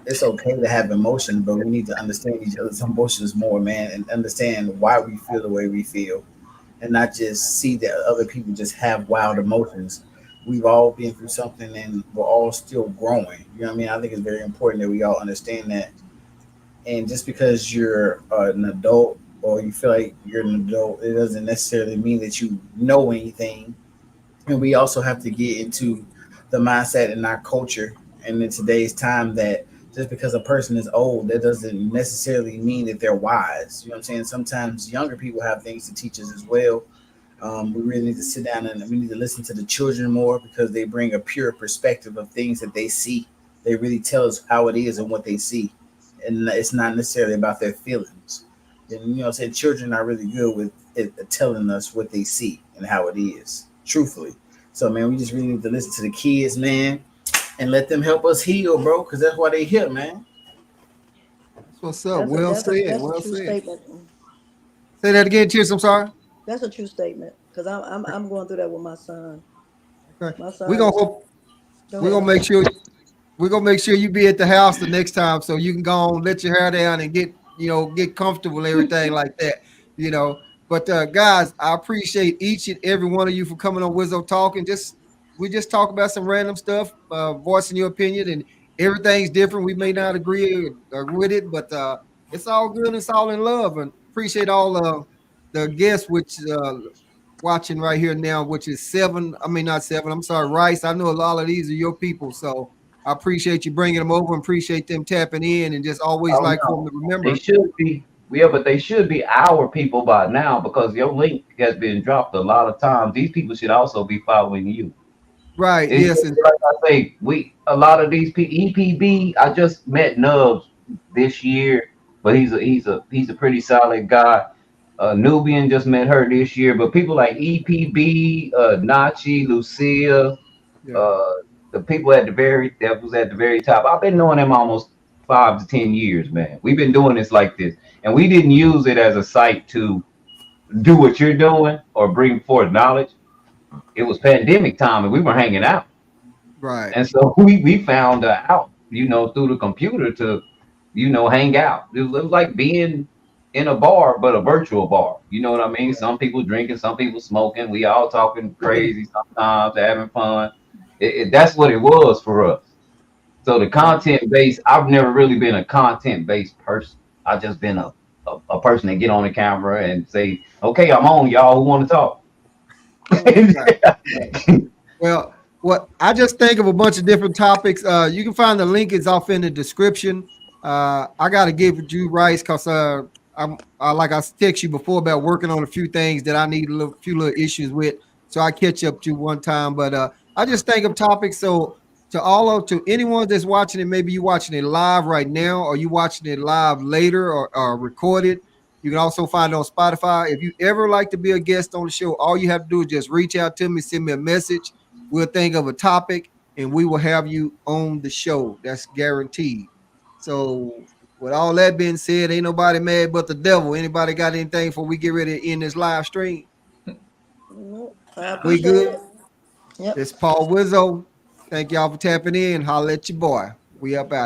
It's okay to have emotion, but we need to understand each other's emotions more, man, and understand why we feel the way we feel, and not just see that other people just have wild emotions. We've all been through something, and we're all still growing. You know what I mean? I think it's very important that we all understand that. And just because you're an adult or you feel like you're an adult, it doesn't necessarily mean that you know anything. And we also have to get into the mindset in our culture and in today's time that just because a person is old, that doesn't necessarily mean that they're wise. You know what I'm saying? Sometimes younger people have things to teach us as well. We really need to sit down and we need to listen to the children more because they bring a pure perspective of things that they see. They really tell us how it is and what they see, and it's not necessarily about their feelings. And say children are really good with telling us what they see and how it is, truthfully. So man, we just really need to listen to the kids, man, and let them help us heal, bro, because that's why they here, man. That's what's up. Well said. That's a Well true said. statement. Say that again, Cheers. I'm sorry. That's a true statement because I'm going through that with my son. Okay. My We son gonna is. hope Go we're ahead. gonna I'm make sorry. sure you be at the house the next time so you can go on, let your hair down and get comfortable and everything like that. You know. But guys, I appreciate each and every one of you for coming on Wizzo Talk, and we just talk about some random stuff, voicing your opinion, and everything's different. We may not agree with it, but it's all good. It's all in love, and appreciate all the guests which watching right here now, which is seven. I mean, not seven. I'm sorry, Rice. I know a lot of these are your people, so I appreciate you bringing them over and appreciate them tapping in and just always Oh like for them no, to they remember. should be. Yeah, but they should be our people by now because your link has been dropped a lot of times. These people should also be following you. Right. It's Yes. just like I say, we a lot of these EPB. I just met Nubs this year, but he's a pretty solid guy. Nubian just met her this year, but people like EPB, Nachi, Lucia, Yeah. uh, the people at the very that was at the very top. I've been knowing them almost 5 to 10 years, man. We've been doing this like this, and we didn't use it as a site to do what you're doing or bring forth knowledge. It was pandemic time, and we were hanging out, Right. and so we found out, through the computer to, hang out. It was like being in a bar, but a virtual bar. You know what I mean? Some people drinking, some people smoking. We all talking crazy sometimes, having fun. That's what it was for us. So the Right. content based, I've never really been a content based person. I've just been a person that get on the camera and say, okay, I'm on, y'all who want to talk. Right. Right. Well, what I just think of a bunch of different topics. You can find the link is off in the description. I got to give it you Rice because like I text you before about working on a few things that I need few little issues with. So I catch up to you one time. But I just think of topics. So to anyone that's watching it, maybe you watching it live right now, or you watching it live later or recorded. You can also find it on Spotify. If you ever like to be a guest on the show, all you have to do is just reach out to me, send me a message. We'll think of a topic and we will have you on the show. That's guaranteed. So, with all that being said, ain't nobody mad but the devil. Anybody got anything before we get ready to end this live stream? Nope, I We appreciate good? it. Yep. It's Paul Wizzo. Thank y'all for tapping in. Holla at your boy. We up out.